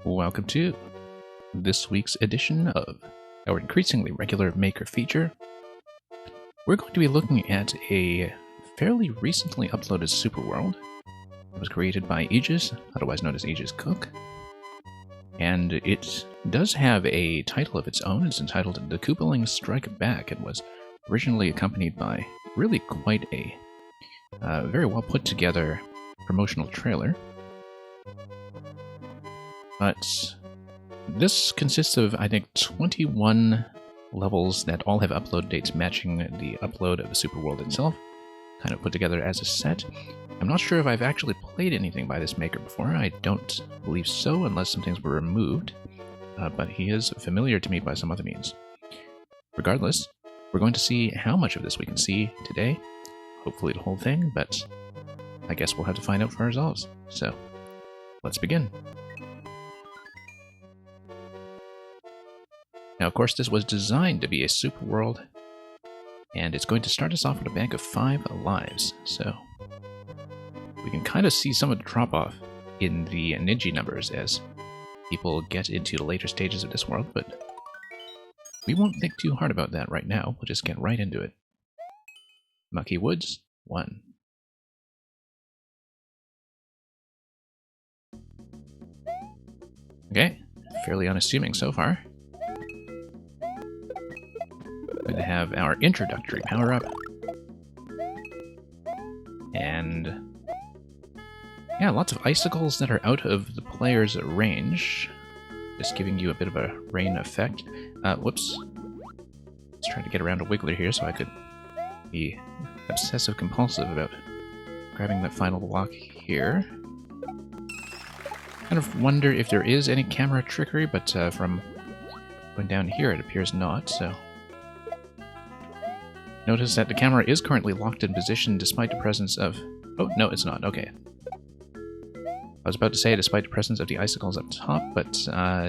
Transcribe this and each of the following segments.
Welcome to this week's edition of our increasingly regular Maker feature. We're going to be looking at a fairly recently uploaded superworld. It was created by Aegis, otherwise known as Aegis Cook, and it does have a title of its own. It's entitled The Koopalings Strike Back. It was originally accompanied by really quite a very well put together promotional trailer. But this consists of, I think, 21 levels that all have upload dates matching the upload of the superworld itself, kind of put together as a set. I'm not sure if I've actually played anything by this maker before. I don't believe so, unless some things were removed, but he is familiar to me by some other means. Regardless, we're going to see how much of this we can see today. Hopefully the whole thing, but I guess we'll have to find out for ourselves. So, let's begin. Now, of course, this was designed to be a super world, and it's going to start us off with a bank of 5 lives, so we can kind of see some of the drop-off in the Ninja numbers as people get into the later stages of this world, but we won't think too hard about that right now. We'll just get right into it. Mucky Woods, 1. Okay, fairly unassuming so far. We're going to have our introductory power-up. And yeah, lots of icicles that are out of the player's range. Just giving you a bit of a rain effect. Whoops. Let's try to get around a wiggler here so I could be obsessive-compulsive about grabbing that final block here. Kind of wonder if there is any camera trickery, but from going down here it appears not, so... Notice that the camera is currently locked in position despite the presence of... Oh, no, it's not. Okay. I was about to say despite the presence of the icicles up top, but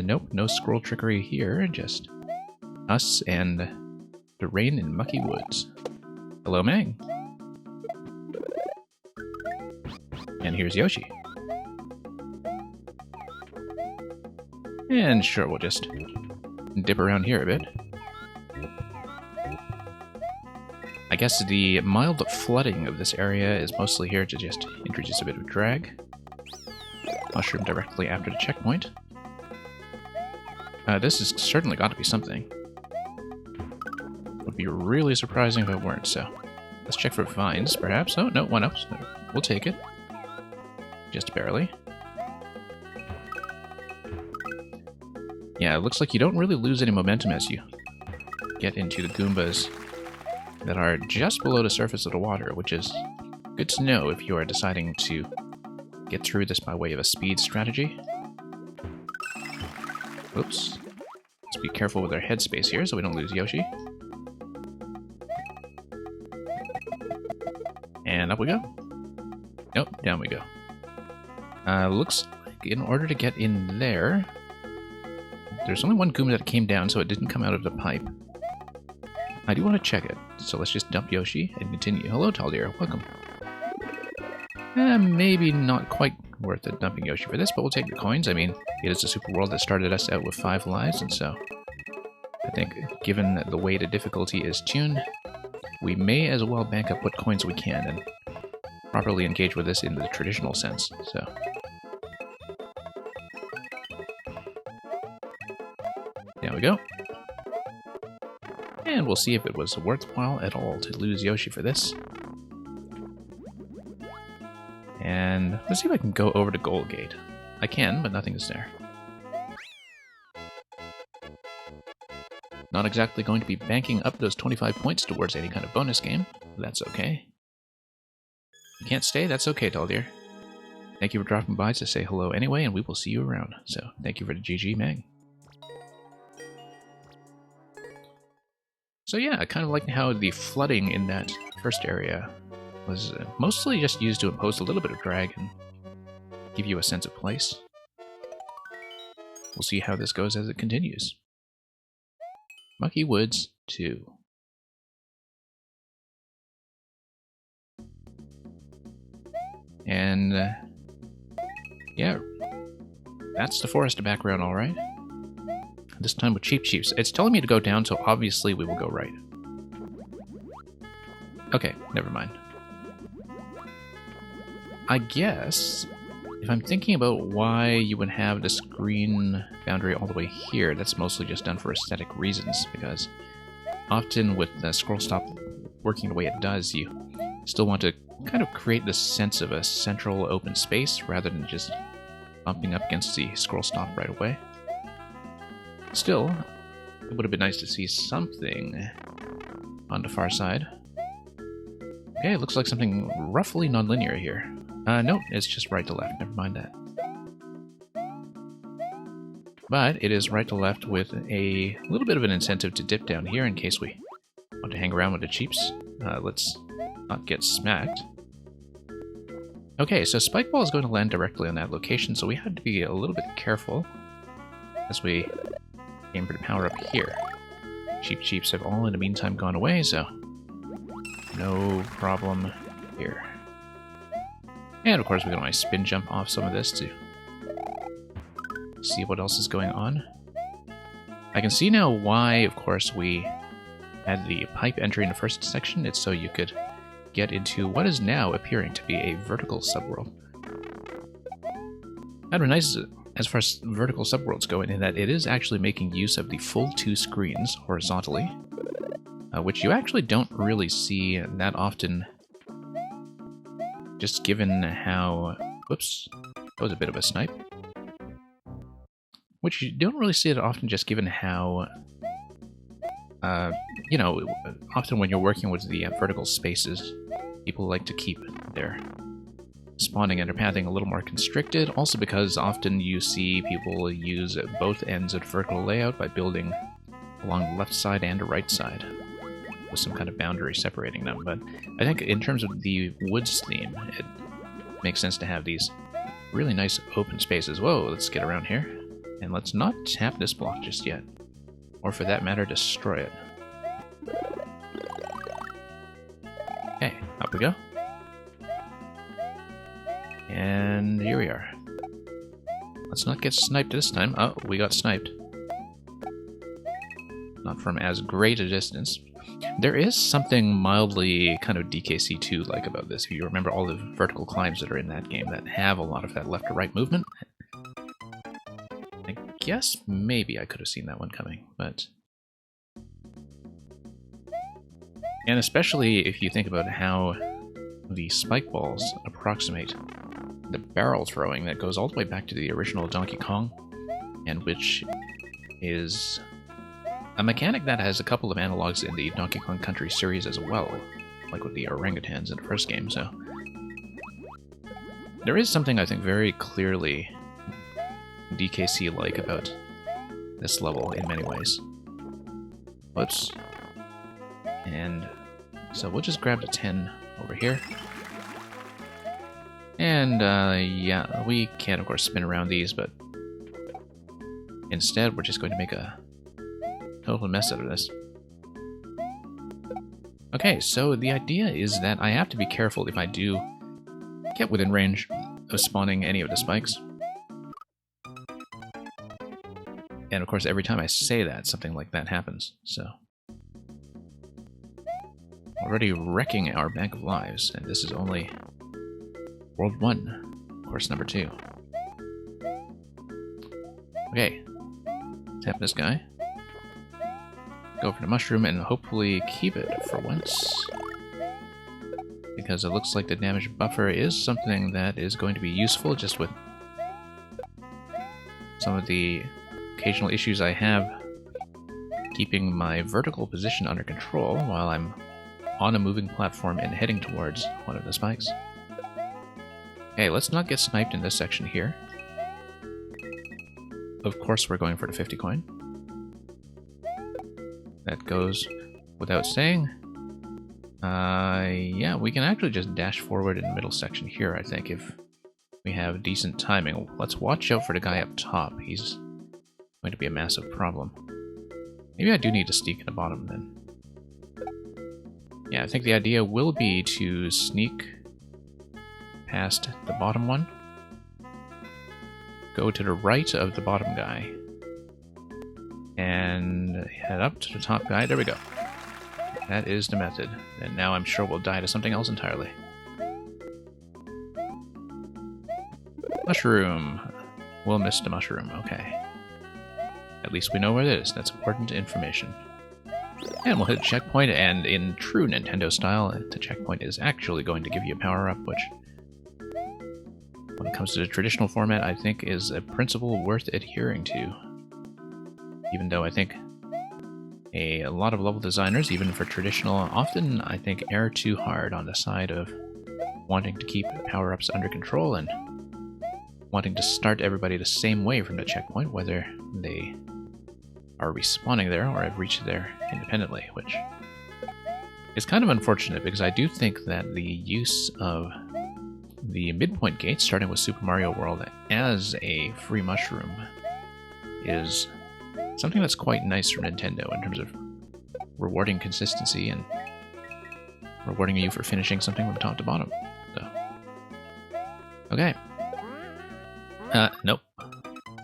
nope, no scroll trickery here, just us and the rain in Mucky Woods. Hello, Mang. And here's Yoshi. And sure, we'll just dip around here a bit. I guess the mild flooding of this area is mostly here to just introduce a bit of drag. Mushroom directly after the checkpoint. This has certainly got to be something. Would be really surprising if it weren't, so... Let's check for vines, perhaps. Oh, no, 1-ups. We'll take it. Just barely. Yeah, it looks like you don't really lose any momentum as you get into the Goombas that are just below the surface of the water, which is good to know if you are deciding to get through this by way of a speed strategy. Oops. Let's be careful with our headspace here so we don't lose Yoshi. And up we go. Nope, down we go. Looks like in order to get in there, there's only one Goomba that came down, so it didn't come out of the pipe. I do want to check it, so let's just dump Yoshi and continue. Hello, Taldir. Welcome. Maybe not quite worth it dumping Yoshi for this, but we'll take the coins. I mean, it is a super world that started us out with 5 lives, and so I think given the way the difficulty is tuned, we may as well bank up what coins we can and properly engage with this in the traditional sense, so... There we go. And we'll see if it was worthwhile at all to lose Yoshi for this. And let's see if I can go over to Gold Gate. I can, but nothing is there. Not exactly going to be banking up those 25 points towards any kind of bonus game. That's okay. You can't stay? That's okay, Taldir. Thank you for dropping by to say hello anyway, and we will see you around. So, thank you for the GG, Meg. So yeah, I kind of like how the flooding in that first area was mostly just used to impose a little bit of drag and give you a sense of place. We'll see how this goes as it continues. Mucky Woods 2. And yeah, That's the forest background, alright. This time with Cheap Chiefs. It's telling me to go down, so obviously we will go right. Okay, never mind. I guess, if I'm thinking about why you would have this green boundary all the way here, that's mostly just done for aesthetic reasons, because often with the scroll stop working the way it does, you still want to kind of create this sense of a central open space rather than just bumping up against the scroll stop right away. Still, it would have been nice to see something on the far side. Okay, it looks like something roughly non-linear here. No, it's just right to left, never mind that. But it is right to left with a little bit of an incentive to dip down here in case we want to hang around with the cheaps. Let's not get smacked. Okay, so Spike Ball is going to land directly on that location, so we had to be a little bit careful as we aim for the power up here. Cheeps have all in the meantime gone away, so no problem here. And of course we can always spin jump off some of this to see what else is going on. I can see now why, of course, we had the pipe entry in the first section. It's so you could get into what is now appearing to be a vertical subworld. That'd be nice as far as vertical subworlds go, in that it is actually making use of the full 2 screens horizontally, which you actually don't really see that often, just given how... Whoops, that was a bit of a snipe. Which you don't really see it often, just given how... you know, often when you're working with the vertical spaces, people like to keep their spawning and their pathing a little more constricted, also because often you see people use both ends of the vertical layout by building along the left side and the right side, with some kind of boundary separating them. But I think in terms of the woods theme, it makes sense to have these really nice open spaces. Whoa, let's get around here. And let's not tap this block just yet. Or for that matter, destroy it. Okay, up we go. And here we are. Let's not get sniped this time. Oh, we got sniped. Not from as great a distance. There is something mildly kind of DKC2-like about this. If you remember all the vertical climbs that are in that game that have a lot of that left to right movement. I guess maybe I could have seen that one coming, but... And especially if you think about how the spike balls approximate the barrel throwing that goes all the way back to the original Donkey Kong, and which is a mechanic that has a couple of analogs in the Donkey Kong Country series as well, like with the orangutans in the first game, so... There is something, I think, very clearly DKC-like about this level in many ways. Whoops. And so we'll just grab the 10 over here. And, yeah, we can, of course, spin around these, but instead we're just going to make a total mess out of this. Okay, so the idea is that I have to be careful if I do get within range of spawning any of the spikes. And of course, every time I say that, something like that happens, so... Already wrecking our bank of lives, and this is only World 1, course number 2. Okay, tap this guy. Go for the mushroom and hopefully keep it for once. Because it looks like the damage buffer is something that is going to be useful, just with some of the occasional issues I have keeping my vertical position under control while I'm on a moving platform and heading towards one of the spikes. Okay, let's not get sniped in this section here. Of course we're going for the 50 coin. That goes without saying. Yeah, we can actually just dash forward in the middle section here, I think, if we have decent timing. Let's watch out for the guy up top. He's going to be a massive problem. Maybe I do need to sneak in the bottom, then. Yeah, I think the idea will be to sneak past the bottom one. go to the right of the bottom guy. And head up to the top guy. There we go. That is the method. And now I'm sure we'll die to something else entirely. Mushroom. We'll miss the mushroom. Okay. At least we know where it is. That's important information. And we'll hit a checkpoint, and in true Nintendo style, the checkpoint is actually going to give you a power-up, which, when it comes to the traditional format, I think is a principle worth adhering to. Even though I think a lot of level designers, even for traditional, often, I think, err too hard on the side of wanting to keep power-ups under control and wanting to start everybody the same way from the checkpoint, whether they are respawning there or have reached there independently, which is kind of unfortunate because I do think that the use of the midpoint gate, starting with Super Mario World as a free mushroom, is something that's quite nice from Nintendo in terms of rewarding consistency and rewarding you for finishing something from top to bottom. So, okay. Nope.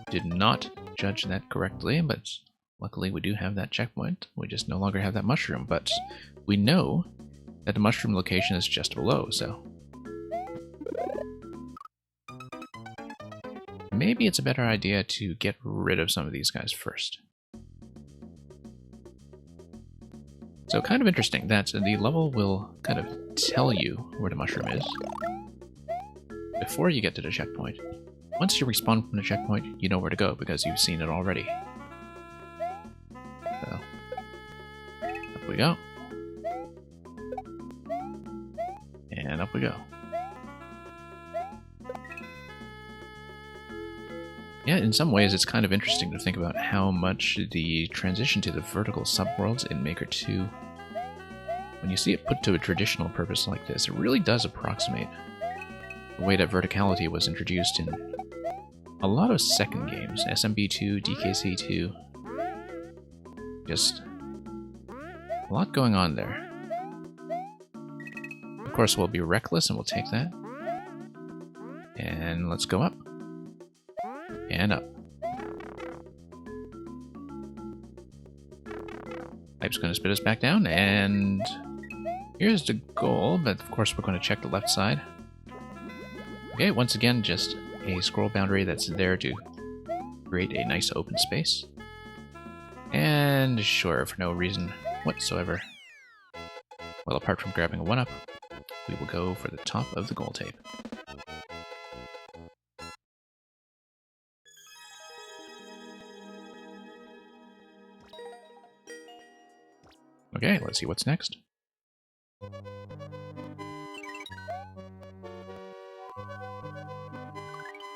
Did not judge that correctly, but luckily we do have that checkpoint. We just no longer have that mushroom, but we know that the mushroom location is just below, so maybe it's a better idea to get rid of some of these guys first. So kind of interesting that the level will kind of tell you where the mushroom is before you get to the checkpoint. Once you respawn from the checkpoint, you know where to go because you've seen it already. So, up we go. And up we go. Yeah, in some ways it's kind of interesting to think about how much the transition to the vertical subworlds in Maker 2, when you see it put to a traditional purpose like this, it really does approximate the way that verticality was introduced in a lot of second games, SMB2, DKC2, just a lot going on there. Of course, we'll be reckless and we'll take that. And let's go up. And up. Pipe's going to spit us back down, and here's the goal, but of course we're going to check the left side. Okay, once again, just a scroll boundary that's there to create a nice open space. And sure, for no reason whatsoever, well, apart from grabbing a 1-up, we will go for the top of the goal tape. Okay, let's see what's next.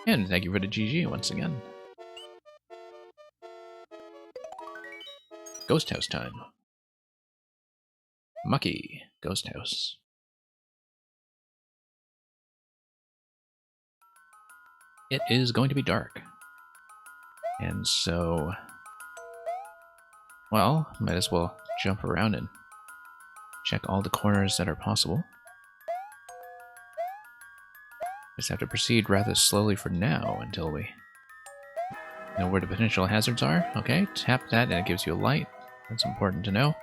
And thank you for the GG once again. Ghost House time. Mucky Ghost House. It is going to be dark. And so, well, might as well jump around and check all the corners that are possible. Just have to proceed rather slowly for now until we know where the potential hazards are. Okay, tap that and it gives you a light. That's important to know.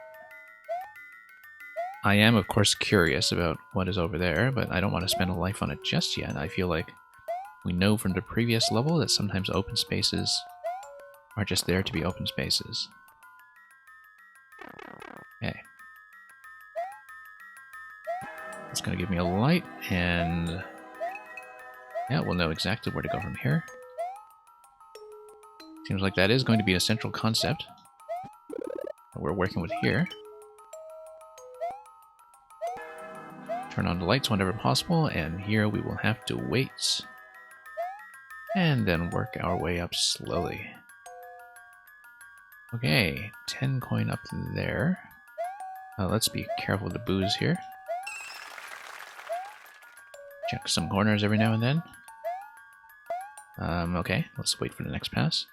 I am, of course, curious about what is over there, but I don't want to spend a life on it just yet. I feel like we know from the previous level that sometimes open spaces are just there to be open spaces. Okay. It's going to give me a light, and yeah, we'll know exactly where to go from here. Seems like that is going to be a central concept that we're working with here. Turn on the lights whenever possible, and here we will have to wait. And then work our way up slowly. Okay, 10 coin up there. Let's be careful with the booze here. Check some corners every now and then. Okay, let's wait for the next pass.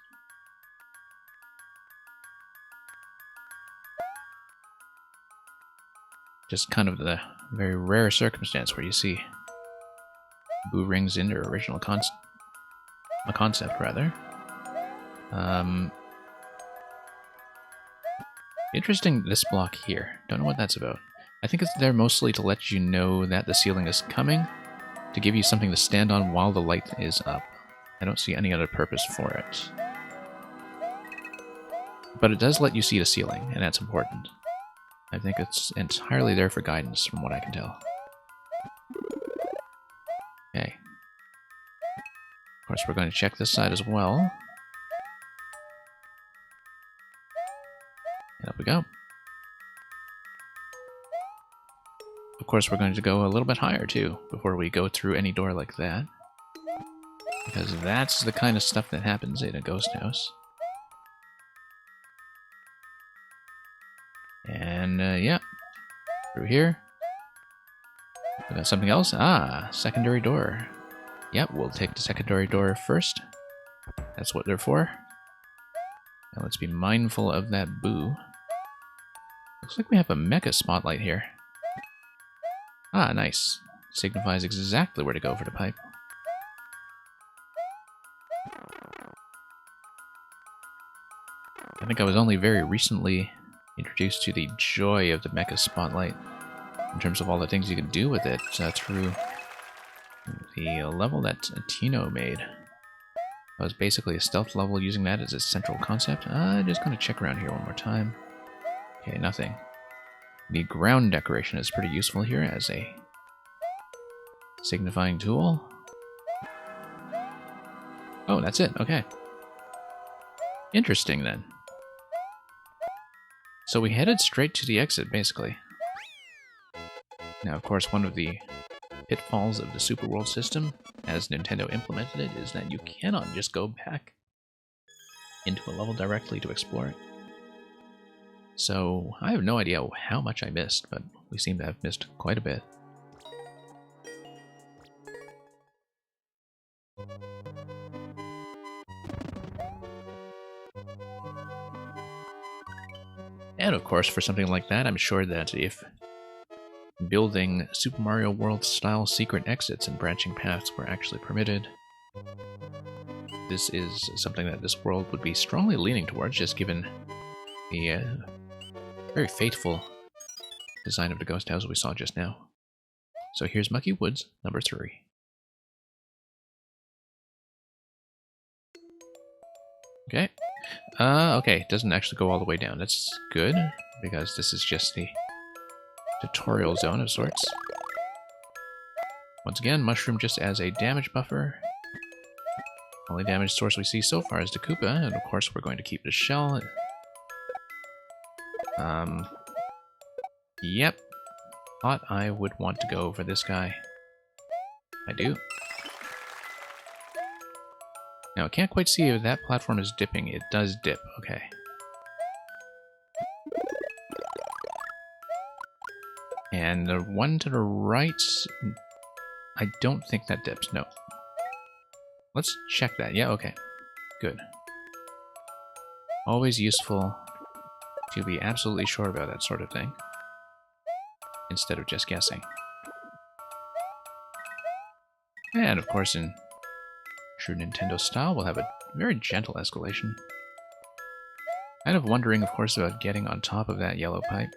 Just kind of the very rare circumstance where you see boo rings in their original A concept, rather. Interesting, this block here. Don't know what that's about. I think it's there mostly to let you know that the ceiling is coming, to give you something to stand on while the light is up. I don't see any other purpose for it. But it does let you see the ceiling, and that's important. I think it's entirely there for guidance, from what I can tell. Okay. Of course, we're going to check this side as well. And up we go. Of course, we're going to go a little bit higher, too, before we go through any door like that. Because that's the kind of stuff that happens in a ghost house. And, yeah. Through here. We got something else? Ah, secondary door. Yep, we'll take the secondary door first. That's what they're for. Now let's be mindful of that boo. Looks like we have a mecha spotlight here. Ah, nice. Signifies exactly where to go for the pipe. I think I was only very recently introduced to the joy of the mecha spotlight in terms of all the things you can do with it through the level that Tino made. That was basically a stealth level using that as its central concept. Just going to check around here one more time. Okay, nothing. The ground decoration is pretty useful here as a signifying tool. Oh, that's it. Okay. Interesting, then. So we headed straight to the exit, basically. Now, of course, one of the pitfalls of the Super World system, as Nintendo implemented it, is that you cannot just go back into a level directly to explore it. So, I have no idea how much I missed, but we seem to have missed quite a bit. And of course, for something like that, I'm sure that if building Super Mario World-style secret exits and branching paths were actually permitted, this is something that this world would be strongly leaning towards, just given the very faithful design of the ghost house we saw just now. So here's Mucky Woods, number 3. Okay. Okay, it doesn't actually go all the way down. That's good, because this is just the tutorial zone of sorts. Once again, mushroom just as a damage buffer. Only damage source we see so far is the Koopa, and of course we're going to keep the shell. Yep. Thought I would want to go for this guy. I do. Now, I can't quite see if that platform is dipping. It does dip, okay. And the one to the right, I don't think that dips, no. Let's check that. Yeah, okay. Good. Always useful to be absolutely sure about that sort of thing, instead of just guessing. And of course, in true Nintendo style, we'll have a very gentle escalation. Kind of wondering, of course, about getting on top of that yellow pipe.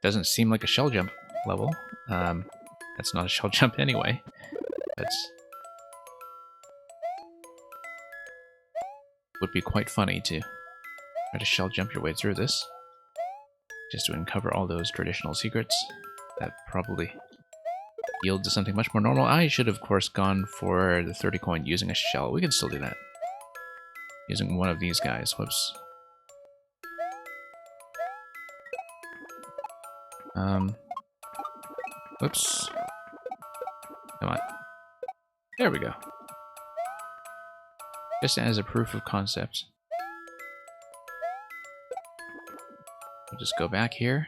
Doesn't seem like a shell jump level. That's not a shell jump anyway. That's would be quite funny to try to shell jump your way through this, just to uncover all those traditional secrets. That probably yield to something much more normal. I should have, of course, gone for the 30 coin using a shell. We can still do that. Using one of these guys. Whoops. Whoops. Come on. There we go. Just as a proof of concept. We'll just go back here.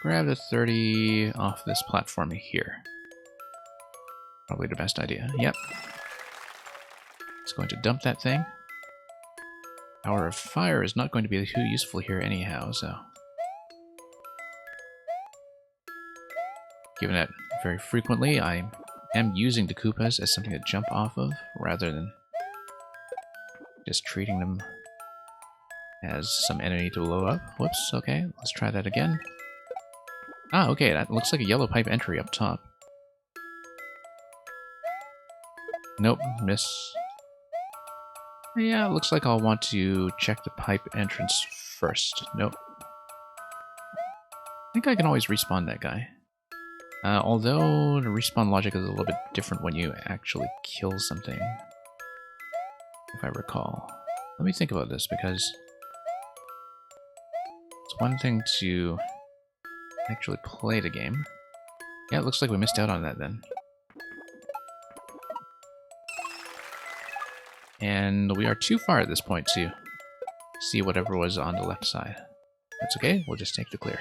Grab the 30 off this platform here. Probably the best idea. Yep. It's going to dump that thing. Power of Fire is not going to be too useful here anyhow, so... Given that very frequently, I'm am using the Koopas as something to jump off of, rather than just treating them as some enemy to blow up. Whoops, okay, let's try that again. Ah, okay, that looks like a yellow pipe entry up top. Nope, miss. Yeah, it looks like I'll want to check the pipe entrance first. Nope. I think I can always respawn that guy. Although the respawn logic is a little bit different when you actually kill something, if I recall. Let me think about this, because it's one thing to actually play the game. Yeah, it looks like we missed out on that then. And we are too far at this point to see whatever was on the left side. That's okay, we'll just take the clear.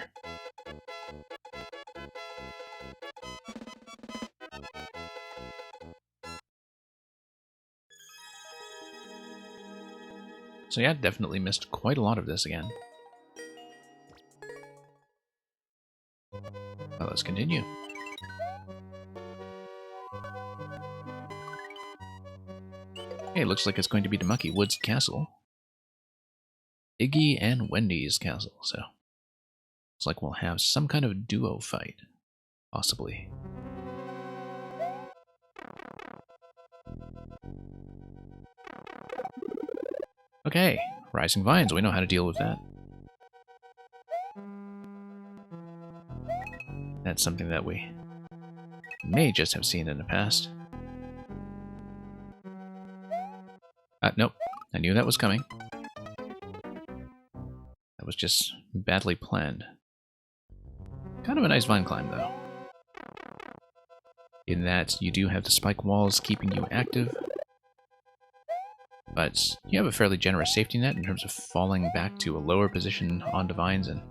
So yeah, definitely missed quite a lot of this again. Well, let's continue. Okay, looks like it's going to be the Mucky Woods Castle. Iggy and Wendy's castle, so looks like we'll have some kind of duo fight, possibly. Okay, rising vines, we know how to deal with that. That's something that we may just have seen in the past. Nope, I knew that was coming. That was just badly planned. Kind of a nice vine climb, though. In that you do have the spike walls keeping you active, but you have a fairly generous safety net in terms of falling back to a lower position on the vines and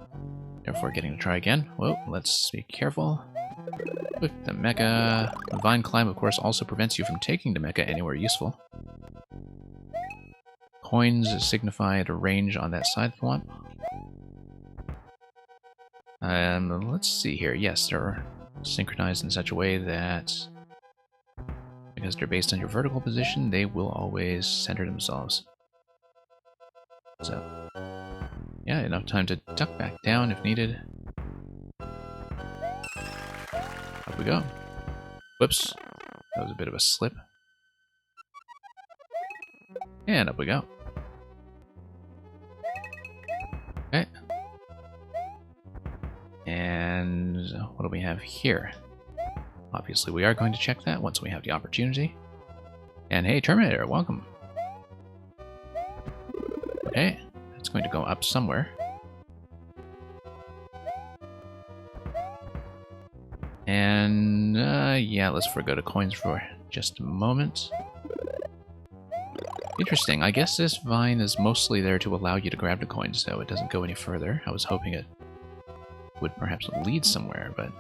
therefore getting to try again. Whoa, let's be careful. With the mecha, the vine climb, of course, also prevents you from taking the mecha anywhere useful. Coins signify the range on that side swap. Let's see here. Yes, they're synchronized in such a way that, because they're based on your vertical position, they will always center themselves. So, yeah, enough time to duck back down if needed. Up we go. Whoops. That was a bit of a slip. And up we go. Okay. And what do we have here? Obviously, we are going to check that once we have the opportunity. And hey, Terminator, welcome. Okay, it's going to go up somewhere. And, yeah, let's forgo the coins for just a moment. Interesting, I guess this vine is mostly there to allow you to grab the coins, though it doesn't go any further. I was hoping it would perhaps lead somewhere, but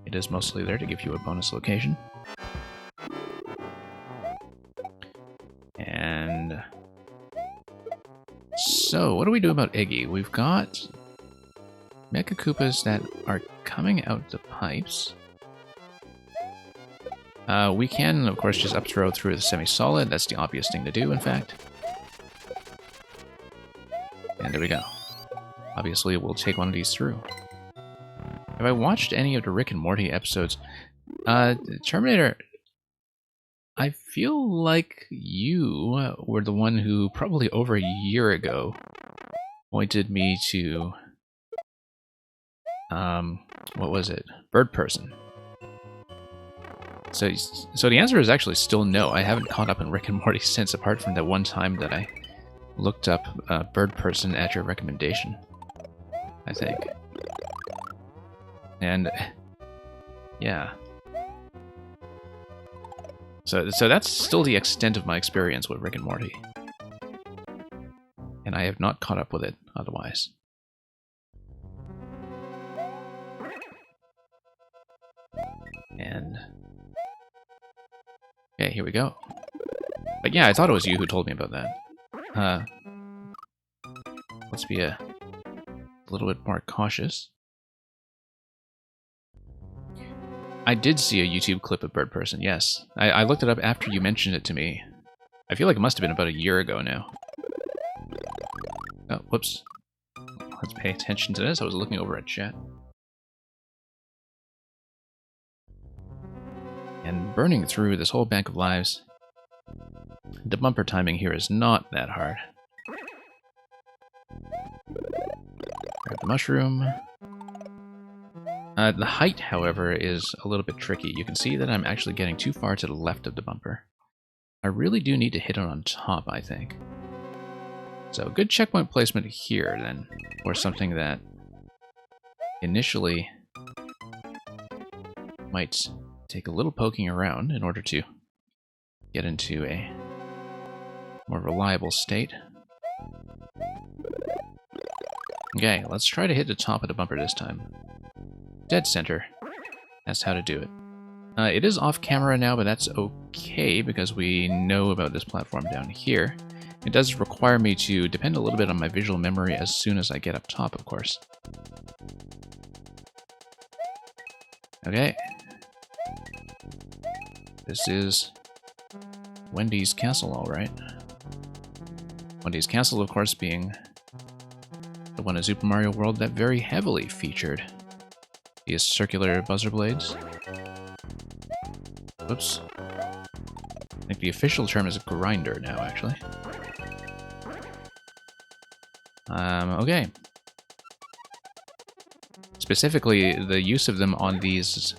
it is mostly there to give you a bonus location. And so, what do we do about Iggy? We've got Mecha Koopas that are coming out the pipes. We can, of course, just up throw through the semi-solid. That's the obvious thing to do, in fact. And there we go. Obviously, we'll take one of these through. Have I watched any of the Rick and Morty episodes? Terminator, I feel like you were the one who, probably over a year ago, pointed me to, what was it? Bird Person. So the answer is actually still no. I haven't caught up in Rick and Morty since, apart from that one time that I looked up Bird Person at your recommendation, I think. And yeah. So that's still the extent of my experience with Rick and Morty. And I have not caught up with it otherwise. And okay, here we go. But yeah, I thought it was you who told me about that. Let's be a little bit more cautious. I did see a YouTube clip of Bird Person, yes. I looked it up after you mentioned it to me. I feel like it must have been about a year ago now. Oh, whoops. Let's pay attention to this. I was looking over at chat. And burning through this whole bank of lives. The bumper timing here is not that hard. Grab the mushroom. The height, however, is a little bit tricky. You can see that I'm actually getting too far to the left of the bumper. I really do need to hit it on top, I think. So, good checkpoint placement here, then, or something that initially might take a little poking around in order to get into a more reliable state. Okay, let's try to hit the top of the bumper this time. Dead center. That's how to do it. It is off camera now, but that's okay because we know about this platform down here. It does require me to depend a little bit on my visual memory as soon as I get up top, of course. Okay. This is Wendy's Castle, alright. Wendy's Castle, of course, being the one in Super Mario World that very heavily featured these circular buzzer blades. Whoops. I think the official term is a grinder now, actually. Okay. Specifically, the use of them on these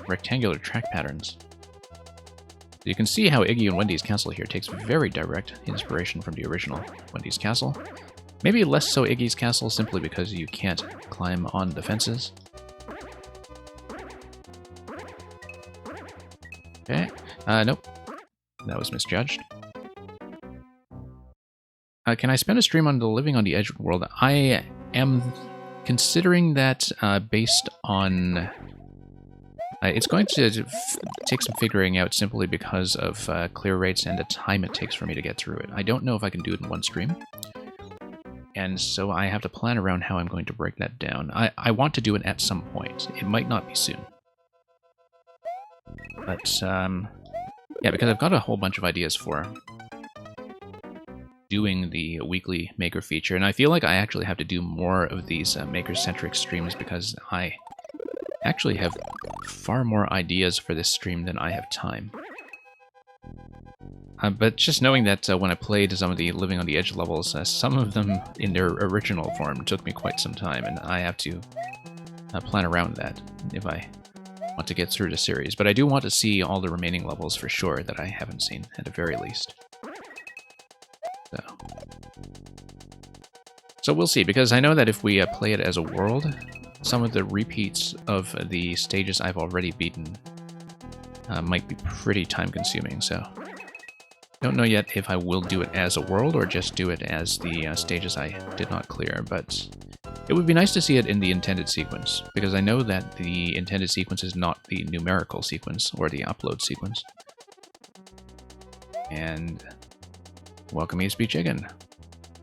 rectangular track patterns. You can see how Iggy and Wendy's Castle here takes very direct inspiration from the original Wendy's Castle. Maybe less so Iggy's Castle, simply because you can't climb on the fences. Okay. Nope. That was misjudged. Can I spend a stream on the Living on the Edge world? I am considering that based on... it's going to take some figuring out simply because of clear rates and the time it takes for me to get through it. I don't know if I can do it in one stream. And so I have to plan around how I'm going to break that down. I want to do it at some point. It might not be soon. But, yeah, because I've got a whole bunch of ideas for doing the weekly Maker feature, and I feel like I actually have to do more of these Maker-centric streams because I actually have far more ideas for this stream than I have time. But just knowing that when I played some of the Living on the Edge levels, some of them in their original form took me quite some time, and I have to plan around that if I want to get through the series. But I do want to see all the remaining levels for sure that I haven't seen, at the very least. So we'll see, because I know that if we play it as a world, some of the repeats of the stages I've already beaten might be pretty time-consuming, so... Don't know yet if I will do it as a world or just do it as the stages I did not clear, but it would be nice to see it in the intended sequence, because I know that the intended sequence is not the numerical sequence or the upload sequence. And welcome ESP Chicken.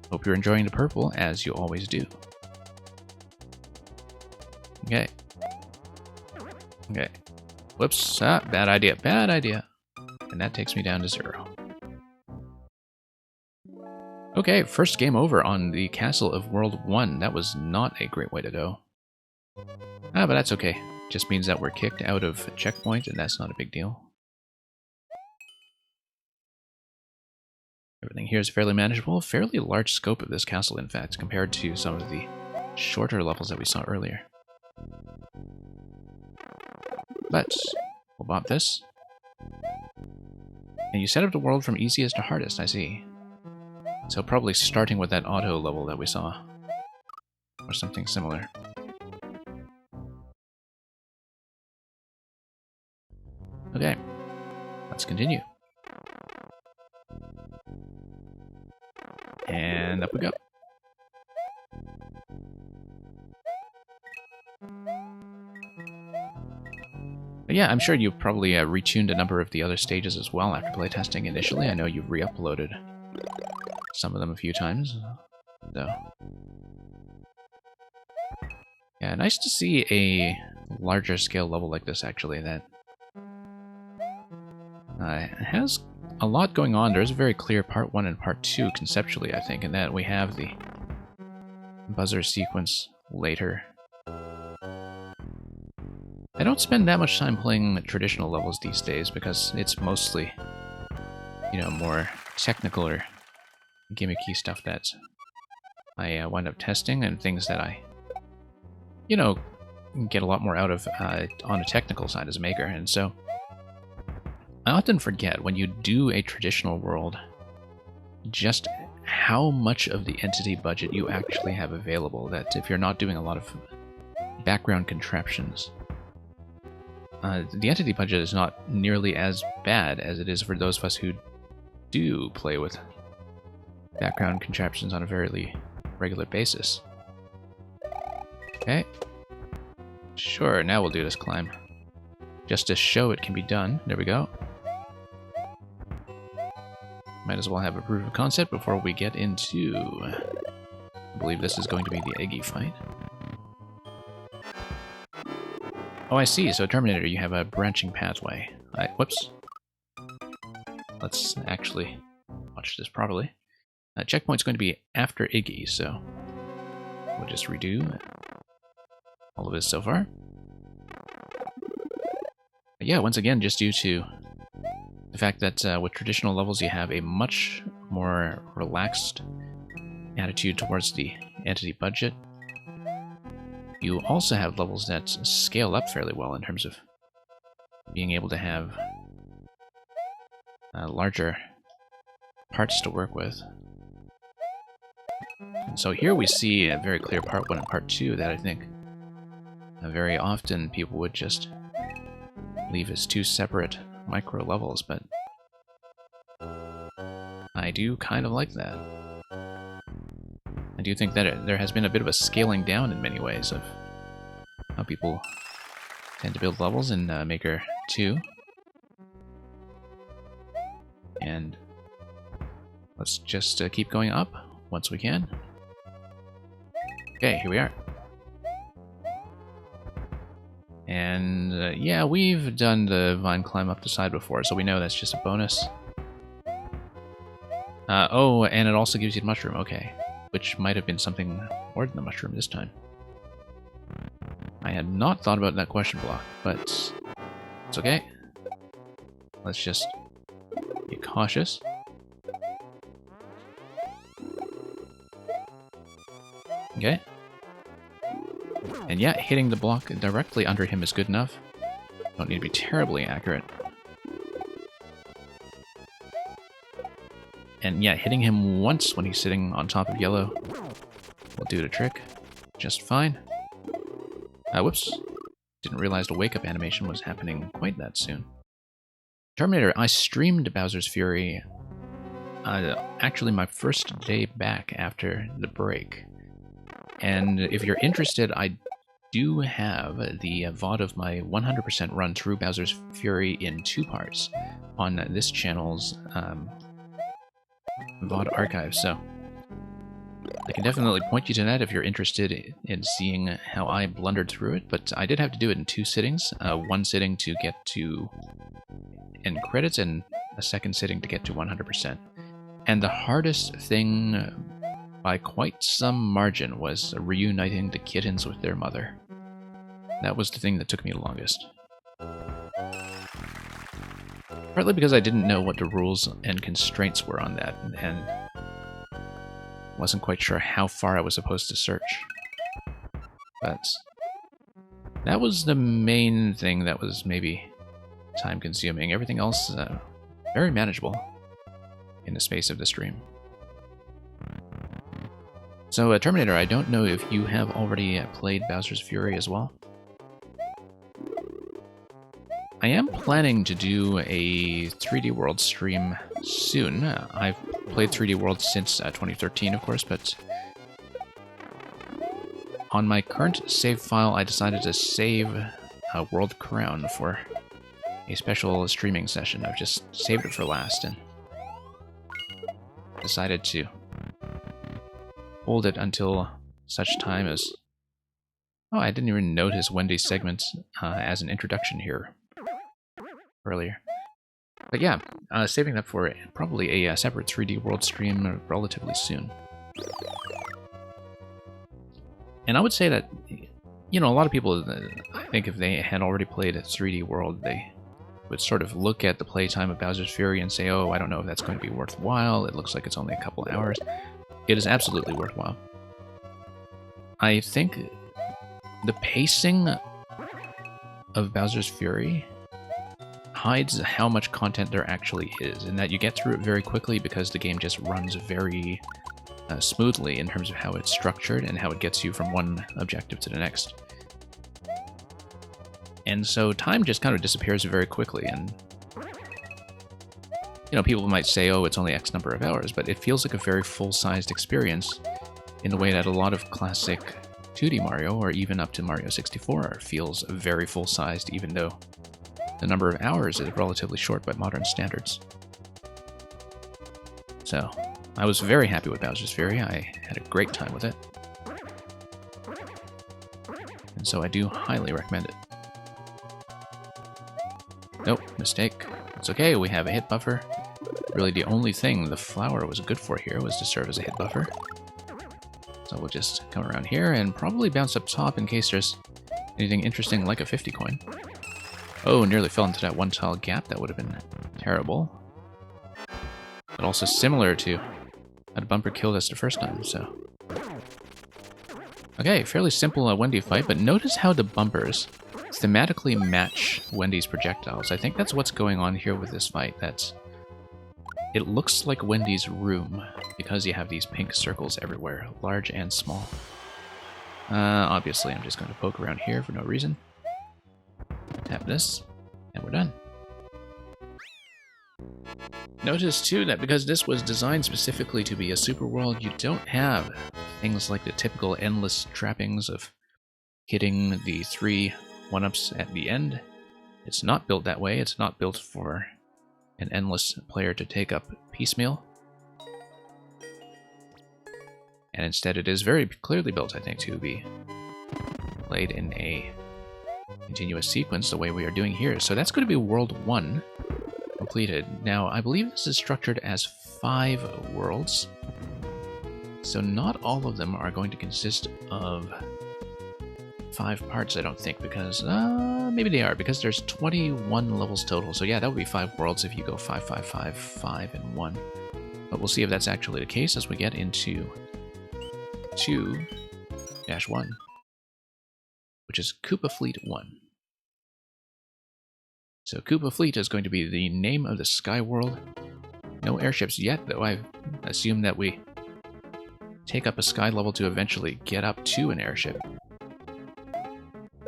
Hope you're enjoying the purple, as you always do. Okay. Okay. Whoops. Bad idea. Bad idea. And that takes me down to 0. Okay, first game over on the Castle of World 1. That was not a great way to go. But that's okay. Just means that we're kicked out of a checkpoint, and that's not a big deal. Everything here is fairly manageable. Fairly large scope of this castle, in fact, compared to some of the shorter levels that we saw earlier. But we'll bop this. And you set up the world from easiest to hardest, I see. So probably starting with that auto level that we saw. Or something similar. Okay. Let's continue. And up we go. But yeah, I'm sure you've probably retuned a number of the other stages as well after playtesting initially. I know you've re-uploaded some of them a few times. So yeah, nice to see a larger scale level like this, actually, that has a lot going on. There's a very clear part 1 and part 2 conceptually, I think, in that we have the buzzer sequence later. I don't spend that much time playing traditional levels these days because it's mostly, you know, more technical or gimmicky stuff that I wind up testing, and things that I, you know, get a lot more out of on a technical side as a maker. And so I often forget, when you do a traditional world, just how much of the entity budget you actually have available, that if you're not doing a lot of background contraptions, the entity budget is not nearly as bad as it is for those of us who do play with background contraptions on a very regular basis. Okay. Sure, now we'll do this climb. Just to show it can be done. There we go. Might as well have a proof of concept before we get into... I believe this is going to be the Aegis fight. Oh, I see. So Terminator, you have a branching pathway. Whoops. Let's actually watch this properly. Checkpoint's going to be after Aegis, so we'll just redo all of this so far. But yeah, once again, just due to the fact that with traditional levels you have a much more relaxed attitude towards the entity budget, you also have levels that scale up fairly well in terms of being able to have larger parts to work with. And so here we see a very clear part 1 and part 2 that I think very often people would just leave as 2 separate micro levels, but I do kind of like that. I do think that there has been a bit of a scaling down in many ways of how people tend to build levels in Maker 2. And let's just keep going up once we can. Okay, here we are. And yeah, we've done the vine climb up the side before, so we know that's just a bonus. Oh, and it also gives you the mushroom, okay. Which might have been something more than the mushroom this time. I had not thought about that question block, but it's okay. Let's just be cautious. Okay. And yeah, hitting the block directly under him is good enough. Don't need to be terribly accurate. And yeah, hitting him once when he's sitting on top of yellow will do the trick just fine. Whoops. Didn't realize the wake-up animation was happening quite that soon. Terminator, I streamed Bowser's Fury actually my first day back after the break. And if you're interested, I do have the VOD of my 100% run through Bowser's Fury in 2 parts on this channel's VOD archive, so I can definitely point you to that if you're interested in seeing how I blundered through it, but I did have to do it in 2 sittings. One sitting to get to end credits, and a second sitting to get to 100%. And the hardest thing by quite some margin was reuniting the kittens with their mother. That was the thing that took me the longest. Partly because I didn't know what the rules and constraints were on that, and wasn't quite sure how far I was supposed to search. But that was the main thing that was maybe time-consuming. Everything else, very manageable in the space of the stream. So, Terminator, I don't know if you have already played Bowser's Fury as well. I am planning to do a 3D World stream soon. I've played 3D World since 2013, of course, but on my current save file, I decided to save World Crown for a special streaming session. I've just saved it for last and decided to hold it until such time as Oh, I didn't even notice Wendy's segment as an introduction here earlier. But yeah, saving that for probably a separate 3D World stream relatively soon. And I would say that, you know, a lot of people, I think if they had already played a 3D World, they would sort of look at the playtime of Bowser's Fury and say, oh, I don't know if that's going to be worthwhile. It looks like it's only a couple hours. It is absolutely worthwhile. I think the pacing of Bowser's Fury hides how much content there actually is, and that you get through it very quickly because the game just runs very smoothly in terms of how it's structured and how it gets you from one objective to the next. And so time just kind of disappears very quickly, and you know, people might say, oh, it's only X number of hours, but it feels like a very full-sized experience in the way that a lot of classic 2D Mario, or even up to Mario 64, feels very full-sized, even though the number of hours is relatively short by modern standards. So, I was very happy with Bowser's Fury. I had a great time with it. And so I do highly recommend it. Nope, mistake. It's okay, we have a hit buffer. Really the only thing the flower was good for here was to serve as a hit buffer. So we'll just come around here and probably bounce up top in case there's anything interesting like a 50 coin. Oh, nearly fell into that one tile gap. That would have been terrible. But also similar to how the bumper killed us the first time, so... Okay, fairly simple Wendy fight, but notice how the bumpers thematically match Wendy's projectiles. I think that's what's going on here with this fight. It looks like Wendy's room, because you have these pink circles everywhere, large and small. Obviously, I'm just going to poke around here for no reason. Tap this, and we're done. Notice, too, that because this was designed specifically to be a super world, you don't have things like the typical endless trappings of hitting the 3 1-ups at the end. It's not built that way. It's not built for an endless player to take up piecemeal. And instead it is very clearly built, I think, to be played in a continuous sequence the way we are doing here. So that's going to be World 1 completed. Now, I believe this is structured as 5 worlds. So not all of them are going to consist of 5 parts, I don't think, because maybe they are, because there's 21 levels total. So yeah, that would be 5 worlds if you go 5, 5, 5, 5, and 1. But we'll see if that's actually the case as we get into 2-1, which is Koopa Fleet 1. So Koopa Fleet is going to be the name of the Sky World. No airships yet, though I assume that we take up a sky level to eventually get up to an airship.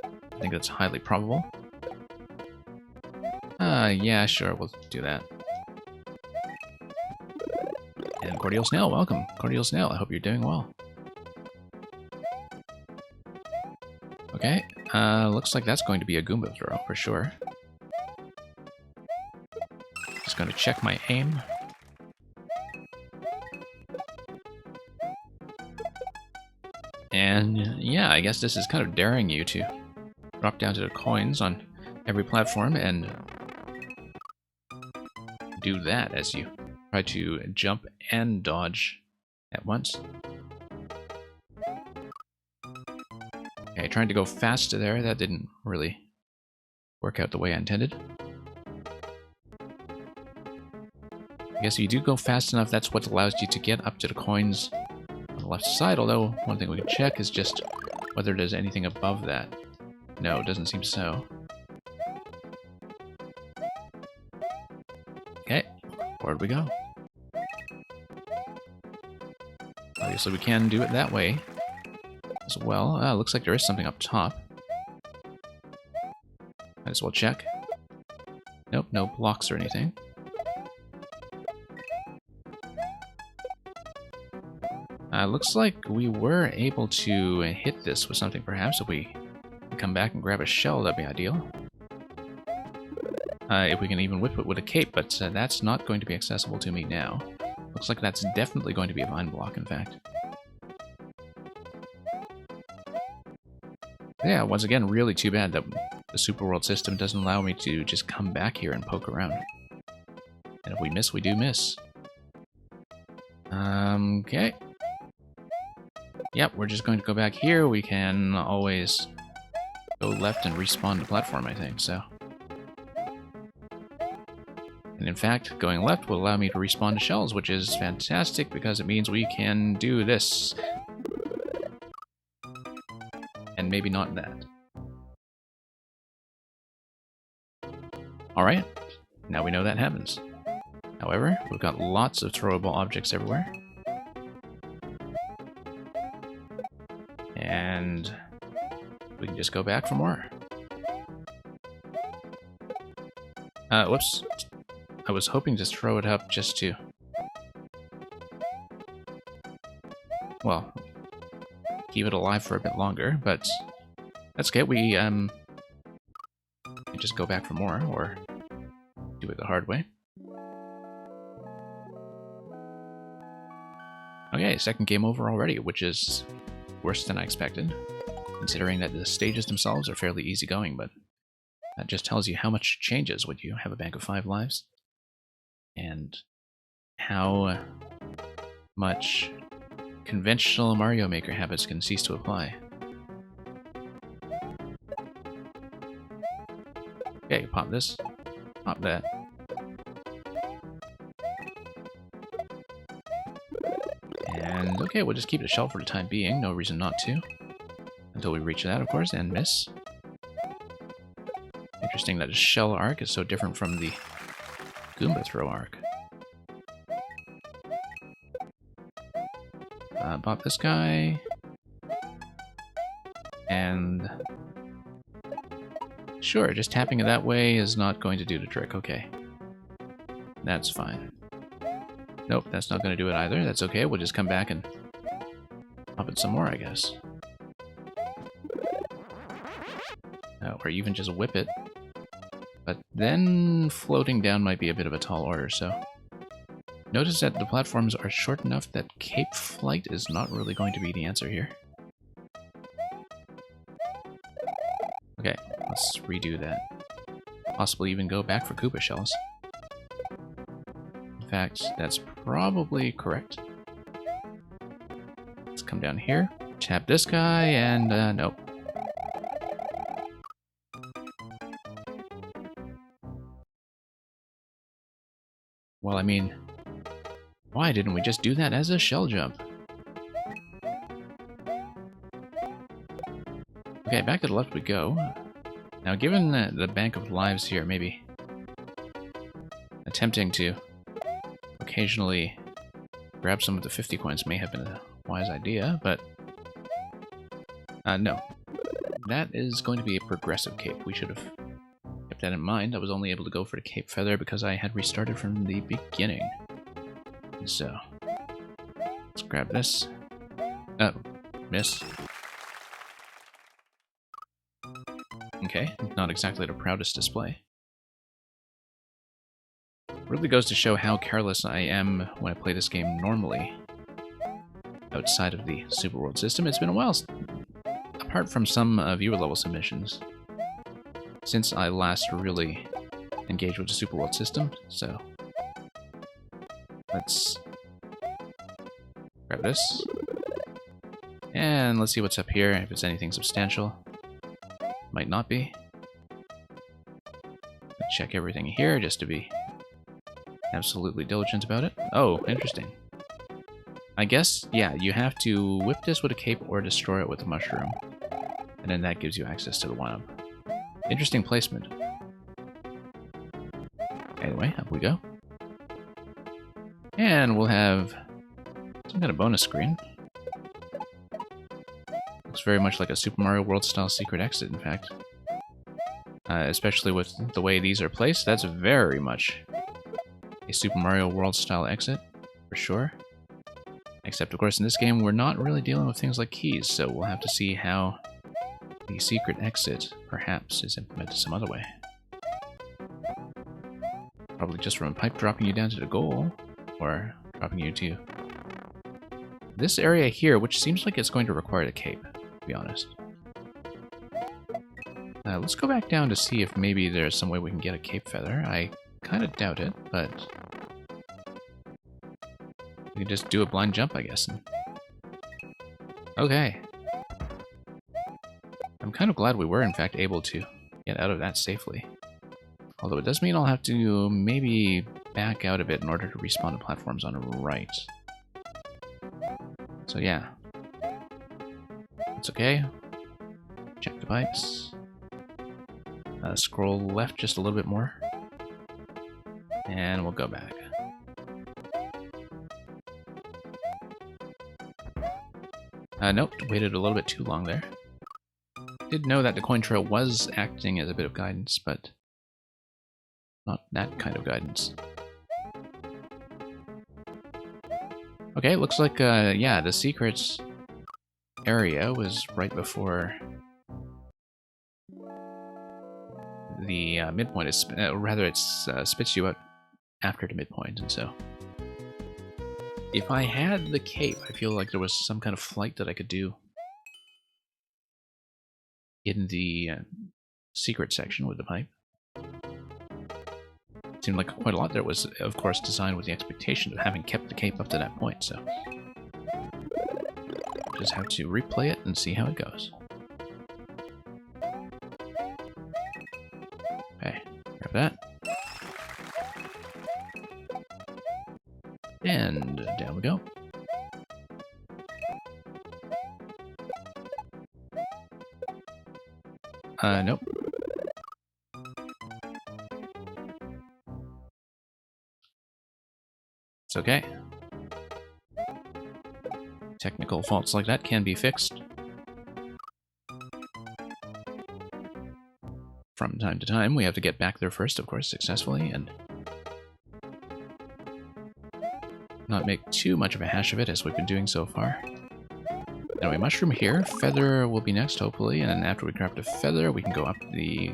I think that's highly probable. Yeah, sure, we'll do that. And Cordial Snail, welcome. Cordial Snail, I hope you're doing well. Okay, looks like that's going to be a Goomba throw for sure. Just going to check my aim. And yeah, I guess this is kind of daring you to drop down to the coins on every platform and do that as you try to jump and dodge at once. Okay, trying to go fast there, that didn't really work out the way I intended. I guess if you do go fast enough, that's what allows you to get up to the coins on the left side, although one thing we can check is just whether there's anything above that. No, it doesn't seem so. Okay, forward we go. Obviously we can do it that way as well. Looks like there is something up top. Might as well check. Nope, no blocks or anything. Looks like we were able to hit this with something perhaps. If we come back and grab a shell, that'd be ideal. If we can even whip it with a cape, but that's not going to be accessible to me now. Looks like that's definitely going to be a vine block, in fact. Yeah, once again, really too bad that the Super World system doesn't allow me to just come back here and poke around. And if we miss, we do miss. Okay. Yep, we're just going to go back here. We can always go left and respawn the platform, I think, so. And in fact, going left will allow me to respawn to shells, which is fantastic because it means we can do this. And maybe not that. Alright, now we know that happens. However, we've got lots of throwable objects everywhere. And we can just go back for more. Whoops. I was hoping to throw it up just to... well, keep it alive for a bit longer, but that's okay. We can just go back for more, or do it the hard way. Okay, second game over already, which is worse than I expected, considering that the stages themselves are fairly easygoing, but that just tells you how much changes when you have a bank of 5 lives, and how much conventional Mario Maker habits can cease to apply. Okay, pop this, pop that. And okay, we'll just keep the shell for the time being, no reason not to. Until we reach that, of course, and miss. Interesting that the shell arc is so different from the Goomba throw arc. Pop this guy. And... sure, just tapping it that way is not going to do the trick, okay. That's fine. Nope, that's not going to do it either. That's okay, we'll just come back and pop it some more, I guess. Or even just whip it. But then floating down might be a bit of a tall order, so... notice that the platforms are short enough that cape flight is not really going to be the answer here. Okay, let's redo that. Possibly even go back for Koopa shells. In fact, that's probably correct. Let's come down here, tap this guy, and nope. Well, I mean, why didn't we just do that as a shell jump? Okay, back to the left we go. Now, given the bank of lives here, maybe attempting to occasionally grab some of the 50 coins may have been a wise idea, but no. That is going to be a progressive cape. We should have kept that in mind. I was only able to go for the cape feather because I had restarted from the beginning. So, let's grab this. Oh, miss. Okay, not exactly the proudest display. Really goes to show how careless I am when I play this game normally, outside of the Super World system. It's been a while, apart from some viewer level submissions, since I last really engaged with the Super World system, so let's grab this, and let's see what's up here, if it's anything substantial. Might not be. Check everything here just to be absolutely diligent about it. Oh, interesting. I guess, yeah, you have to whip this with a cape or destroy it with a mushroom. And then that gives you access to the 1-up. Interesting placement. Anyway, up we go. And we'll have some kind of bonus screen. Looks very much like a Super Mario World style secret exit, in fact. Especially with the way these are placed, that's very much a Super Mario World style exit, for sure. Except, of course, in this game, we're not really dealing with things like keys, so we'll have to see how the secret exit, perhaps, is implemented some other way. Probably just from a pipe dropping you down to the goal, or dropping you to this area here, which seems like it's going to require a cape, to be honest. Let's go back down to see if maybe there's some way we can get a cape feather. I kind of doubt it, but we can just do a blind jump, I guess. Okay. I'm kind of glad we were, in fact, able to get out of that safely. Although it does mean I'll have to maybe back out a bit in order to respawn the platforms on the right. So yeah. It's okay. Check the pipes. Scroll left just a little bit more. And we'll go back. Nope, waited a little bit too long there. Did know that the coin trail was acting as a bit of guidance, but not that kind of guidance. Okay, looks like, yeah, the secrets area was right before the midpoint. Is rather, it spits you out after the midpoint, and so if I had the cape, I feel like there was some kind of flight that I could do in the secret section with the pipe. It seemed like quite a lot there was, of course, designed with the expectation of having kept the cape up to that point, so just have to replay it and see how it goes. Okay, grab that. And down we go. Nope. It's okay. Technical faults like that can be fixed from time to time. We have to get back there first, of course, successfully, and not make too much of a hash of it as we've been doing so far. Anyway, mushroom here. Feather will be next, hopefully, and then after we craft a feather, we can go up the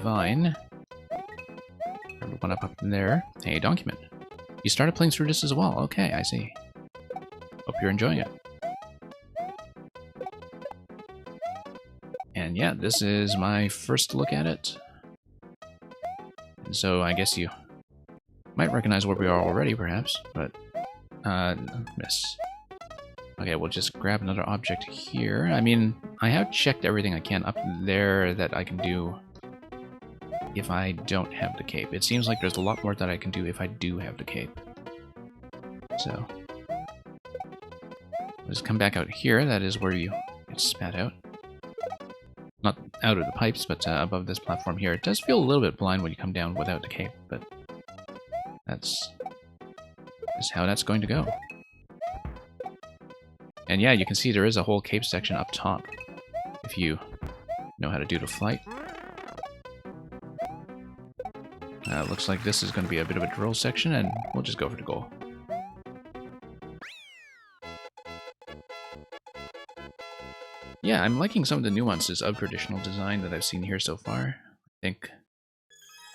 vine. Grab one up there. Hey, document. You started playing through this as well. Okay, I see. Hope you're enjoying it. And yeah, this is my first look at it. And so I guess you might recognize where we are already, perhaps, but miss. Okay, we'll just grab another object here. I mean, I have checked everything I can up there that I can do if I don't have the cape. It seems like there's a lot more that I can do if I do have the cape. So, let's come back out here. That is where you get spat out. Not out of the pipes, but above this platform here. It does feel a little bit blind when you come down without the cape, but that's how that's going to go. And yeah, you can see there is a whole cape section up top, if you know how to do the flight. Looks like this is going to be a bit of a drill section, and we'll just go for the goal. Yeah, I'm liking some of the nuances of traditional design that I've seen here so far. I think,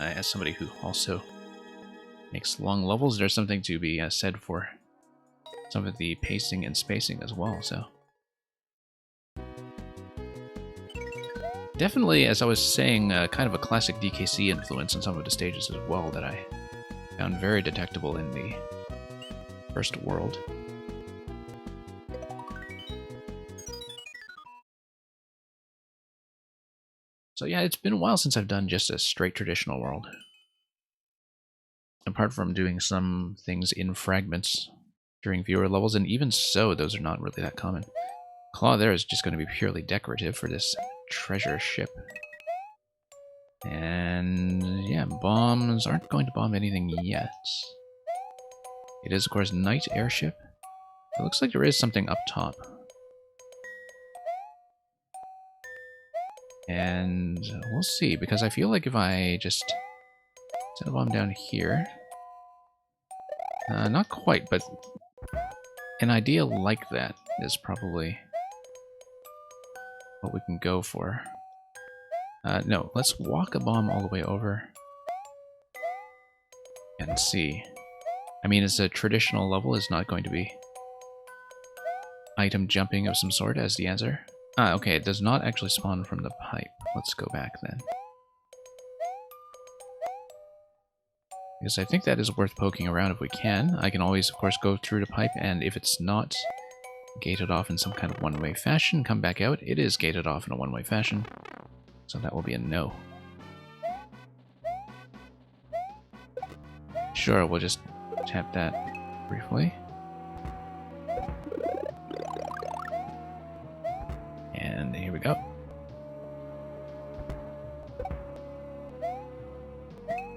as somebody who also makes long levels, there's something to be said for some of the pacing and spacing as well, so. Definitely, as I was saying, kind of a classic DKC influence on some of the stages as well that I found very detectable in the first world. So yeah, it's been a while since I've done just a straight traditional world. Apart from doing some things in fragments during viewer levels, and even so, those are not really that common. Claw there is just going to be purely decorative for this treasure ship. And yeah, bombs aren't going to bomb anything yet. It is, of course, night airship. It looks like there is something up top. And we'll see, because I feel like if I just set a bomb down here... not quite, but an idea like that is probably what we can go for. No, let's walk a bomb all the way over and see. I mean, it's a traditional level, it's not going to be item jumping of some sort as the answer. Ah, okay, it does not actually spawn from the pipe. let's go back then. Because I think that is worth poking around if we can. I can always, of course, go through the pipe, and if it's not gated off in some kind of one-way fashion, come back out. It is gated off in a one-way fashion, so that will be a no. Sure, we'll just tap that briefly. And here we go.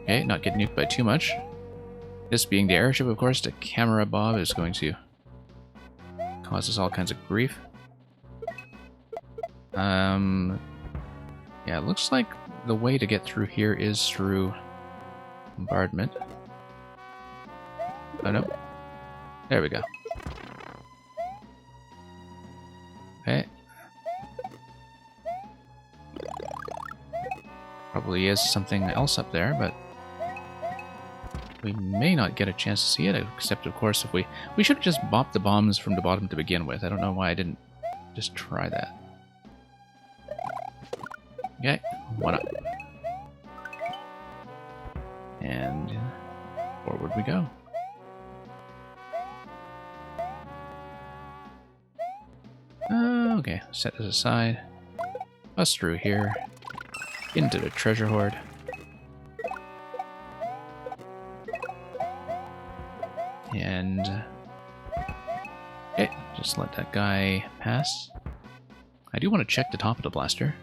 Okay, not getting nuked by too much. This being the airship, of course, the camera bob is going to cause us all kinds of grief. Yeah, it looks like the way to get through here is through bombardment. Oh no. There we go. Okay. Probably is something else up there, but we may not get a chance to see it, except, of course, if we should have just bopped the bombs from the bottom to begin with. I don't know why I didn't just try that. Okay, one up. And forward we go. Okay, set this aside. Bust through here. Into the treasure hoard. And okay, just let that guy pass. I do want to check the top of the blaster.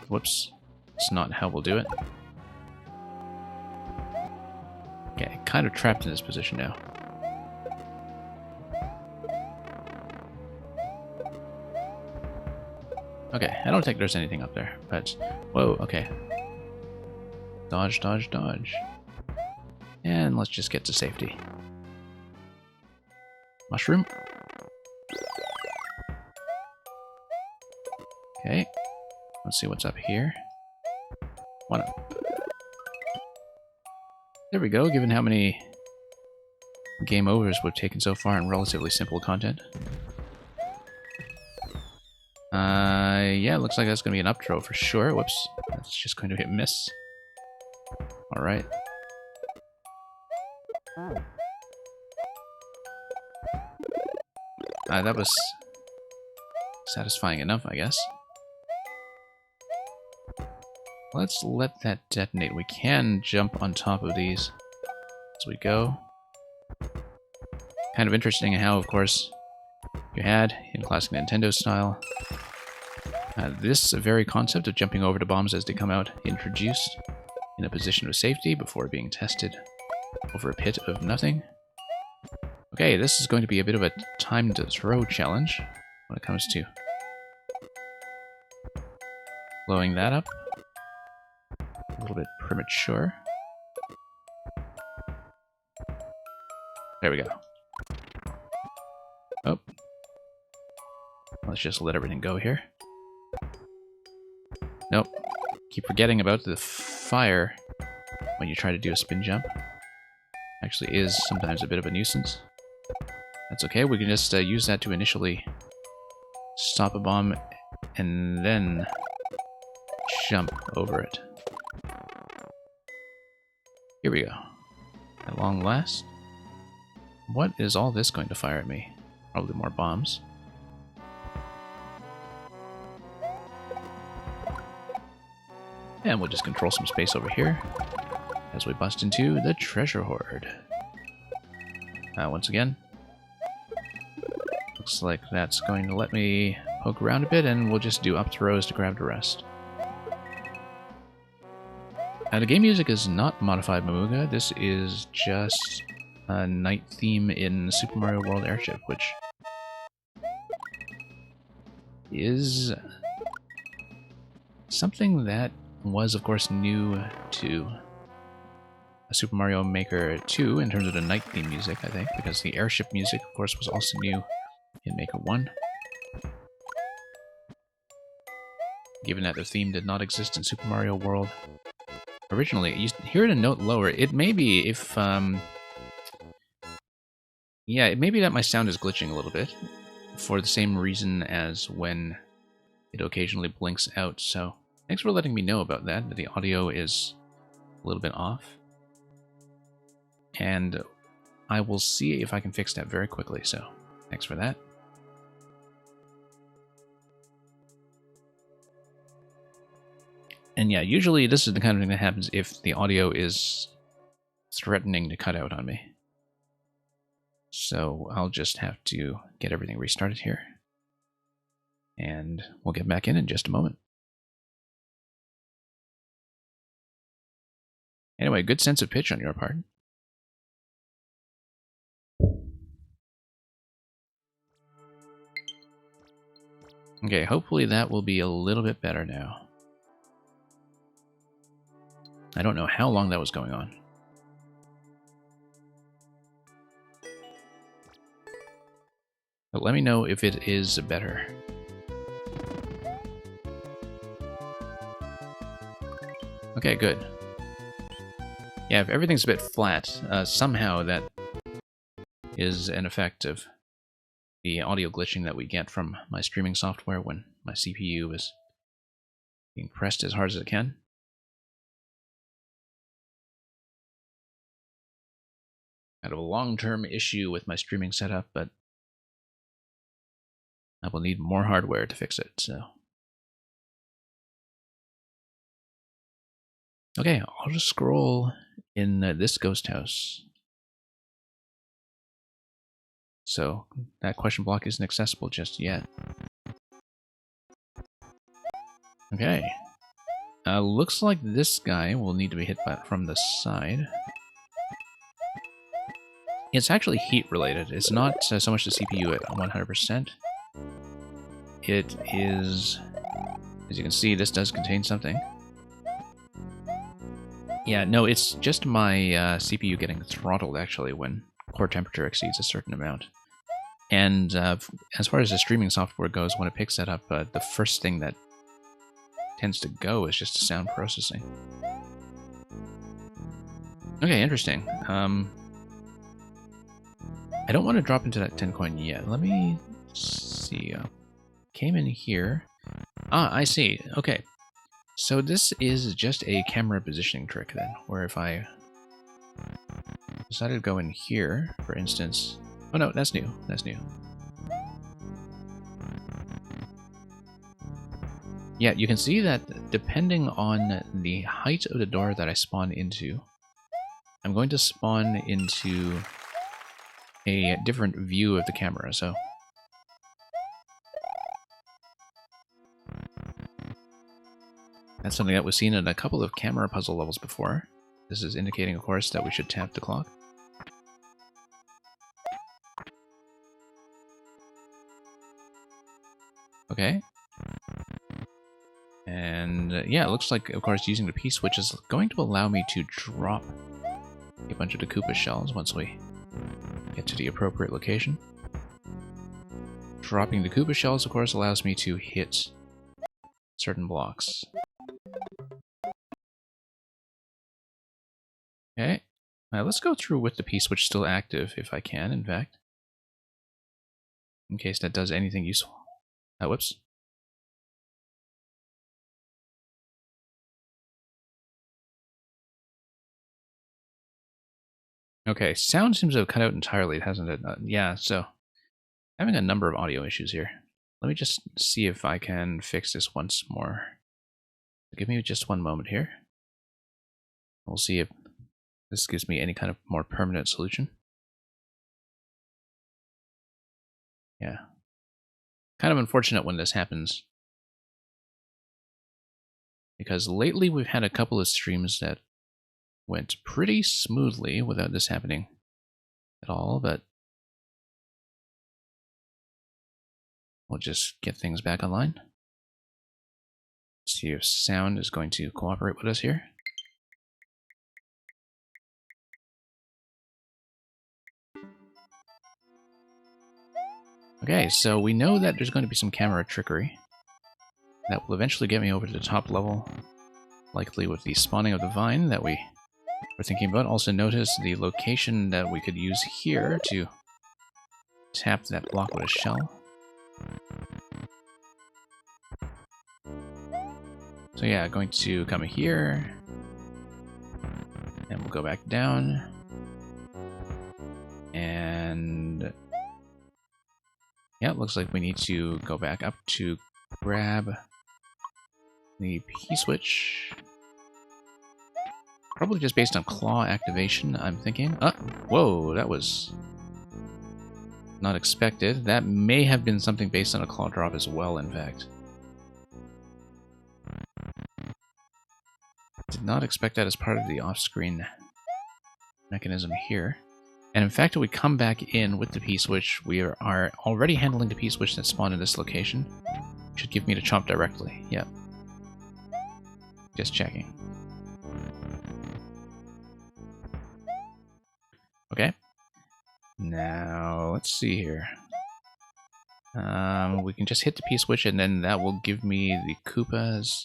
Whoops. It's not how we'll do it. Okay, kind of trapped in this position now. Okay, I don't think there's anything up there, but... Whoa, okay. Dodge, dodge, dodge. And let's just get to safety. Mushroom. Okay. Let's see what's up here. One up. There we go, given how many game overs we've taken so far in relatively simple content. Yeah, looks like that's going to be an up throw for sure. Whoops. That's just going to hit miss. Alright. That was satisfying enough, I guess. Let's let that detonate. We can jump on top of these as we go. Kind of interesting how, of course, you had, in classic Nintendo style, this very concept of jumping over the bombs as they come out introduced in a position of safety before being tested over a pit of nothing. Okay, this is going to be a bit of a time to throw challenge when it comes to blowing that up. A little bit premature. There we go. Oh. Let's just let everything go here. Nope. Keep forgetting about the fire when you try to do a spin jump. Actually is sometimes a bit of a nuisance. That's okay, we can just use that to initially stop a bomb and then jump over it. Here we go. At long last. What is all this going to fire at me? Probably more bombs. And we'll just control some space over here as we bust into the treasure hoard. Once again, looks like that's going to let me poke around a bit, and we'll just do up throws to grab the rest. The game music is not modified Mamuga. This is just a night theme in Super Mario World Airship, which is something that was, of course, new to Super Mario Maker 2 in terms of the night theme music, I think, because the airship music, of course, was also new in Maker 1. Given that the theme did not exist in Super Mario World originally, you hear it a note lower. It may be if, yeah, it may be that my sound is glitching a little bit, for the same reason as when it occasionally blinks out. So thanks for letting me know about that, that the audio is a little bit off. And I will see if I can fix that very quickly, so thanks for that. And yeah, usually this is the kind of thing that happens if the audio is threatening to cut out on me. So I'll just have to get everything restarted here. And we'll get back in just a moment. Anyway, good sense of pitch on your part. Okay, hopefully that will be a little bit better now. I don't know how long that was going on. But let me know if it is better. Okay, good. Yeah, if everything's a bit flat, somehow that is an effect of the audio glitching that we get from my streaming software when my CPU is being pressed as hard as it can. Kind of a long-term issue with my streaming setup, but I will need more hardware to fix it, so. Okay, I'll just scroll in this ghost house. So that question block isn't accessible just yet. Okay. Looks like this guy will need to be hit from the side. It's actually heat related. It's not so much the CPU at 100%. It is, as you can see, this does contain something. Yeah, no, it's just my CPU getting throttled, actually, when core temperature exceeds a certain amount. And as far as the streaming software goes, when it picks that up, the first thing that tends to go is just sound processing. Okay, interesting. I don't want to drop into that 10 coin yet. Let me see. Came in here. Ah, I see. Okay. So this is just a camera positioning trick then, where if I decided to go in here, for instance... Oh no, that's new. That's new. Yeah, you can see that depending on the height of the door that I spawn into, I'm going to spawn into a different view of the camera, so... That's something that was seen in a couple of camera puzzle levels before. This is indicating, of course, that we should tap the clock. Okay. And yeah, it looks like, of course, using the P-switch is going to allow me to drop a bunch of the Koopa shells once we get to the appropriate location. Dropping the Koopa shells, of course, allows me to hit certain blocks. Okay, let's go through with the P-switch still active, if I can, in fact. In case that does anything useful. Whoops. Okay, sound seems to have cut out entirely, hasn't it? Yeah, so having a number of audio issues here. Let me just see if I can fix this once more. Give me just one moment here. We'll see if this gives me any kind of more permanent solution. Yeah. Kind of unfortunate when this happens. Because lately we've had a couple of streams that went pretty smoothly without this happening at all, but we'll just get things back online. See if sound is going to cooperate with us here. Okay, so we know that there's going to be some camera trickery that will eventually get me over to the top level, likely with the spawning of the vine that we were thinking about. Also notice the location that we could use here to tap that block with a shell. So yeah, going to come here, and we'll go back down, and yeah, it looks like we need to go back up to grab the P-switch. Probably just based on claw activation, I'm thinking. Whoa, that was not expected. That may have been something based on a claw drop as well, in fact. Did not expect that as part of the off-screen mechanism here. And in fact, if we come back in with the P-switch, we are already handling the P-switch that spawned in this location. Should give me the chomp directly. Yep. Just checking. Okay. Now, let's see here. We can just hit the P-switch, and then that will give me the Koopas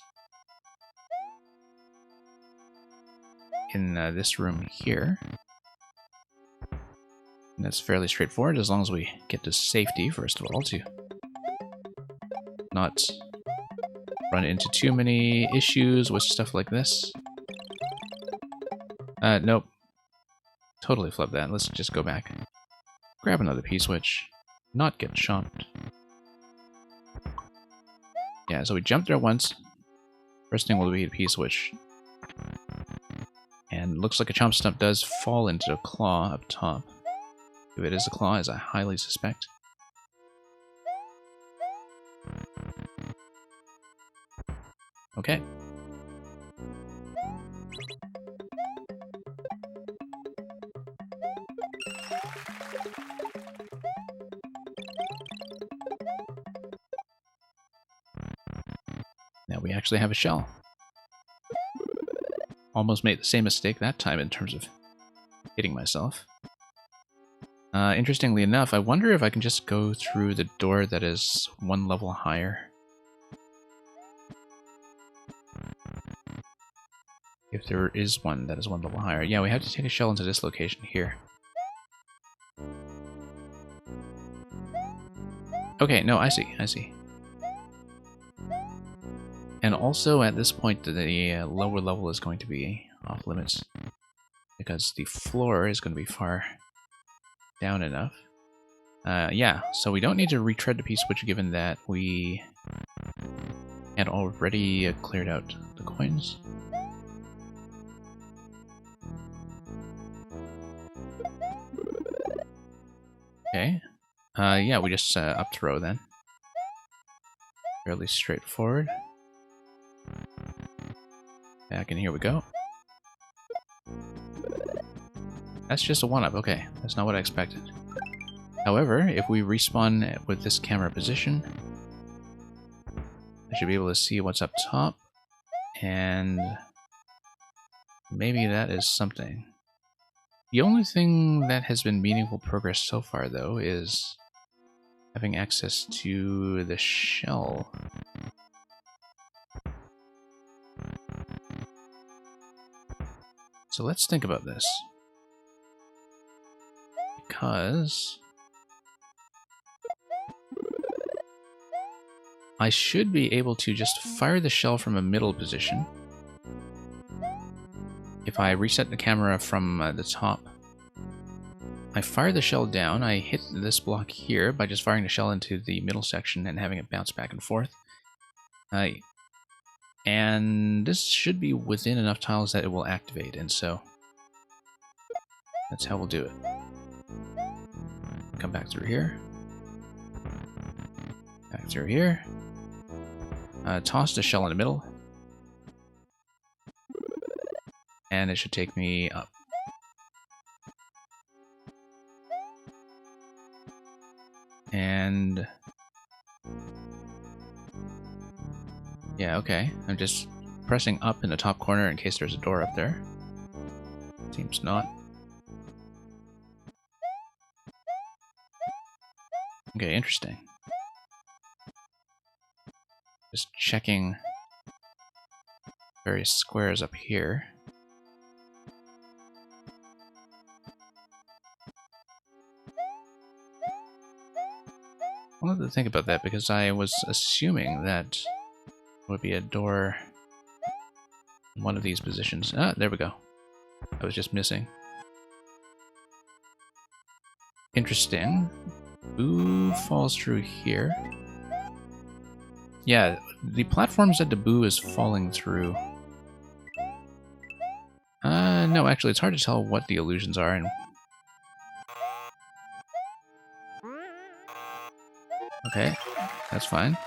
in this room here. And that's fairly straightforward, as long as we get to safety, first of all, to not run into too many issues with stuff like this. Nope. Totally flip that. Let's just go back. Grab another P-switch. Not get chomped. Yeah, so we jumped there once. First thing will be the P-switch. And looks like a chomp stump does fall into a claw up top. If it is a claw, as I highly suspect. Okay. Now we actually have a shell. Almost made the same mistake that time in terms of hitting myself. Interestingly enough, I wonder if I can just go through the door that is one level higher. If there is one that is one level higher. Yeah, we have to take a shell into this location here. Okay, no, I see. And also at this point, the lower level is going to be off limits, because the floor is going to be far down enough. Yeah, so we don't need to retread the P-switch, given that we had already cleared out the coins. Okay. Yeah, we just up throw then. Fairly straightforward. Back in, here we go. That's just a one-up, okay. That's not what I expected. However, if we respawn with this camera position, I should be able to see what's up top, and maybe that is something. The only thing that has been meaningful progress so far, though, is having access to the shell. So let's think about this. Because I should be able to just fire the shell from a middle position. If I reset the camera from the top, I fire the shell down, I hit this block here by just firing the shell into the middle section and having it bounce back and forth. And this should be within enough tiles that it will activate, and so that's how we'll do it. Come back through here. Back through here. Toss the shell in the middle. And it should take me up. And yeah, okay. I'm just pressing up in the top corner in case there's a door up there. Seems not. Okay, interesting. Just checking various squares up here. I'll have to think about that, because I was assuming that would be a door one of these positions. Ah, there we go. I was just missing. Interesting. Boo falls through here. Yeah, the platforms that the Boo is falling through. No, actually, it's hard to tell what the illusions are. And okay, that's fine.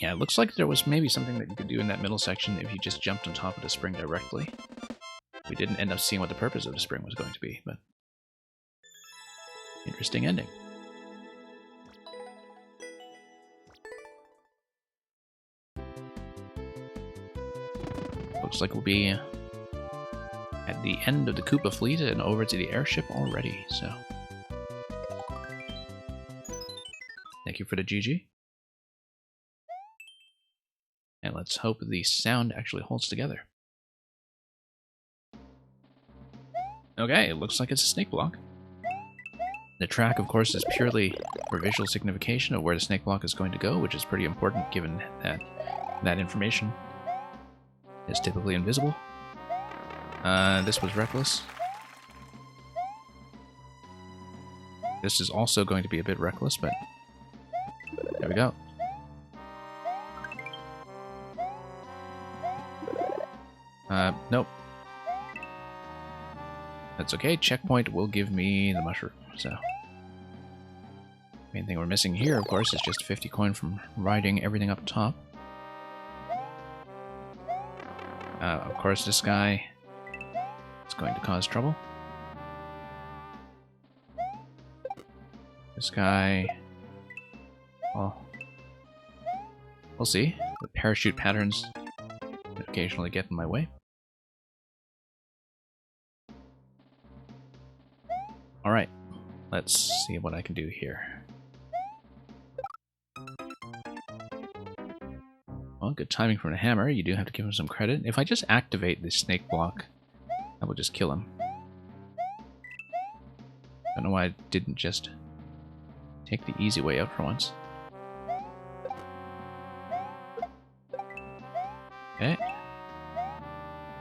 Yeah, it looks like there was maybe something that you could do in that middle section if you just jumped on top of the spring directly. We didn't end up seeing what the purpose of the spring was going to be, but interesting ending. Looks like we'll be at the end of the Koopa fleet and over to the airship already, so... Thank you for the GG. And let's hope the sound actually holds together. Okay, it looks like it's a snake block. The track, of course, is purely for visual signification of where the snake block is going to go, which is pretty important given that that information is typically invisible. This was reckless. This is also going to be a bit reckless, but there we go. Nope. That's okay. Checkpoint will give me the mushroom, so... Main thing we're missing here, of course, is just 50 coin from riding everything up top. Of course, this guy is going to cause trouble. This guy... Well... We'll see. The parachute patterns occasionally get in my way. Alright, let's see what I can do here. Well, good timing from the hammer. You do have to give him some credit. If I just activate the snake block, I will just kill him. Don't know why I didn't just take the easy way out for once. Okay.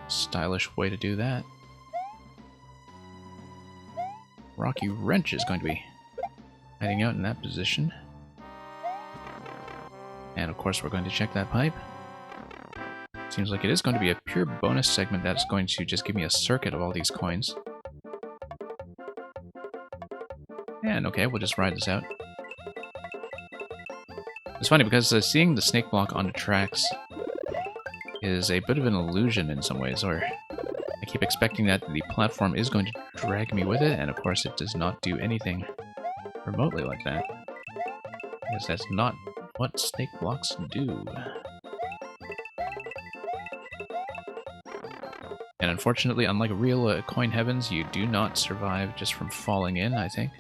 Stylish way to do that. Rocky Wrench is going to be heading out in that position. And of course we're going to check that pipe. Seems like it is going to be a pure bonus segment that's going to just give me a circuit of all these coins. And okay, we'll just ride this out. It's funny because seeing the snake block on the tracks is a bit of an illusion in some ways, or I keep expecting that the platform is going to drag me with it, and of course it does not do anything remotely like that. Because that's not what snake blocks do. And unfortunately, unlike real coin heavens, you do not survive just from falling in, I think.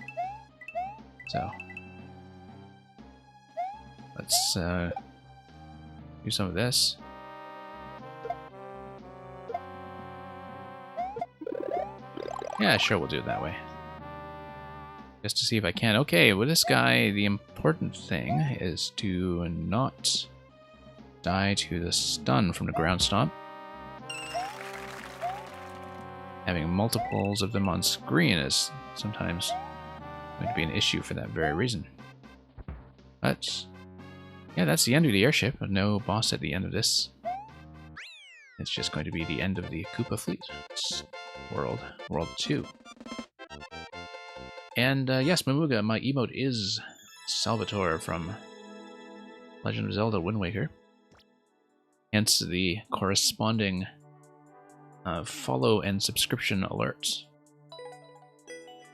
So, let's do some of this. Yeah, sure, we'll do it that way. Just to see if I can. Okay, with this guy, the important thing is to not die to the stun from the ground stomp. Having multiples of them on screen is sometimes going to be an issue for that very reason. But, yeah, that's the end of the airship. No boss at the end of this. It's just going to be the end of the Koopa fleet. It's World 2. And yes, Mamuga, my emote is Salvatore from Legend of Zelda Wind Waker. Hence the corresponding follow and subscription alerts,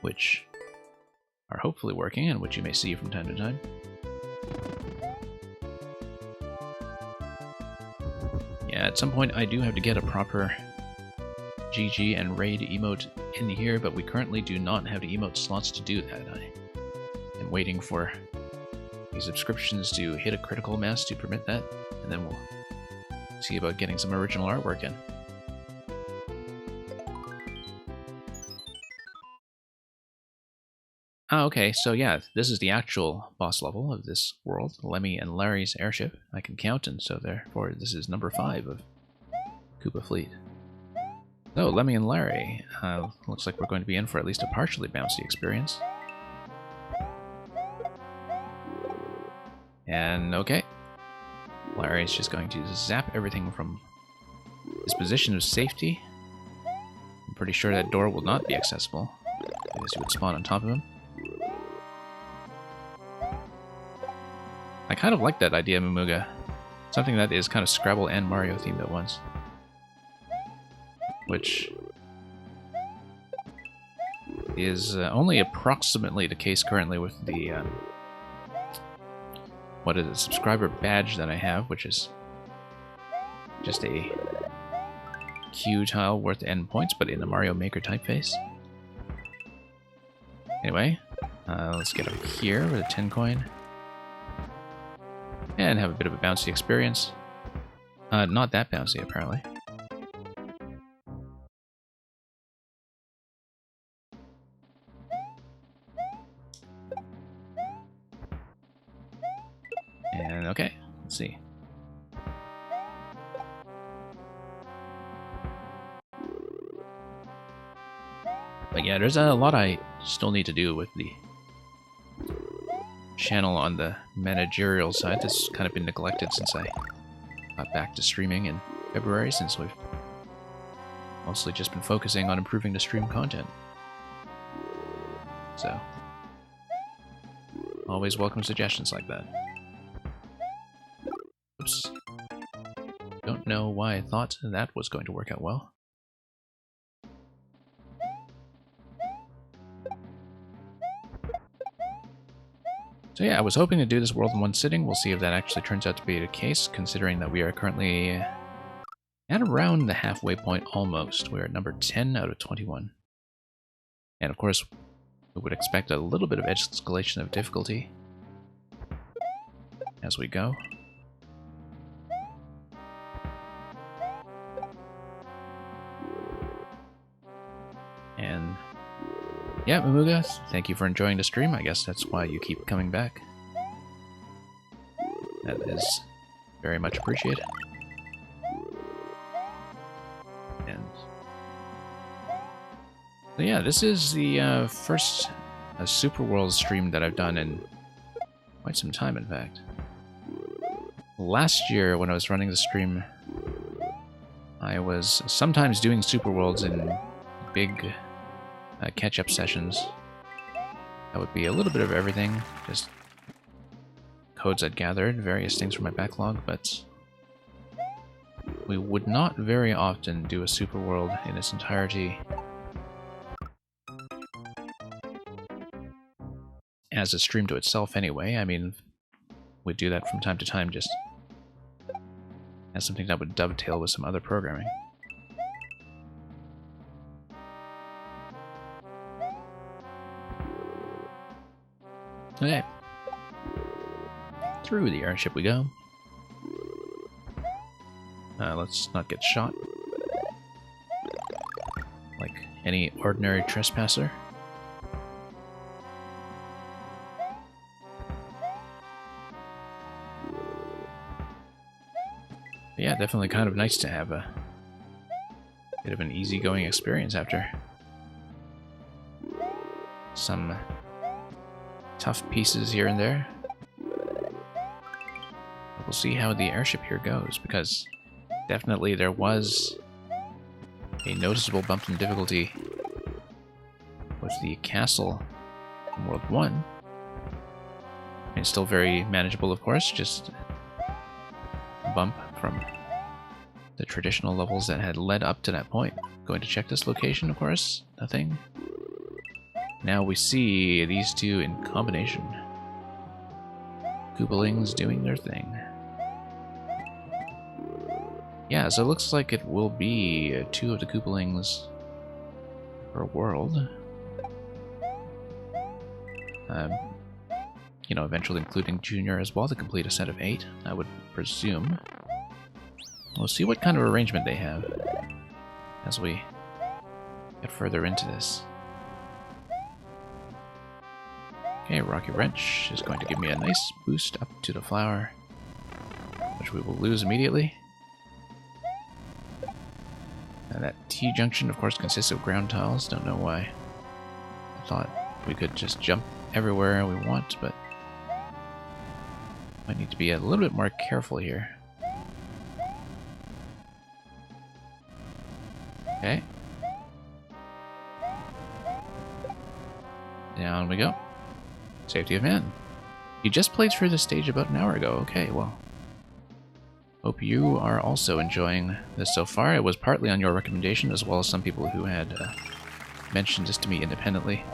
which are hopefully working and which you may see from time to time. Yeah, at some point I do have to get a proper GG and raid emote in here, but we currently do not have the emote slots to do that. I am waiting for the subscriptions to hit a critical mass to permit that, and then we'll see about getting some original artwork in. Ah, okay, so yeah, this is the actual boss level of this world, Lemmy and Larry's airship. I can count, and so therefore this is number 5 of Koopa Fleet. So, Lemmy and Larry. Looks like we're going to be in for at least a partially bouncy experience. And okay. Larry's just going to zap everything from his position of safety. I'm pretty sure that door will not be accessible, because you would spawn on top of him. I kind of like that idea, Mamuga. Something that is kind of Scrabble and Mario themed at once. Which is only approximately the case currently with the what is it, subscriber badge that I have, which is just a Q tile worth N points, but in the Mario Maker typeface. Anyway, let's get up here with a 10 coin. And have a bit of a bouncy experience. Not that bouncy, apparently. And okay, let's see. But yeah, there's a lot I still need to do with the channel on the managerial side. That's kind of been neglected since I got back to streaming in February, since we've mostly just been focusing on improving the stream content. So, always welcome suggestions like that. Oops. Don't know why I thought that was going to work out well. So yeah, I was hoping to do this world in one sitting. We'll see if that actually turns out to be the case, considering that we are currently at around the halfway point almost. We're at number 10 out of 21. And of course, we would expect a little bit of escalation of difficulty as we go. And yeah, Mamuga, thank you for enjoying the stream. I guess that's why you keep coming back. That is very much appreciated. And so yeah, this is the first Super World stream that I've done in quite some time, in fact. Last year, when I was running the stream, I was sometimes doing Super Worlds in big catch-up sessions. That would be a little bit of everything, just codes I'd gathered, various things from my backlog, but we would not very often do a Super World in its entirety as a stream to itself anyway. I mean, we'd do that from time to time just as something that would dovetail with some other programming. Okay. Through the airship we go. Let's not get shot like any ordinary trespasser. But yeah, definitely kind of nice to have a bit of an easygoing experience after some tough pieces here and there. We'll see how the airship here goes, because definitely there was a noticeable bump in difficulty with the castle in World 1. It's still very manageable, of course, just a bump from the traditional levels that had led up to that point. Going to check this location, of course. Nothing. Now we see these two in combination. Koopalings doing their thing. Yeah, so it looks like it will be 2 of the Koopalings per world. You know, eventually including Junior as well to complete a set of 8, I would presume. We'll see what kind of arrangement they have as we get further into this. Okay, Rocky Wrench is going to give me a nice boost up to the flower, which we will lose immediately. And that T-junction, of course, consists of ground tiles. Don't know why. I thought we could just jump everywhere we want, but I need to be a little bit more careful here. Okay. Down we go. Safety of man. You just played through this stage about an hour ago. Okay, well. Hope you are also enjoying this so far. It was partly on your recommendation, as well as some people who had mentioned this to me independently.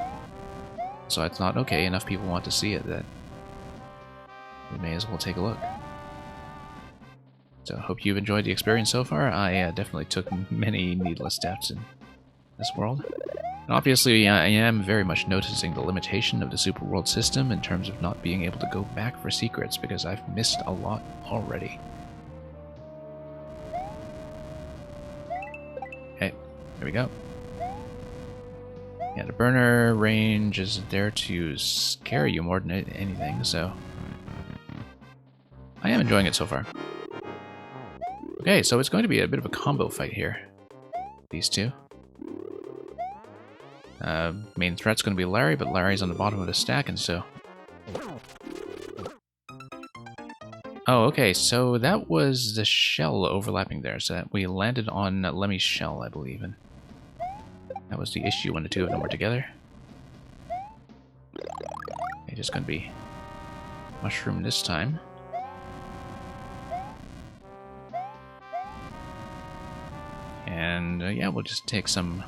So I thought, okay, enough people want to see it that we may as well take a look. So hope you've enjoyed the experience so far. I definitely took many needless deaths in this world. And obviously, I am very much noticing the limitation of the Super World system in terms of not being able to go back for secrets, because I've missed a lot already. Okay, there we go. Yeah, the burner range is there to scare you more than anything, so I am enjoying it so far. Okay, so it's going to be a bit of a combo fight here. These two. Main threat's going to be Larry, but Larry's on the bottom of the stack, and so... Oh, okay, so that was the shell overlapping there, so that we landed on Lemmy's shell, I believe, and that was the issue when the two of them were together. Okay, just going to be mushroom this time. And yeah, we'll just take some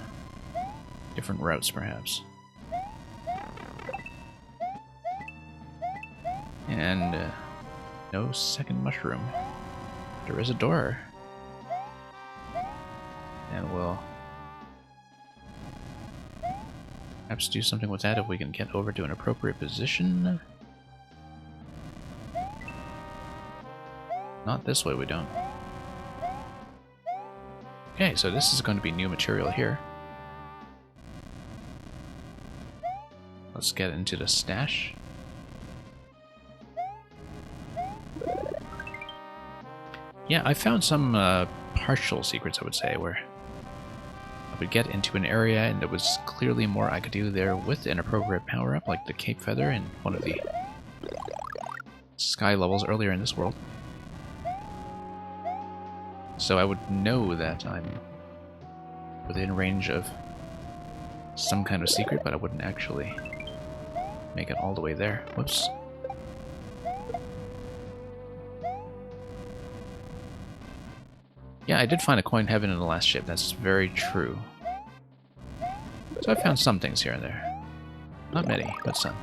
different routes, perhaps. And no second mushroom. There is a door. And we'll perhaps do something with that if we can get over to an appropriate position. Not this way, we don't. Okay, so this is going to be new material here. Let's get into the stash. Yeah, I found some partial secrets, I would say, where I would get into an area and there was clearly more I could do there with an appropriate power-up, like the Cape Feather in one of the sky levels earlier in this world. So I would know that I'm within range of some kind of secret, but I wouldn't actually make it all the way there. Whoops. Yeah, I did find a coin heaven in the last ship. That's very true. So I found some things here and there. Not many, but some.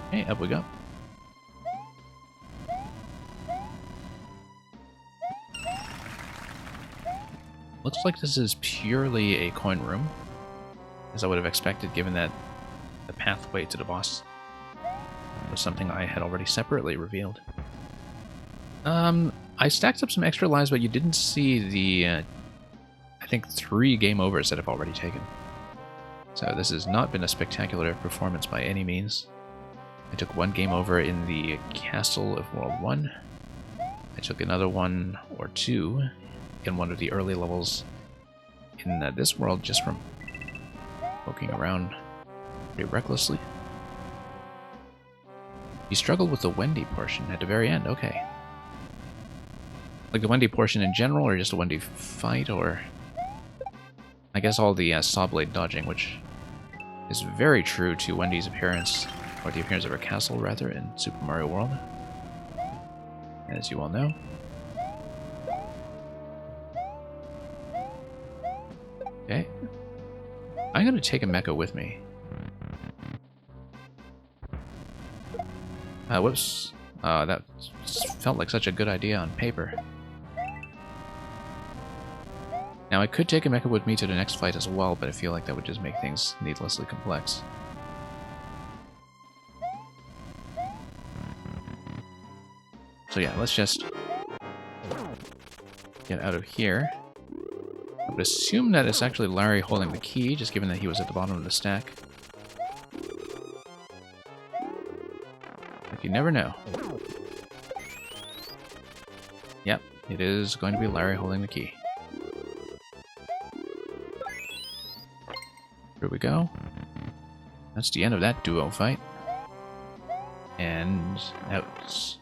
Okay, up we go. Looks like this is purely a coin room, as I would have expected, given that the pathway to the boss was something I had already separately revealed. I stacked up some extra lives, but you didn't see the, I think, 3 game overs that I've already taken. So this has not been a spectacular performance by any means. I took 1 game over in the Castle of World 1. I took another 1 or 2 in one of the early levels in this world just from poking around pretty recklessly. You struggled with the Wendy portion at the very end, okay. Like the Wendy portion in general, or just a Wendy fight, or... I guess all the saw blade dodging, which is very true to Wendy's appearance, or the appearance of her castle, rather, in Super Mario World, as you all know. Okay. I'm going to take a mecha with me. Whoops. That felt like such a good idea on paper. Now, I could take a mecha with me to the next fight as well, but I feel like that would just make things needlessly complex. So yeah, let's just get out of here. would assume that it's actually Larry holding the key, just given that he was at the bottom of the stack. But you never know. Yep, it is going to be Larry holding the key. Here we go. That's the end of that duo fight. And out.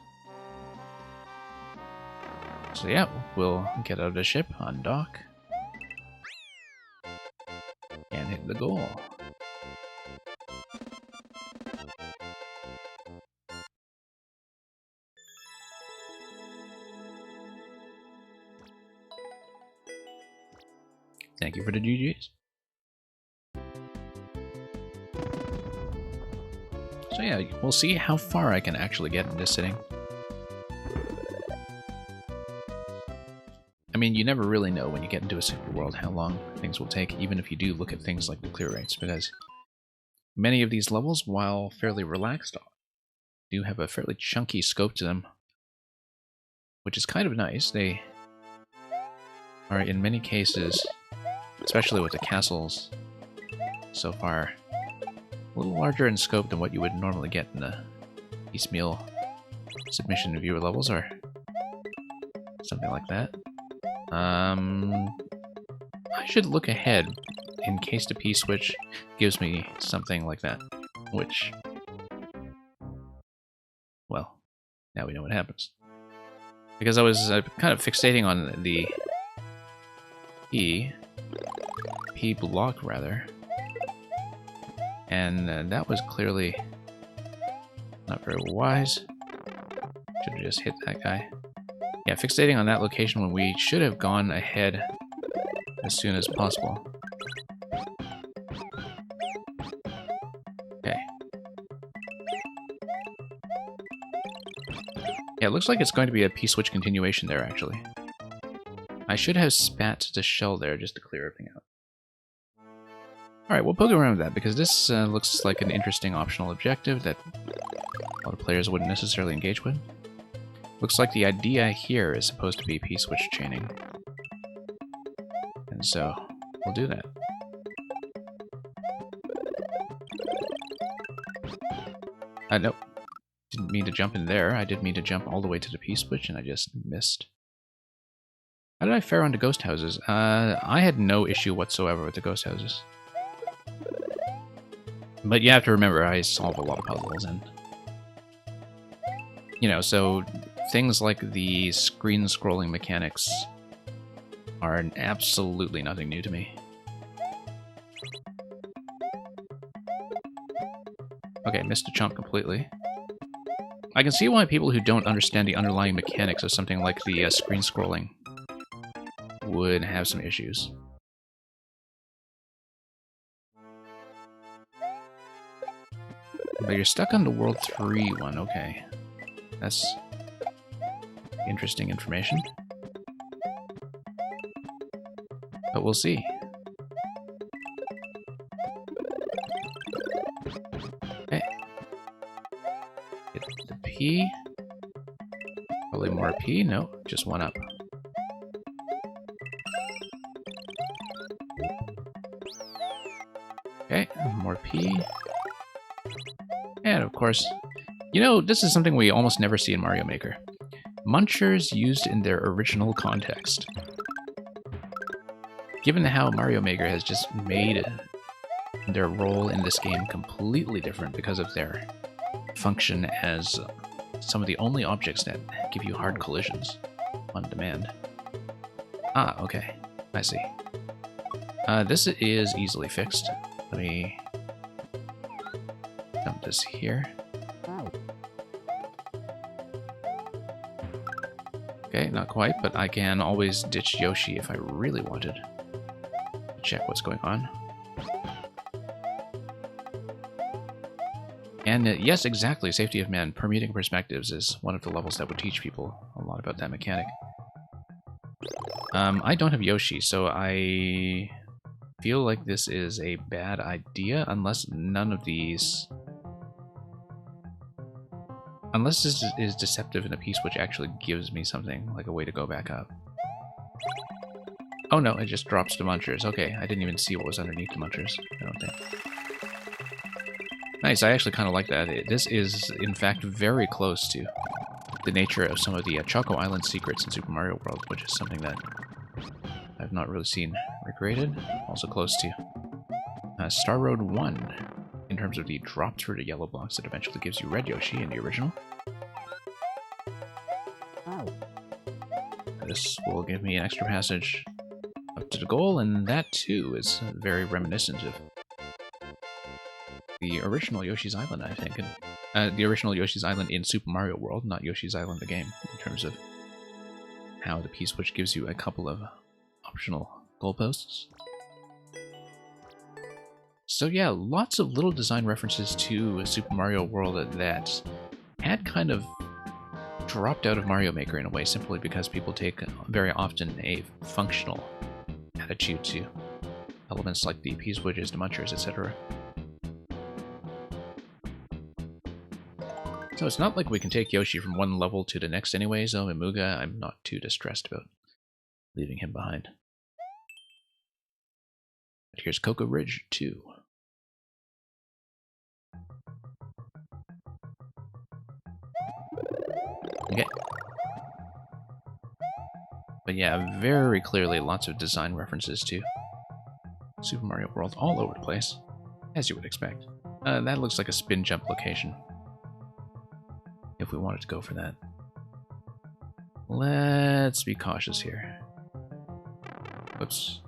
So yeah, we'll get out of the ship, undock, and hit the goal. Thank you for the GGs. So yeah, we'll see how far I can actually get in this sitting. I mean, you never really know when you get into a super world how long things will take, even if you do look at things like the clear rates, because many of these levels, while fairly relaxed, do have a fairly chunky scope to them, which is kind of nice. They are, in many cases, especially with the castles so far, a little larger in scope than what you would normally get in the piecemeal submission viewer levels, or something like that. I should look ahead in case the P-switch gives me something like that, which, well, now we know what happens. Because I was kind of fixating on the P block, rather, and that was clearly not very wise. Should have just hit that guy. Yeah, fixating on that location when we should have gone ahead as soon as possible. Okay. Yeah, it looks like it's going to be a P-switch continuation there, actually. I should have spat the shell there just to clear everything out. Alright, we'll poke around with that, because this looks like an interesting optional objective that a lot of players wouldn't necessarily engage with. Looks like the idea here is supposed to be P-switch chaining. And so, we'll do that. Nope. Didn't mean to jump in there. I did mean to jump all the way to the P-switch, and I just missed. How did I fare onto ghost houses? I had no issue whatsoever with the ghost houses. But you have to remember, I solve a lot of puzzles, and... you know, so things like the screen-scrolling mechanics are absolutely nothing new to me. Okay, missed a chunk completely. I can see why people who don't understand the underlying mechanics of something like the screen-scrolling would have some issues. But you're stuck on the World 3 one, okay. That's interesting information. But we'll see. Okay. Get the P. Probably more P. No, just one up. Okay, more P. And of course, you know, this is something we almost never see in Mario Maker. Munchers used in their original context. Given how Mario Maker has just made their role in this game completely different because of their function as some of the only objects that give you hard collisions on demand. Ah, okay. I see. This is easily fixed. Let me dump this here. Okay, not quite, but I can always ditch Yoshi if I really wanted to check what's going on. And yes, exactly, Safety of Man, Permuting Perspectives is one of the levels that would teach people a lot about that mechanic. I don't have Yoshi, so I feel like this is a bad idea unless none of these... Unless this is deceptive in a piece which actually gives me something, like a way to go back up. Oh no, it just drops the munchers. Okay, I didn't even see what was underneath the munchers, I don't think. Nice, I actually kind of like that. This is, in fact, very close to the nature of some of the Choco Island secrets in Super Mario World, which is something that I've not really seen recreated. Also close to Star Road 1, in terms of the drop through the yellow blocks that eventually gives you Red Yoshi in the original. This will give me an extra passage up to the goal, and that too is very reminiscent of the original Yoshi's Island, I think. The original Yoshi's Island in Super Mario World, not Yoshi's Island the game, in terms of how the P-switch gives you a couple of optional goalposts. So yeah, lots of little design references to Super Mario World that had kind of dropped out of Mario Maker in a way, simply because people take very often a functional attitude to elements like the P-switches, the munchers, etc. So it's not like we can take Yoshi from one level to the next anyway, so Imuga, I'm not too distressed about leaving him behind. But here's Cocoa Ridge 2. Okay. But yeah, very clearly lots of design references to Super Mario World all over the place, as you would expect. That looks like a spin jump location, if we wanted to go for that. Let's be cautious here. Whoops.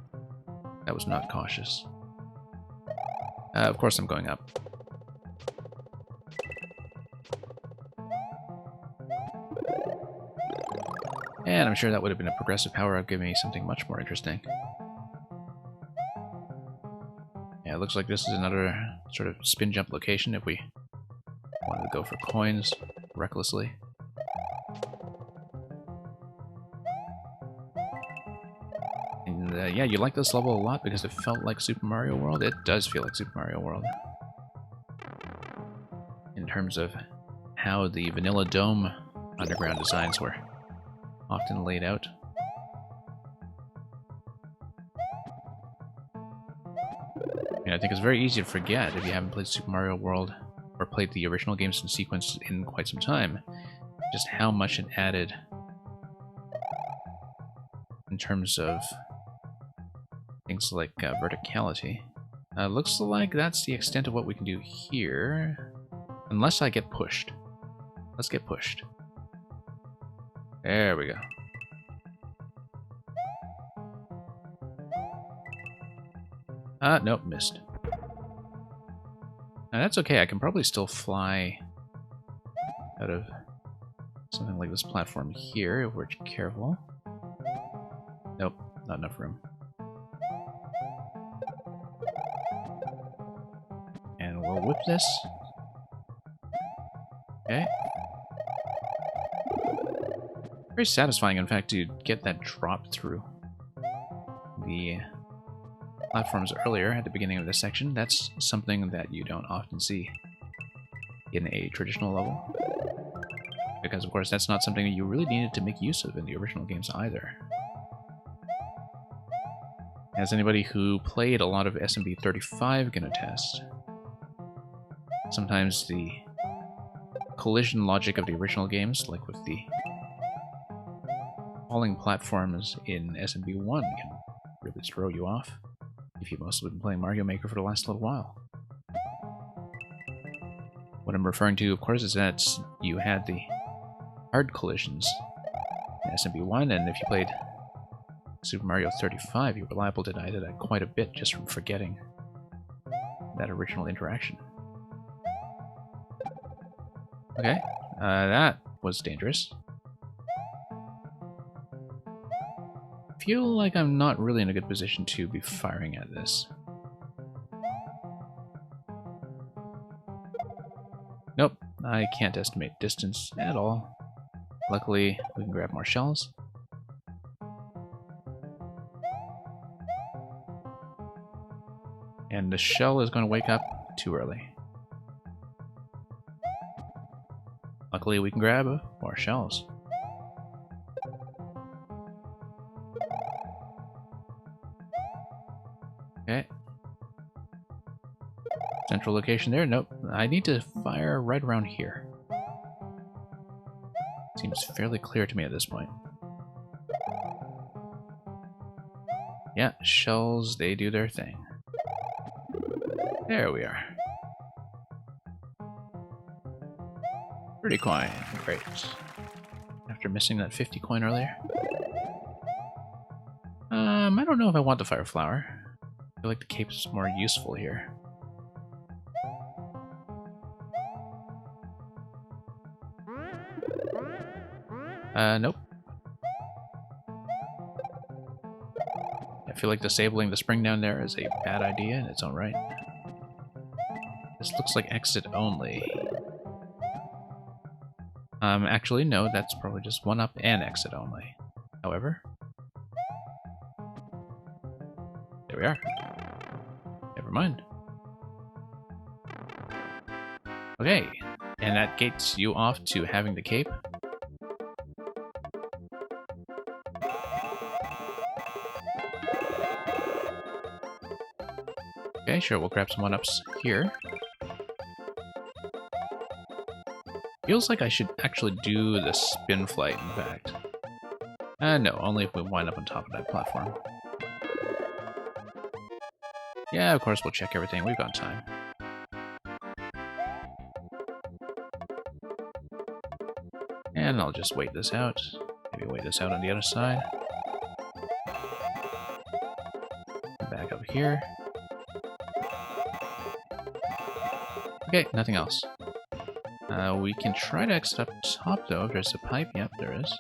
That was not cautious. Of course I'm going up. And I'm sure that would have been a progressive power-up, giving me something much more interesting. Yeah, it looks like this is another sort of spin jump location if we wanted to go for coins recklessly. And yeah, you like this level a lot because it felt like Super Mario World. It does feel like Super Mario World. In terms of how the Vanilla Dome underground designs were often laid out. And I think it's very easy to forget, if you haven't played Super Mario World or played the original games in sequence in quite some time, just how much it added in terms of things like verticality. Looks like that's the extent of what we can do here, unless I get pushed. Let's get pushed. There we go. Nope, missed. Now that's okay, I can probably still fly out of something like this platform here if we're careful. Nope, not enough room. And we'll whip this. Okay. Very satisfying, in fact, to get that drop through the platforms earlier at the beginning of this section. That's something that you don't often see in a traditional level. Because, of course, that's not something that you really needed to make use of in the original games either. As anybody who played a lot of SMB35 can attest, sometimes the collision logic of the original games, like with the falling platforms in SMB1, can really throw you off if you've mostly been playing Mario Maker for the last little while. What I'm referring to, of course, is that you had the hard collisions in SMB1, and if you played Super Mario 35, you were liable to die to that quite a bit just from forgetting that original interaction. Okay, that was dangerous. I feel like I'm not really in a good position to be firing at this. Nope, I can't estimate distance at all. Luckily, we can grab more shells. And the shell is going to wake up too early. Luckily, we can grab more shells. central location there. Nope. I need to fire right around here. Seems fairly clear to me at this point. Yeah, shells, they do their thing. There we are. Pretty coin. Great. After missing that 50 coin earlier. I don't know if I want the fire flower. I feel like the cape is more useful here. Nope. I feel like disabling the spring down there is a bad idea in its own right. This looks like exit only. Actually, no, that's probably just one up and exit only. However, there we are. Never mind. Okay, and that gates you off to having the cape. Okay, sure, we'll grab some one-ups here. Feels like I should actually do the spin flight, in fact. No, only if we wind up on top of that platform. Yeah, of course we'll check everything, we've got time. And I'll just wait this out. Maybe wait this out on the other side. Back up here. Okay, nothing else. We can try to exit up top, though, if there's a pipe. Yep, there is.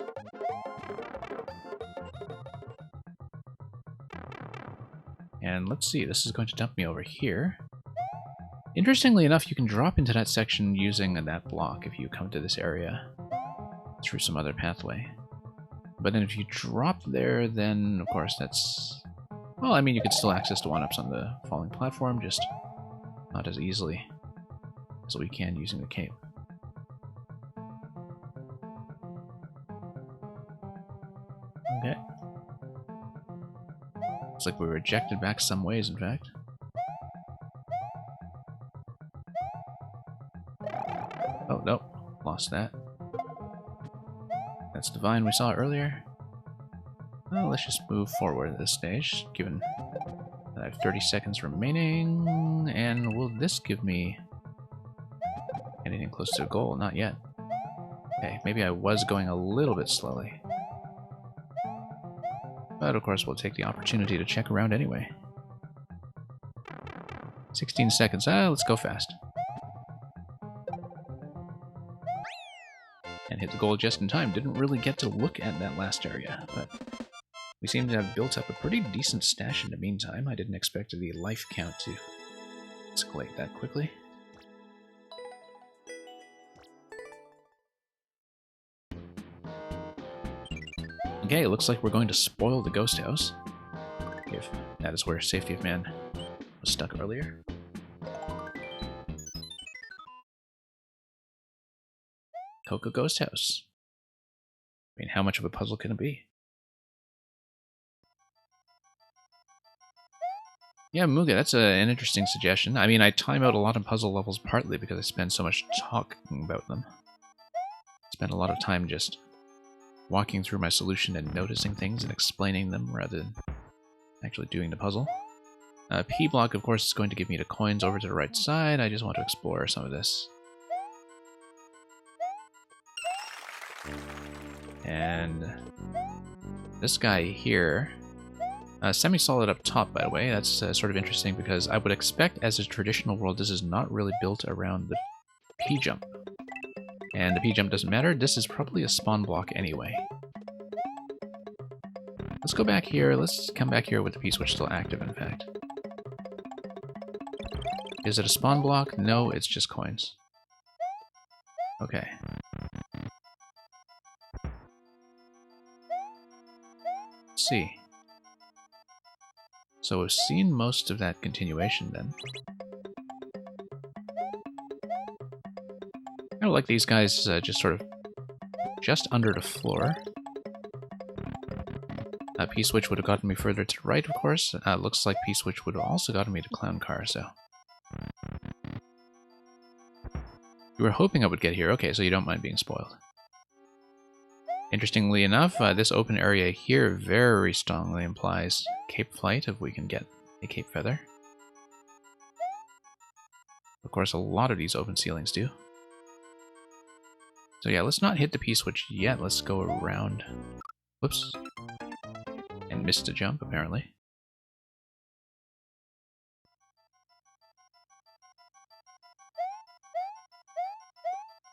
And let's see, this is going to dump me over here. Interestingly enough, you can drop into that section using that block if you come to this area through some other pathway. But then if you drop there, then, of course, that's... Well, I mean, you could still access the one-ups on the falling platform, just not as easily as we can using the cape. Okay. Looks like we were ejected back some ways, in fact. Oh, no. Lost that. That's the vine we saw earlier. Well, let's just move forward at this stage, given that I have 30 seconds remaining. And will this give me anything close to a goal? Not yet. Okay, maybe I was going a little bit slowly. But of course we'll take the opportunity to check around anyway. 16 seconds. Let's go fast. And hit the goal just in time. Didn't really get to look at that last area, but we seem to have built up a pretty decent stash in the meantime. I didn't expect the life count to escalate that quickly. Okay, it looks like we're going to spoil the ghost house. If that is where Safety of Man was stuck earlier. Cocoa Ghost House. I mean, how much of a puzzle can it be? Yeah, Muga, that's an interesting suggestion. I mean, I time out a lot of puzzle levels partly because I spend so much talking about them. Spend a lot of time just walking through my solution and noticing things and explaining them rather than actually doing the puzzle. P block, of course, is going to give me the coins over to the right side. I just want to explore some of this. And this guy here, semi-solid up top, by the way. That's sort of interesting because I would expect, as a traditional world, this is not really built around the P-jump. And the P-jump doesn't matter. This is probably a spawn block anyway. Let's go back here. Let's come back here with the P-switch still active, in fact. Is it a spawn block? No, it's just coins. Okay. Let's see. So we've seen most of that continuation then. I don't like these guys just sort of just under the floor. P-switch would have gotten me further to the right, of course. Looks like P-switch would have also gotten me to Clown Car, so You were hoping I would get here. Okay, so you don't mind being spoiled. Interestingly enough, this open area here very strongly implies Cape Flight, if we can get a Cape Feather. Of course, a lot of these open ceilings do. So yeah, let's not hit the P-switch yet. Let's go around. Whoops. And missed a jump, apparently.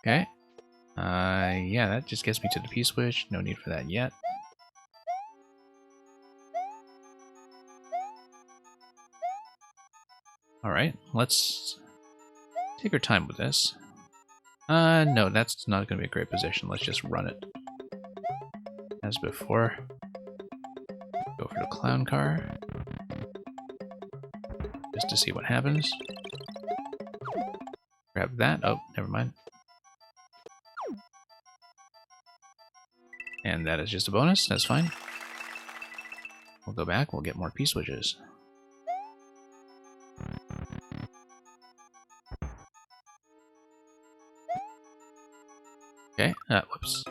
Okay. Yeah, that just gets me to the P-switch. No need for that yet. Alright, let's take our time with this. No, that's not going to be a great position. Let's just run it. As before. Go for the clown car. Just to see what happens. Grab that. Oh, never mind. And that is just a bonus. That's fine. We'll go back. We'll get more P-switches. Okay. Whoops.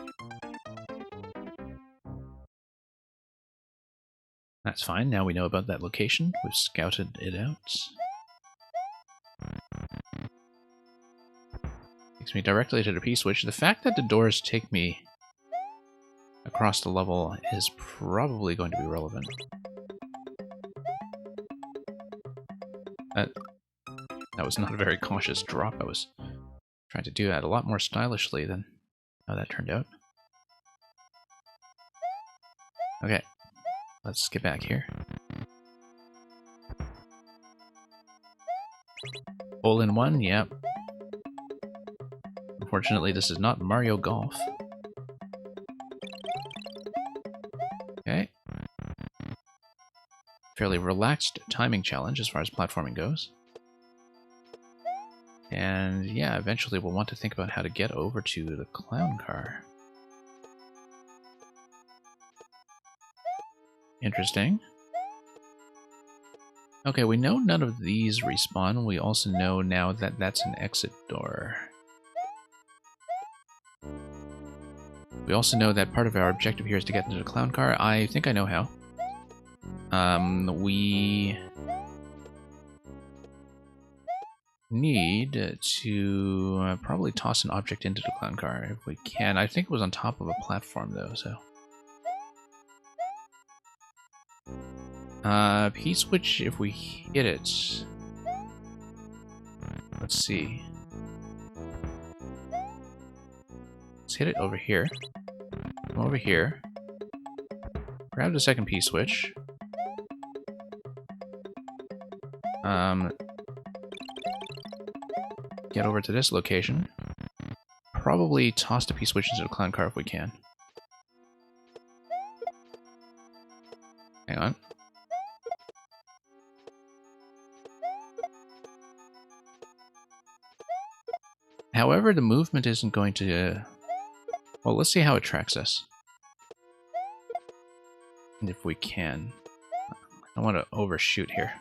That's fine. Now we know about that location. We've scouted it out. Takes me directly to the P-switch. The fact that the doors take me across the level is probably going to be relevant. That was not a very cautious drop. I was trying to do that a lot more stylishly than how that turned out. Okay, let's get back here. Hole in one, yep. Unfortunately, this is not Mario Golf. Okay. Fairly relaxed timing challenge as far as platforming goes. And yeah, eventually we'll want to think about how to get over to the clown car. Interesting. Okay, we know none of these respawn. We also know now that that's an exit door. We also know that part of our objective here is to get into the clown car. I think I know how. We need to probably toss an object into the clown car if we can. I think it was on top of a platform though, so. P-switch, if we hit it. Let's see. Let's hit it over here. Come over here. Grab the second P-switch. Get over to this location. Probably toss the P-switch into the clown car if we can. Hang on. However, the movement isn't going to... Well, let's see how it tracks us. And if we can. I don't want to overshoot here.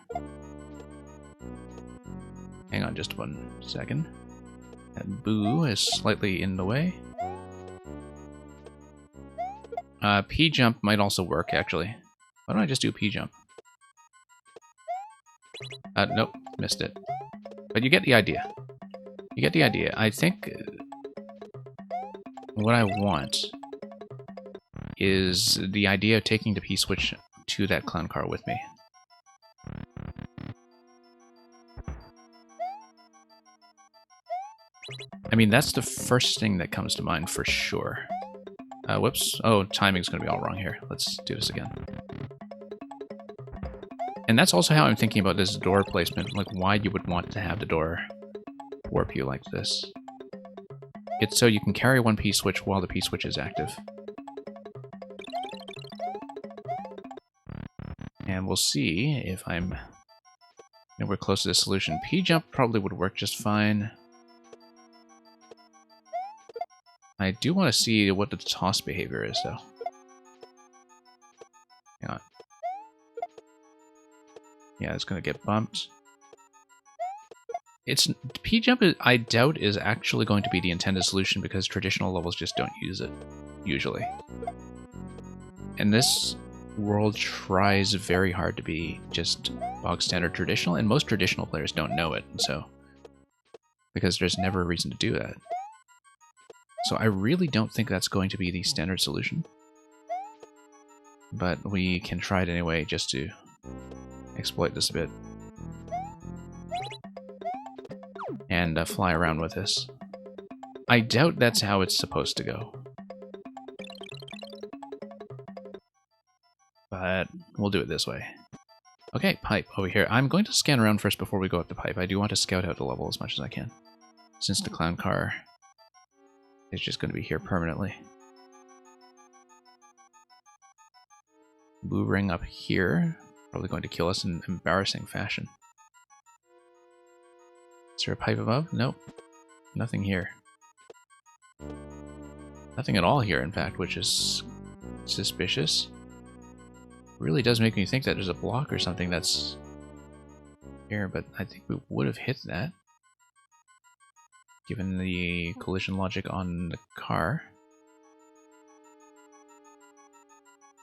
Hang on just 1 second. That boo is slightly in the way. P-jump might also work, actually. Why don't I just do P-jump? Nope, missed it. But you get the idea. You get the idea. I think what I want is the idea of taking the P-switch to that clown car with me. I mean, that's the first thing that comes to mind for sure. Whoops. Oh, timing's going to be all wrong here. Let's do this again. And that's also how I'm thinking about this door placement, like why you would want to have the door warp you like this. It's so you can carry one P-switch while the P-switch is active. And we'll see if I'm... we're close to the solution. P-jump probably would work just fine. I do want to see what the toss behavior is, though. Hang on. Yeah, it's going to get bumped. It's P-jump, I doubt, is actually going to be the intended solution because traditional levels just don't use it, usually. And this world tries very hard to be just bog standard traditional, and most traditional players don't know it, so because there's never a reason to do that. So I really don't think that's going to be the standard solution. But we can try it anyway just to exploit this a bit. And fly around with this. I doubt that's how it's supposed to go. But we'll do it this way. Okay, pipe over here. I'm going to scan around first before we go up the pipe. I do want to scout out the level as much as I can, since the clown car is just going to be here permanently. Boo ring up here. Probably going to kill us in embarrassing fashion. Is there a pipe above? Nope. Nothing here. Nothing at all here, in fact, which is suspicious. Really does make me think that there's a block or something that's here, but I think we would have hit that, given the collision logic on the car.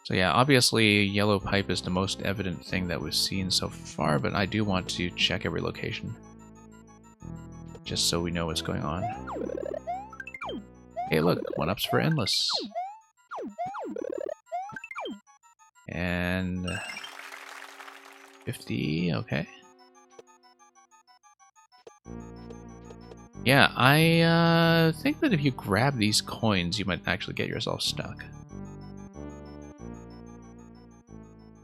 So yeah, obviously yellow pipe is the most evident thing that we've seen so far, but I do want to check every location, just so we know what's going on. Hey look, 1-ups for endless. And 50, okay. Yeah, I think that if you grab these coins, you might actually get yourself stuck.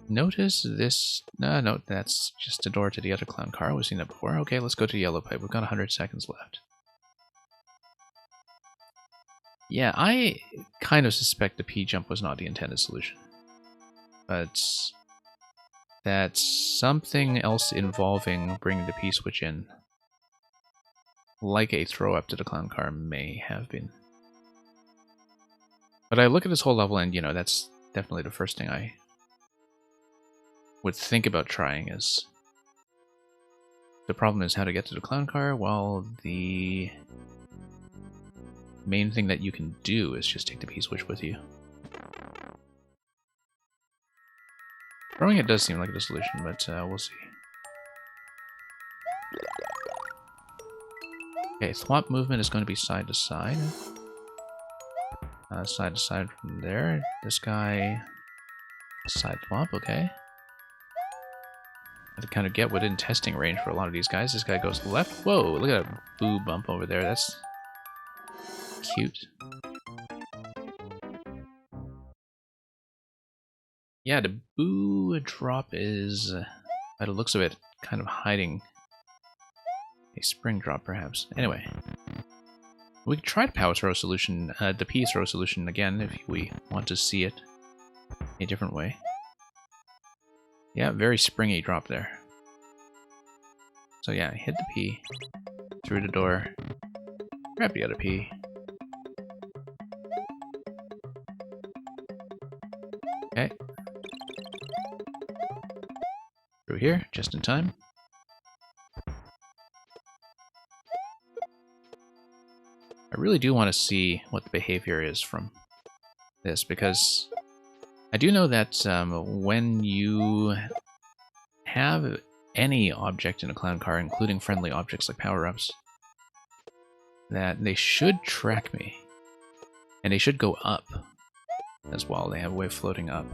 Notice this... No, that's just a door to the other clown car. We've seen that before. Okay, let's go to yellow pipe. We've got 100 seconds left. Yeah, I kind of suspect the P-jump was not the intended solution. But that something else involving bringing the P-switch in, like a throw-up to the clown car, may have been. But I look at this whole level and, you know, that's definitely the first thing I would think about trying is... The problem is how to get to the clown car. Well, the main thing that you can do is just take the P-switch with you. Throwing it does seem like a solution, but we'll see. Okay, thwomp movement is going to be side to side. Side to side from there. This guy... Side thwomp, okay. I kind of get within testing range for a lot of these guys. This guy goes left. Whoa, look at that boo bump over there. That's cute. Yeah, the boo drop is, by the looks of it, kind of hiding a spring drop, perhaps. Anyway, we can try the power throw solution, the P throw solution again, if we want to see it a different way. Yeah, very springy drop there. So yeah, hit the P, through the door, grab the other P. Okay. Through here, just in time. I really do want to see what the behavior is from this, because I do know that when you have any object in a clown car, including friendly objects like power-ups, that they should track me. And they should go up as well. They have a way of floating up.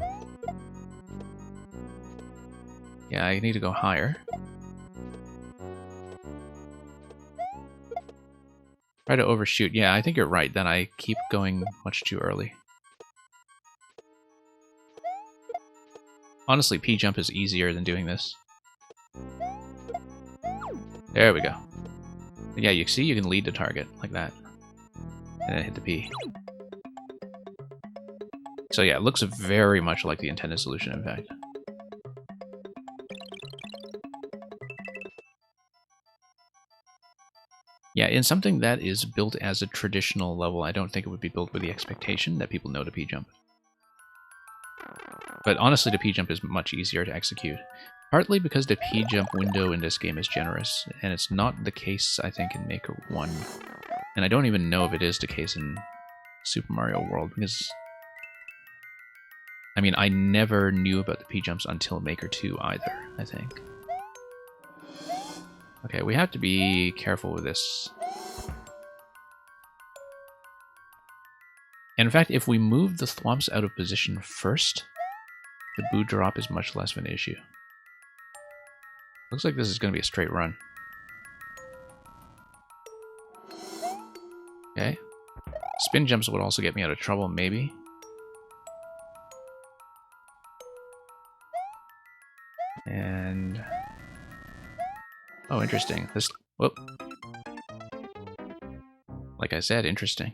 Yeah, I need to go higher. Try to overshoot. Yeah, I think you're right that I keep going much too early. Honestly, P-jump is easier than doing this. There we go. Yeah, you see, you can lead the target like that. And then hit the P. So yeah, it looks very much like the intended solution, in fact. Yeah, in something that is built as a traditional level, I don't think it would be built with the expectation that people know to P-jump. But honestly, the P-jump is much easier to execute. Partly because the P-jump window in this game is generous, and it's not the case, I think, in Maker 1. And I don't even know if it is the case in Super Mario World, because... I mean, I never knew about the P-jumps until Maker 2 either, I think. Okay, we have to be careful with this. And in fact, if we move the thwomps out of position first, the boo drop is much less of an issue. Looks like this is going to be a straight run. Okay. Spin jumps would also get me out of trouble, maybe. And... oh, interesting. This... whoop. Like I said, interesting.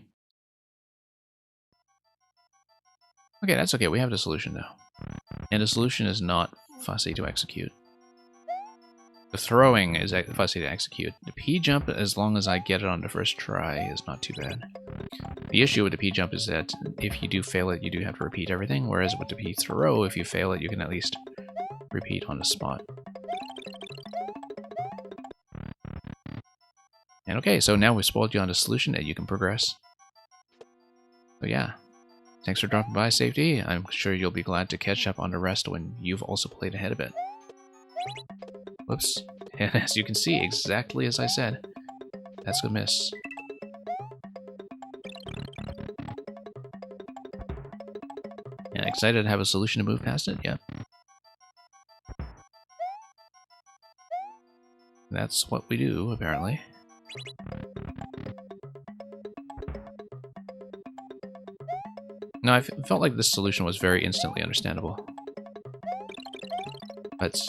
Okay, that's okay. We have the solution now. And the solution is not fussy to execute. The throwing is fussy to execute. The P-jump, as long as I get it on the first try, is not too bad. The issue with the P-jump is that if you do fail it, you do have to repeat everything, whereas with the P-throw, if you fail it, you can at least repeat on the spot. And okay, so now we've spoiled you on the solution and you can progress. So yeah, thanks for dropping by, Safety. I'm sure you'll be glad to catch up on the rest when you've also played ahead a bit. Whoops. And as you can see, exactly as I said, that's a miss. And excited to have a solution to move past it? Yeah. That's what we do, apparently. No, I felt like this solution was very instantly understandable. But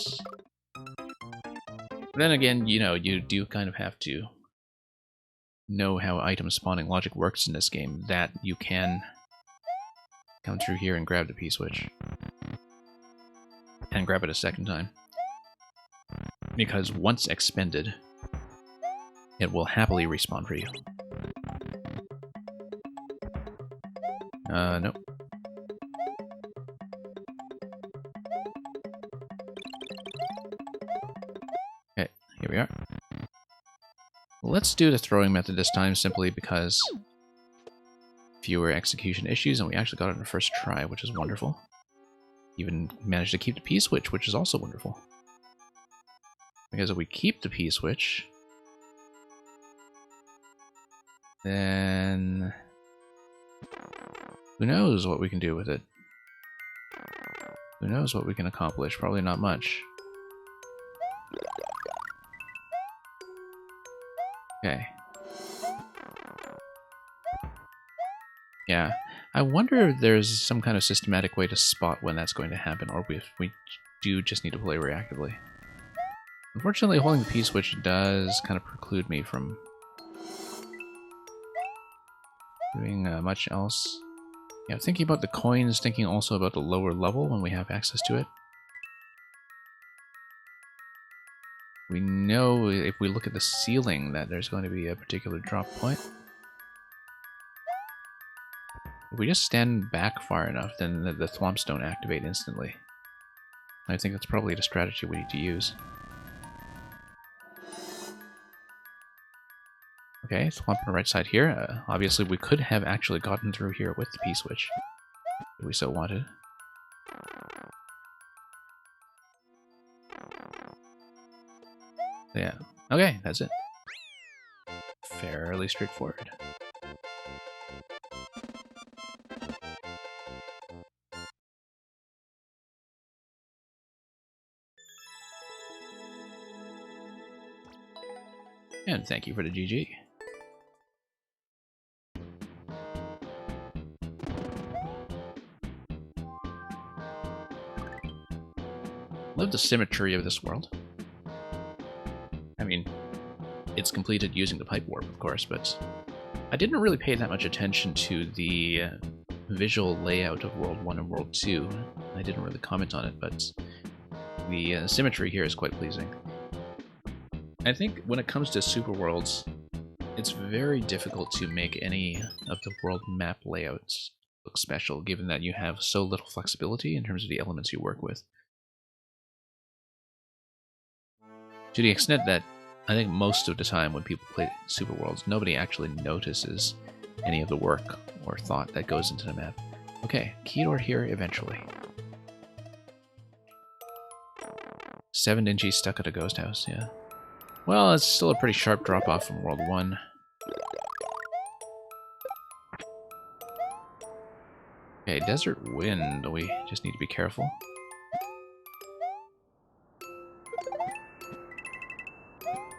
then again, you know, you do kind of have to know how item spawning logic works in this game, that you can come through here and grab the P-switch. And grab it a second time. Because once expended, it will happily respawn for you. Nope. Okay, here we are. Let's do the throwing method this time, simply because fewer execution issues, and we actually got it in the first try, which is wonderful. Even managed to keep the P-switch, which is also wonderful. Because if we keep the P-switch, then who knows what we can do with it? Who knows what we can accomplish? Probably not much. Okay. Yeah. I wonder if there's some kind of systematic way to spot when that's going to happen, or if we do just need to play reactively. Unfortunately, holding the P-switch does kind of preclude me from doing much else. Yeah, thinking about the coins, thinking also about the lower level when we have access to it. We know if we look at the ceiling that there's going to be a particular drop point. If we just stand back far enough, then the thwomps don't activate instantly. I think that's probably the strategy we need to use. Okay, thwomp on the right side here. Obviously, we could have actually gotten through here with the P-switch, if we so wanted. Yeah. Okay, that's it. Fairly straightforward. And thank you for the GG. Love the symmetry of this world. I mean, it's completed using the pipe warp, of course, but I didn't really pay that much attention to the visual layout of World 1 and World 2. I didn't really comment on it, but the symmetry here is quite pleasing. I think when it comes to Super Worlds, it's very difficult to make any of the world map layouts look special, given that you have so little flexibility in terms of the elements you work with. To the extent that I think most of the time when people play Super Worlds, nobody actually notices any of the work or thought that goes into the map. Okay, key door here eventually. 7 Dingy stuck at a ghost house, yeah. Well, it's still a pretty sharp drop-off from World 1. Okay, Desert Wind, we just need to be careful.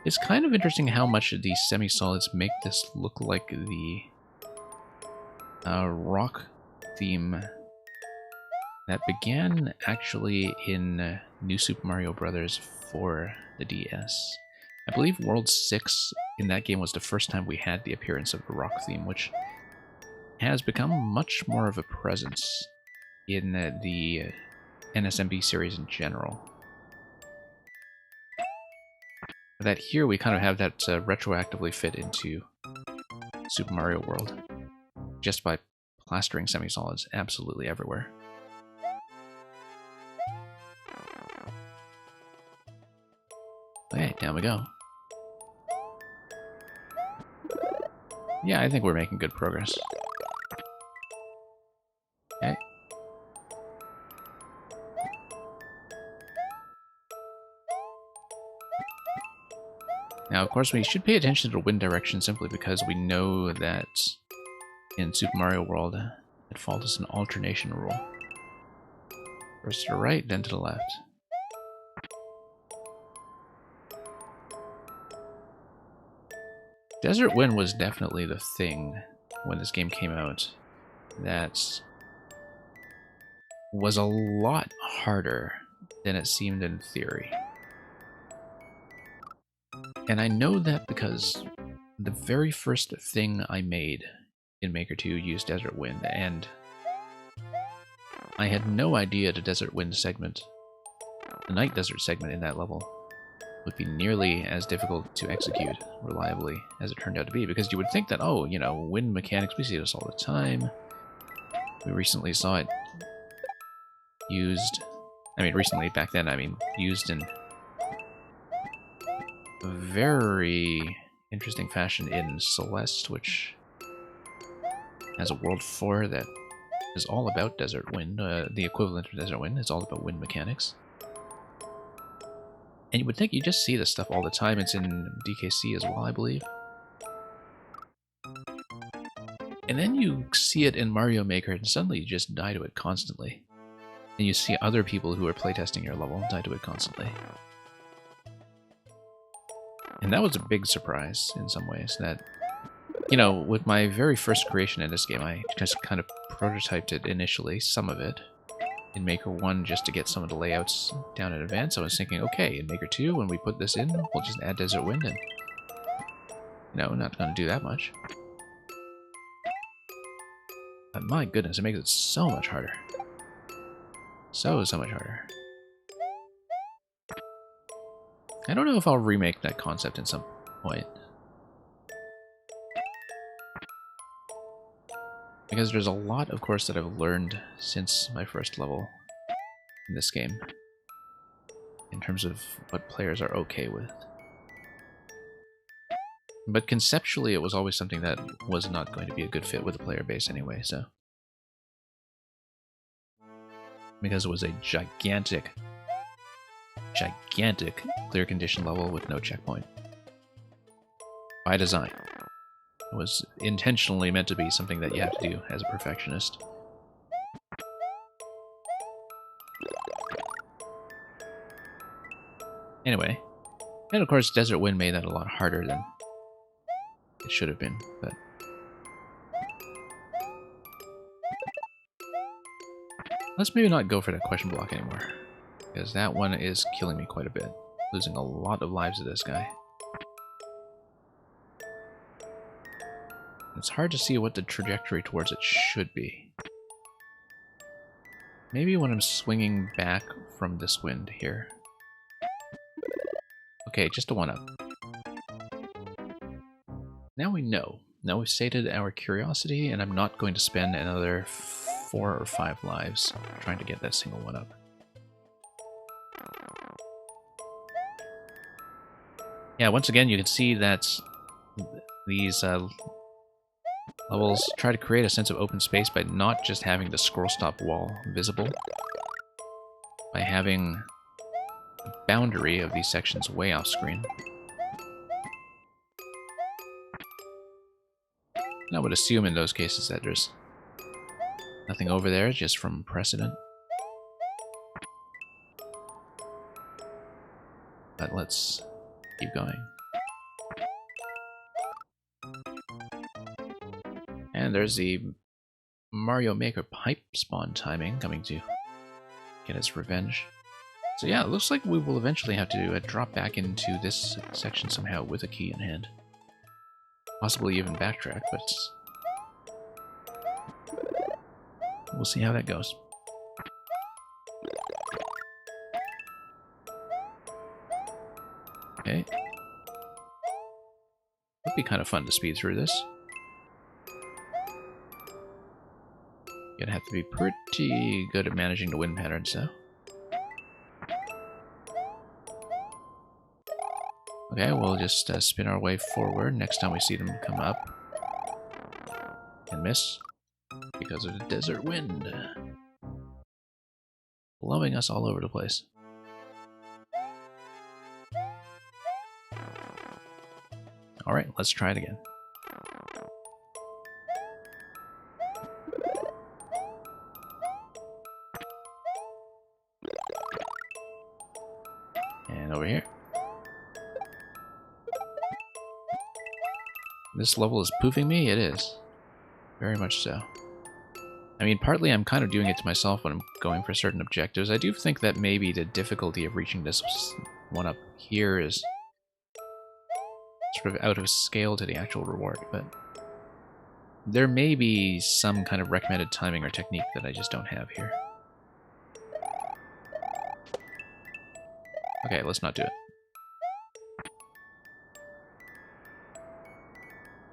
It's kind of interesting how much of these semi-solids make this look like the rock theme that began actually in New Super Mario Bros. For the DS. I believe World 6 in that game was the first time we had the appearance of the rock theme, which has become much more of a presence in the NSMB series in general. That here we kind of have that retroactively fit into Super Mario World, just by plastering semi-solids absolutely everywhere. Okay, down we go. Yeah, I think we're making good progress. Okay. Now, of course, we should pay attention to the wind direction simply because we know that in Super Mario World, it follows an alternation rule. First to the right, then to the left. Desert Wind was definitely the thing when this game came out that was a lot harder than it seemed in theory. And I know that because the very first thing I made in Maker 2 used Desert Wind, and I had no idea the Desert Wind segment, the Night Desert segment in that level, would be nearly as difficult to execute reliably as it turned out to be, because you would think that, oh, you know, wind mechanics, we see this all the time. We recently saw it used, recently, back then, used in a very interesting fashion in Celeste, which has a World 4 that is all about Desert Wind, the equivalent of Desert Wind. It's all about wind mechanics. And you would think you just see this stuff all the time. It's in DKC as well, I believe. And then you see it in Mario Maker, and suddenly you just die to it constantly. And you see other people who are playtesting your level die to it constantly. And that was a big surprise in some ways, that, you know, with my very first creation in this game, I just kind of prototyped it initially, some of it, in Maker 1 just to get some of the layouts down in advance. I was thinking, okay, in Maker 2, when we put this in, we'll just add Desert Wind in. No, not going to do that much. But my goodness, it makes it so much harder. So much harder. I don't know if I'll remake that concept at some point. Because there's a lot, of course, that I've learned since my first level in this game, in terms of what players are okay with. But conceptually, it was always something that was not going to be a good fit with the player base anyway, so. Because it was a gigantic clear condition level with no checkpoint. By design. It was intentionally meant to be something that you have to do as a perfectionist. Anyway, and of course Desert Wind made that a lot harder than it should have been, but let's maybe not go for that question block anymore, because that one is killing me quite a bit. Losing a lot of lives to this guy. It's hard to see what the trajectory towards it should be. Maybe when I'm swinging back from this wind here. Okay, just a 1-up. Now we know. Now we've sated our curiosity, and I'm not going to spend another 4 or 5 lives trying to get that single 1-up. Yeah, once again, you can see that these levels try to create a sense of open space by not just having the scroll stop wall visible, by having the boundary of these sections way off screen. And I would assume in those cases that there's nothing over there, just from precedent. But let's keep going. And there's the Mario Maker pipe spawn timing coming to get its revenge. So yeah, it looks like we will eventually have to drop back into this section somehow with a key in hand. Possibly even backtrack, but we'll see how that goes. Okay. Would be kind of fun to speed through this. You're gonna have to be pretty good at managing the wind patterns, though. Okay, we'll just spin our way forward next time we see them come up. And miss. Because of the desert wind. Blowing us all over the place. Alright, let's try it again. And over here. This level is poofing me? It is. Very much so. I mean, partly I'm kind of doing it to myself when I'm going for certain objectives. I do think that maybe the difficulty of reaching this one up here is sort of out of scale to the actual reward, but there may be some kind of recommended timing or technique that I just don't have here. Okay, let's not do it.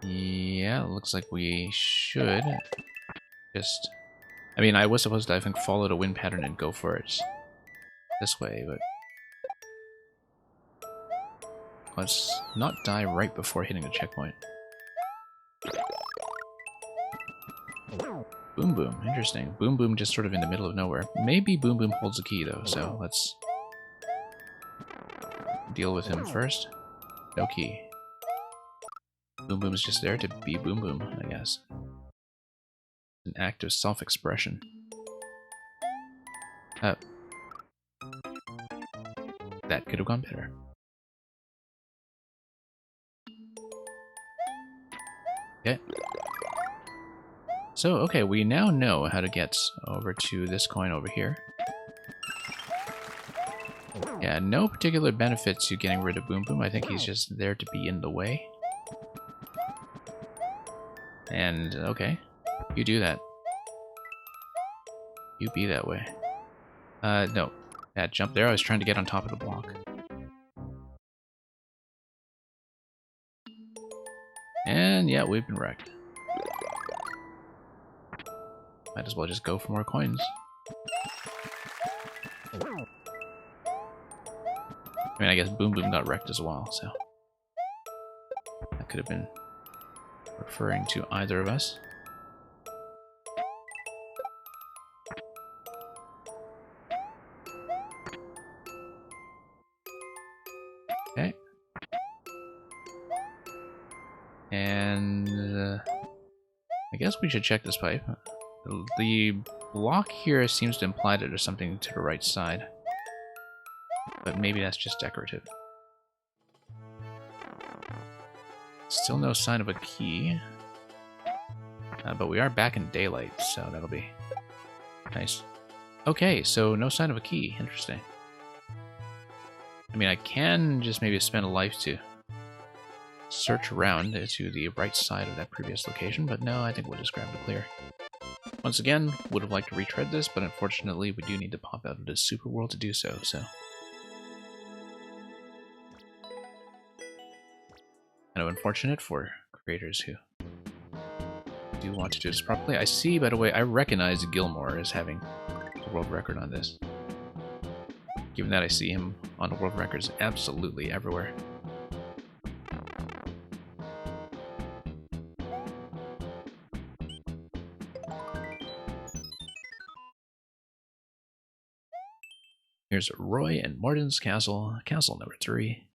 Yeah, it looks like we should just... I mean, I was supposed to, I think, follow the wind pattern and go for it this way, but... let's not die right before hitting the checkpoint. Boom Boom, interesting. Boom Boom just sort of in the middle of nowhere. Maybe Boom Boom holds a key, though, so let's deal with him first. No key. Boom Boom is just there to be Boom Boom, I guess. An act of self-expression. That could have gone better. Okay. So, okay, we now know how to get over to this coin over here. Yeah, no particular benefit to getting rid of Boom Boom. I think he's just there to be in the way. And, okay, you do that. You be that way. No. That jump there, I was trying to get on top of the block. And, yeah, we've been wrecked. Might as well just go for more coins. I mean, I guess Boom Boom got wrecked as well, so... that could have been referring to either of us. Okay. And I guess we should check this pipe. The block here seems to imply that there's something to the right side. But maybe that's just decorative. Still no sign of a key. But we are back in daylight, so that'll be nice. Okay, so no sign of a key. Interesting. I mean, I can just maybe spend a life to search around to the right side of that previous location, but no, I think we'll just grab the clear. Once again, would have liked to retread this, but unfortunately we do need to pop out of this super world to do so, so... kind of unfortunate for creators who do want to do this properly. I see, by the way, I recognize Gilmore as having the world record on this. Given that I see him on the world records absolutely everywhere. Here's Roy and Morden's castle, castle number 3.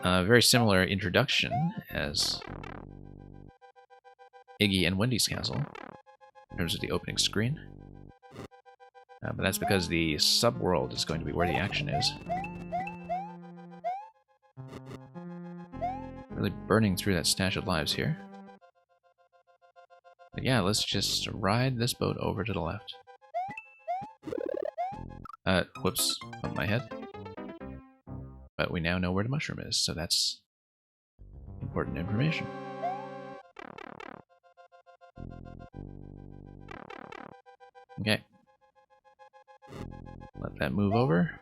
Very similar introduction as Iggy and Wendy's castle in terms of the opening screen. But that's because the subworld is going to be where the action is. Really burning through that stash of lives here. But yeah, let's just ride this boat over to the left. Whoops, bumped my head. But we now know where the mushroom is, so that's important information. Okay. Let that move over.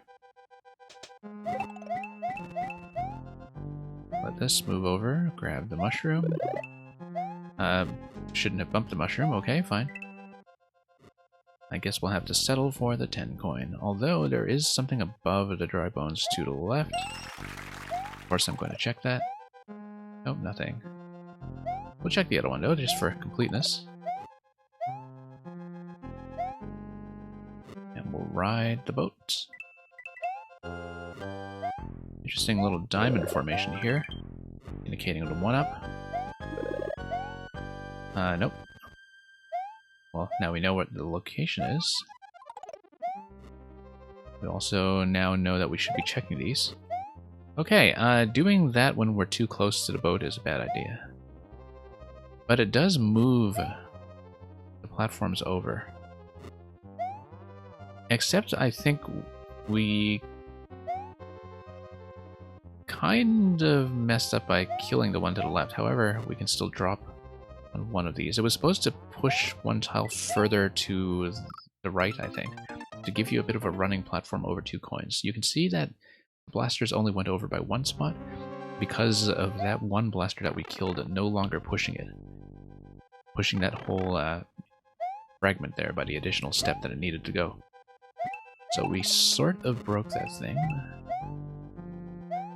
Let this move over, grab the mushroom. Shouldn't have bumped the mushroom, okay, fine. I guess we'll have to settle for the 10 coin, although there is something above the dry bones to the left. Of course, I'm going to check that. Nope, nothing. We'll check the other one, though, just for completeness. And we'll ride the boat. Interesting little diamond formation here, indicating the 1-up. Nope. Well, now we know what the location is. We also now know that we should be checking these. Okay, doing that when we're too close to the boat is a bad idea. But it does move the platforms over. Except I think we kind of messed up by killing the one to the left. However, we can still drop on one of these. It was supposed to push one tile further to the right, I think, to give you a bit of a running platform over 2 coins. You can see that the blasters only went over by 1 spot because of that one blaster that we killed no longer pushing it. Pushing that whole fragment there by the additional step that it needed to go. So we sort of broke that thing,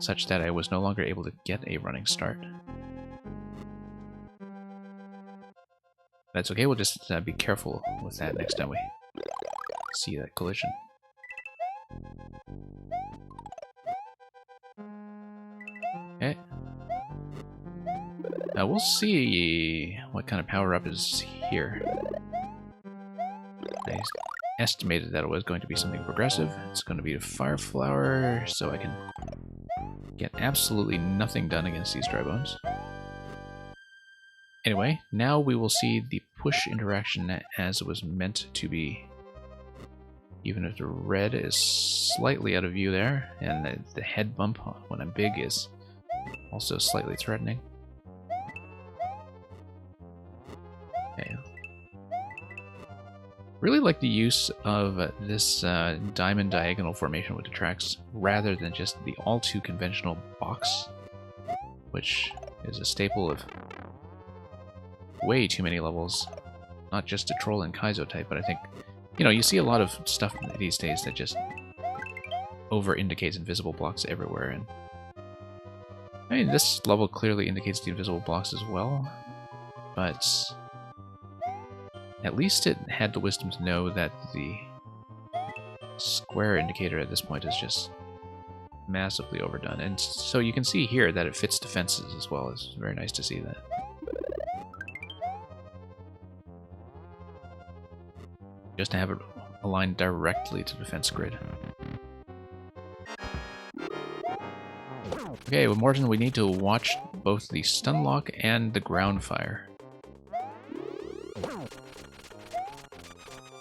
such that I was no longer able to get a running start. That's okay, we'll just be careful with that next time we see that collision. Okay. Now we'll see what kind of power-up is here. I estimated that it was going to be something progressive. It's going to be a fire flower, so I can get absolutely nothing done against these dry bones. Anyway, now we will see the push interaction as it was meant to be. Even if the red is slightly out of view there, and the head bump when I'm big is also slightly threatening. Okay. Really like the use of this diamond diagonal formation with the tracks, rather than just the all too conventional box, which is a staple of way too many levels, not just a troll and Kaizo type, but I think, you know, you see a lot of stuff these days that just over-indicates invisible blocks everywhere, and I mean, this level clearly indicates the invisible blocks as well, but at least it had the wisdom to know that the square indicator at this point is just massively overdone, and so you can see here that it fits defenses as well. It's very nice to see that. Just to have it aligned directly to the defense grid. Okay, with Morton we need to watch both the stun lock and the ground fire.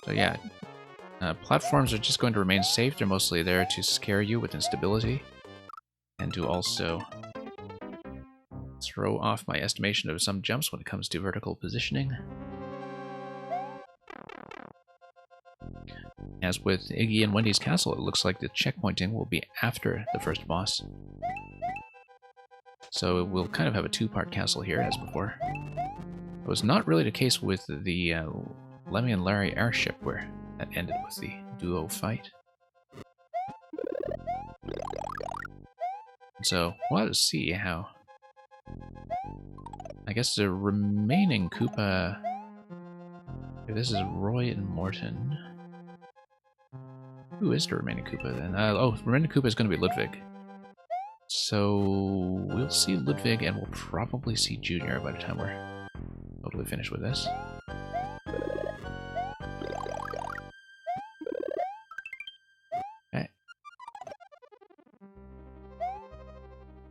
So yeah, platforms are just going to remain safe. They're mostly there to scare you with instability, and to also throw off my estimation of some jumps when it comes to vertical positioning. As with Iggy and Wendy's castle, it looks like the checkpointing will be after the first boss. So we'll kind of have a 2-part castle here, as before. It was not really the case with the Lemmy and Larry airship, where that ended with the duo fight. So we'll have to see how... I guess the remaining Koopa Okay, this is Roy and Morton. Who is the remaining Koopa then? Oh, remaining Koopa is going to be Ludwig. So we'll see Ludwig, and we'll probably see Junior by the time we're totally finished with this. Okay.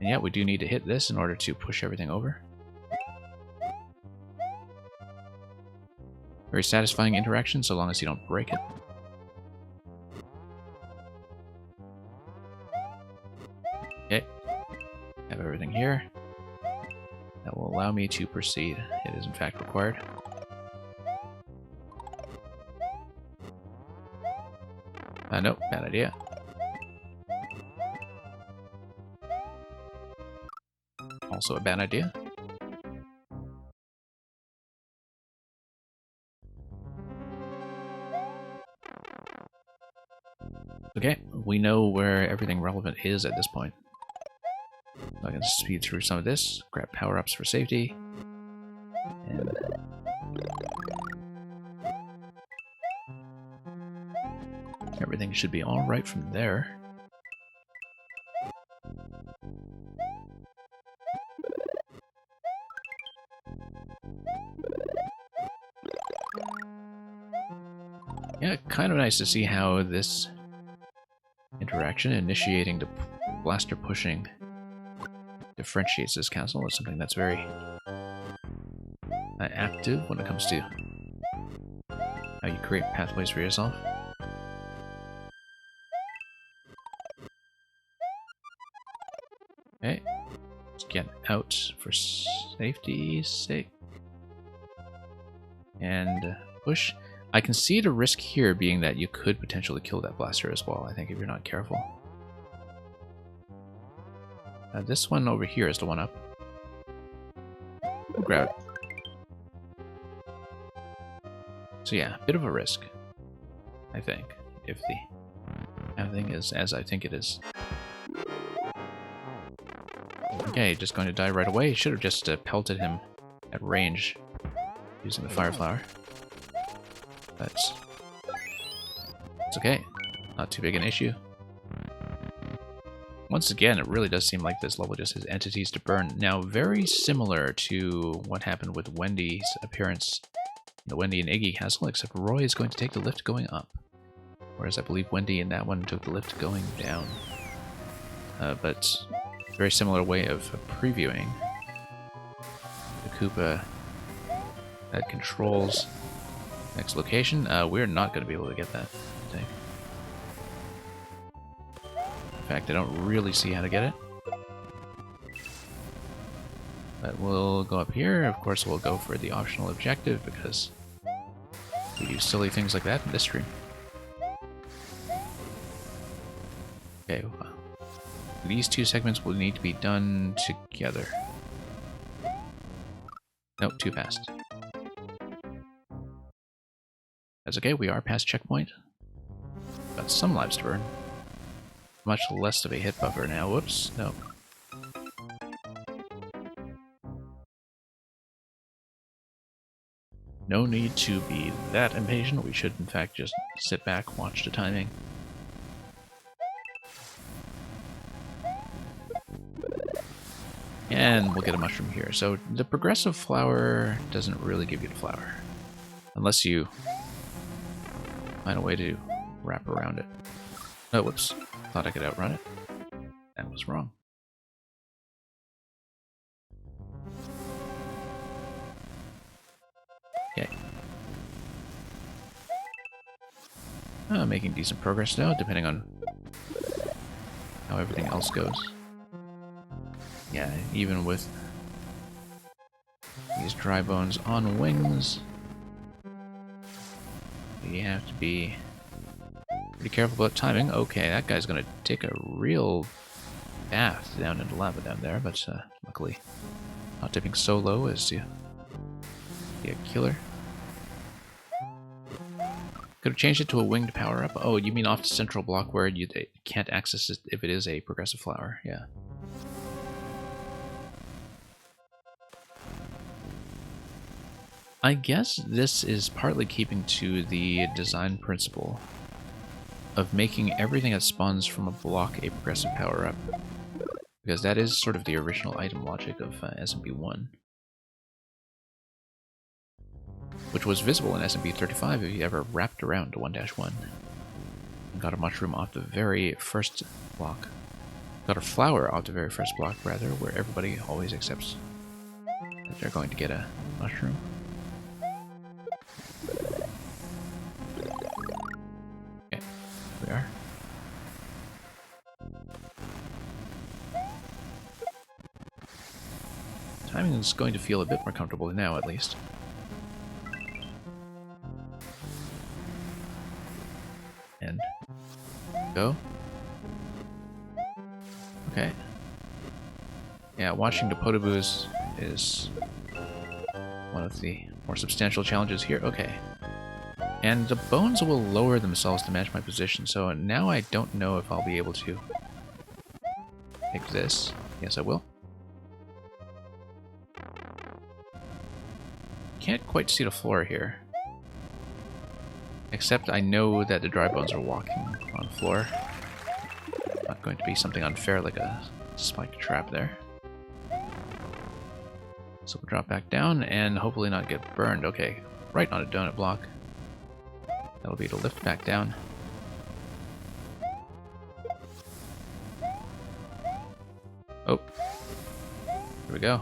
And yeah, we do need to hit this in order to push everything over. Very satisfying interaction, so long as you don't break it. Okay. Have everything here. That will allow me to proceed. It is in fact required. Nope, bad idea. Also a bad idea. Okay, we know where everything relevant is at this point. So I can speed through some of this, grab power-ups for safety, and everything should be alright from there. Yeah, kind of nice to see how this interaction, initiating the blaster pushing, differentiates this castle. It's something that's very active when it comes to how you create pathways for yourself. Okay, let's get out for safety's sake. And push. I can see the risk here being that you could potentially kill that blaster as well, I think, if you're not careful. This one over here is the one up. We'll grab it. So yeah, a bit of a risk, I think, if the everything is as I think it is. Okay, just going to die right away. Should have just pelted him at range using the fire flower. But it's okay. Not too big an issue. Once again, it really does seem like this level just has entities to burn. Now, very similar to what happened with Wendy's appearance in the Wendy and Iggy castle, except Roy is going to take the lift going up. Whereas I believe Wendy in that one took the lift going down. But very similar way of previewing the Koopa that controls next location. We're not going to be able to get that, I think. In fact, I don't really see how to get it. But we'll go up here. Of course, we'll go for the optional objective because we do silly things like that in this stream. Okay, well, these two segments will need to be done together. Nope, too fast. That's okay, we are past checkpoint. Got some lives to burn. Much less of a hit buffer now. Whoops, no. No need to be that impatient. We should, in fact, just sit back, watch the timing. And we'll get a mushroom here. So the progressive flower doesn't really give you the flower. Unless you find a way to wrap around it. Oh, whoops. Thought I could outrun it. That was wrong. Okay. Making decent progress now, depending on how everything else goes. Yeah, even with these dry bones on wings, you have to be pretty careful about timing. Okay, that guy's gonna take a real bath down into lava down there, but luckily not dipping so low as to be a killer. Could have changed it to a winged power-up. Oh, you mean off the central block where you can't access it if it is a progressive flower, yeah. I guess this is partly keeping to the design principle of making everything that spawns from a block a progressive power-up. Because that is sort of the original item logic of SMP1. Which was visible in SMP35 if you ever wrapped around to 1-1. And got a mushroom off the very first block. Got a flower off the very first block, rather, where everybody always accepts that they're going to get a mushroom. Okay, here we are. Timing is going to feel a bit more comfortable now, at least. And go. Okay. Yeah, watching the Podoboos is one of the more substantial challenges here. Okay. And the bones will lower themselves to match my position, so now I don't know if I'll be able to take this. Yes, I will. Can't quite see the floor here. Except I know that the dry bones are walking on the floor. Not going to be something unfair like a spiked trap there. So we'll drop back down and hopefully not get burned. Okay, right on a donut block. That'll be to lift back down. Oh. Here we go.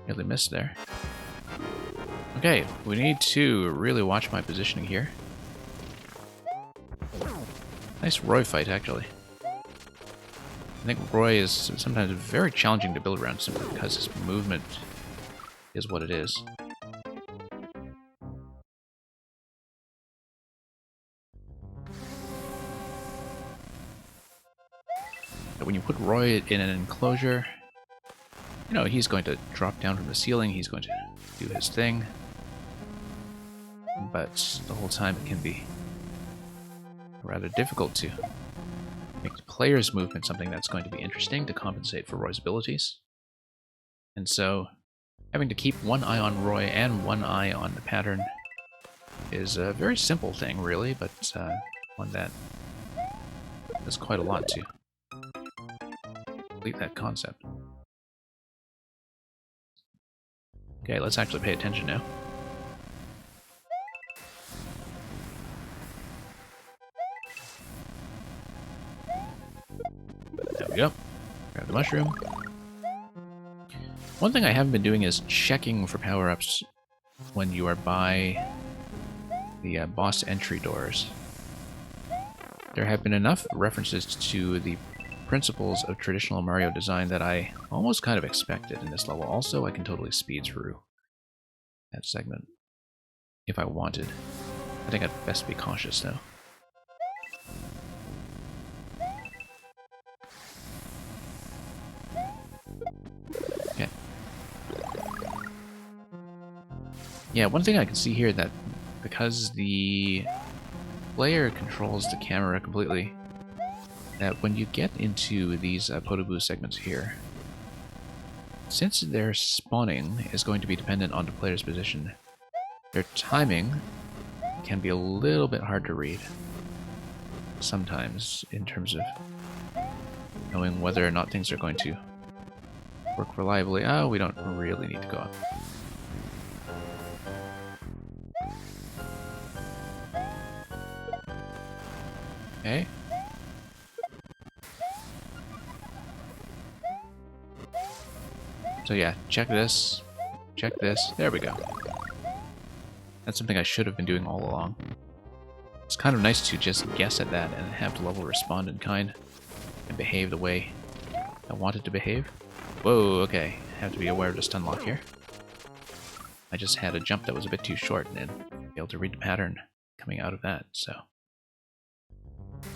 Nearly missed there. Okay, we need to really watch my positioning here. Nice Roy fight, actually. I think Roy is sometimes very challenging to build around simply because his movement is what it is. But when you put Roy in an enclosure, you know, he's going to drop down from the ceiling, he's going to do his thing. But the whole time it can be rather difficult to make the player's movement something that's going to be interesting to compensate for Roy's abilities. And so, having to keep one eye on Roy and one eye on the pattern is a very simple thing, really, but one that does quite a lot to complete that concept. Okay, let's actually pay attention now. There we go. Grab the mushroom. One thing I haven't been doing is checking for power-ups when you are by the boss entry doors. There have been enough references to the principles of traditional Mario design that I almost kind of expected in this level. Also, I can totally speed through that segment if I wanted. I think I'd best be cautious, though. Okay. Yeah, one thing I can see here that because the player controls the camera completely, that when you get into these Podoboo segments here, since their spawning is going to be dependent on the player's position, their timing can be a little bit hard to read sometimes in terms of knowing whether or not things are going to work reliably. Oh, we don't really need to go up. Okay. So yeah, check this, there we go. That's something I should have been doing all along. It's kind of nice to just guess at that and have the level respond in kind and behave the way I want it to behave. Whoa, okay, have to be aware of the stun lock here. I just had a jump that was a bit too short and be able to read the pattern coming out of that, so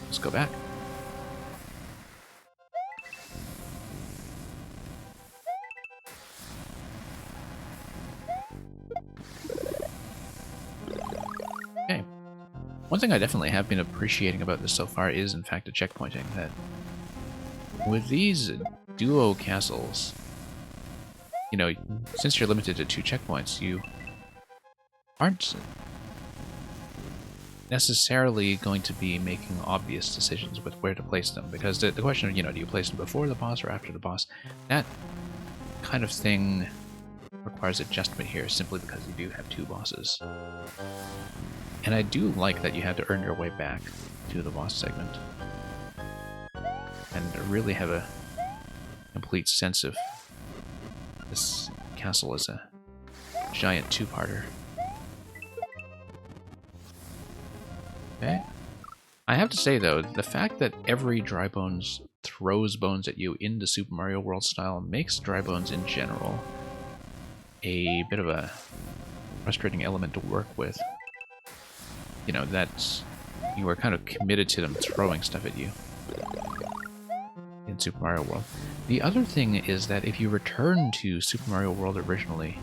let's go back. Okay. One thing I definitely have been appreciating about this so far is, in fact, the checkpointing. That with these duo castles, you know, since you're limited to 2 checkpoints, you aren't necessarily going to be making obvious decisions with where to place them, because the question of, do you place them before the boss or after the boss, that kind of thing requires adjustment here simply because you do have two bosses. And I do like that you have to earn your way back to the boss segment and really have a complete sense of this castle as a giant two-parter. Okay. I have to say, though, the fact that every Dry Bones throws bones at you in the Super Mario World style makes Dry Bones in general a bit of a frustrating element to work with. That you are kind of committed to them throwing stuff at you in Super Mario World. The other thing is that if you return to Super Mario World originally,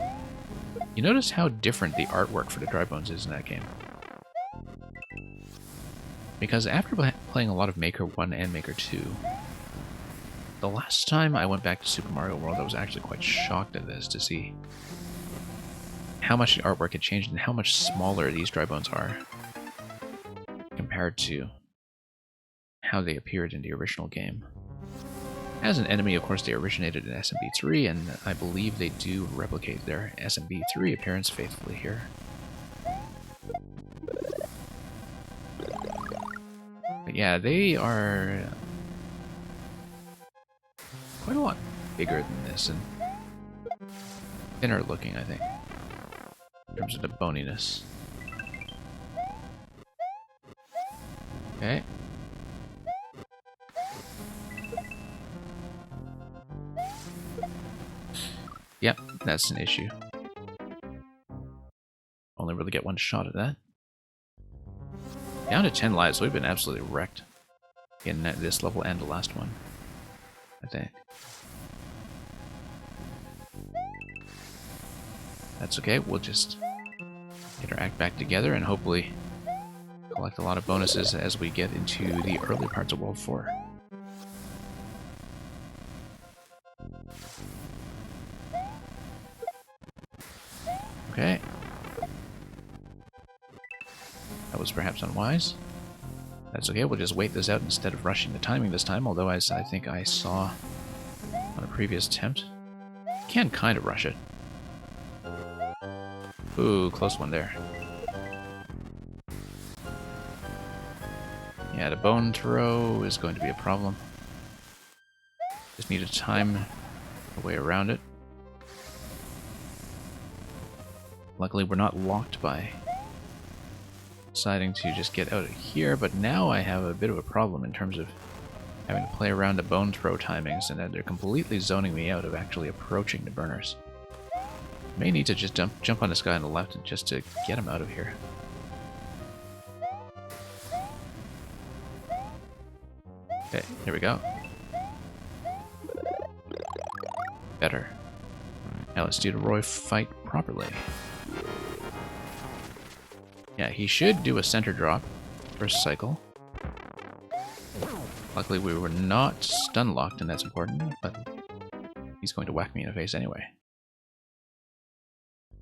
you notice how different the artwork for the Dry Bones is in that game. Because after playing a lot of Maker 1 and Maker 2, the last time I went back to Super Mario World, I was actually quite shocked at this to see how much the artwork had changed and how much smaller these Dry Bones are compared to how they appeared in the original game. As an enemy, of course, they originated in SMB3, and I believe they do replicate their SMB3 appearance faithfully here. But yeah, they are quite a lot bigger than this and thinner looking, I think, in terms of the boniness. Okay. Yep, that's an issue. Only really get one shot at that. Down to 10 lives, we've been absolutely wrecked in this level and the last one, I think. That's okay, we'll just get our act back together and hopefully collect a lot of bonuses as we get into the early parts of World 4. Okay. That was perhaps unwise. That's okay, we'll just wait this out instead of rushing the timing this time, although as I think I saw on a previous attempt, can kind of rush it. Ooh, close one there. Yeah, the bone throw is going to be a problem. Just need to time a way around it. Luckily, we're not locked by deciding to just get out of here, but now I have a bit of a problem in terms of having to play around the bone throw timings, and that they're completely zoning me out of actually approaching the burners. May need to just jump on this guy on the left just to get him out of here. Okay, here we go. Better. Now let's do the Roy fight properly. Yeah, he should do a center drop first cycle. Luckily we were not stun locked, and that's important, but he's going to whack me in the face anyway.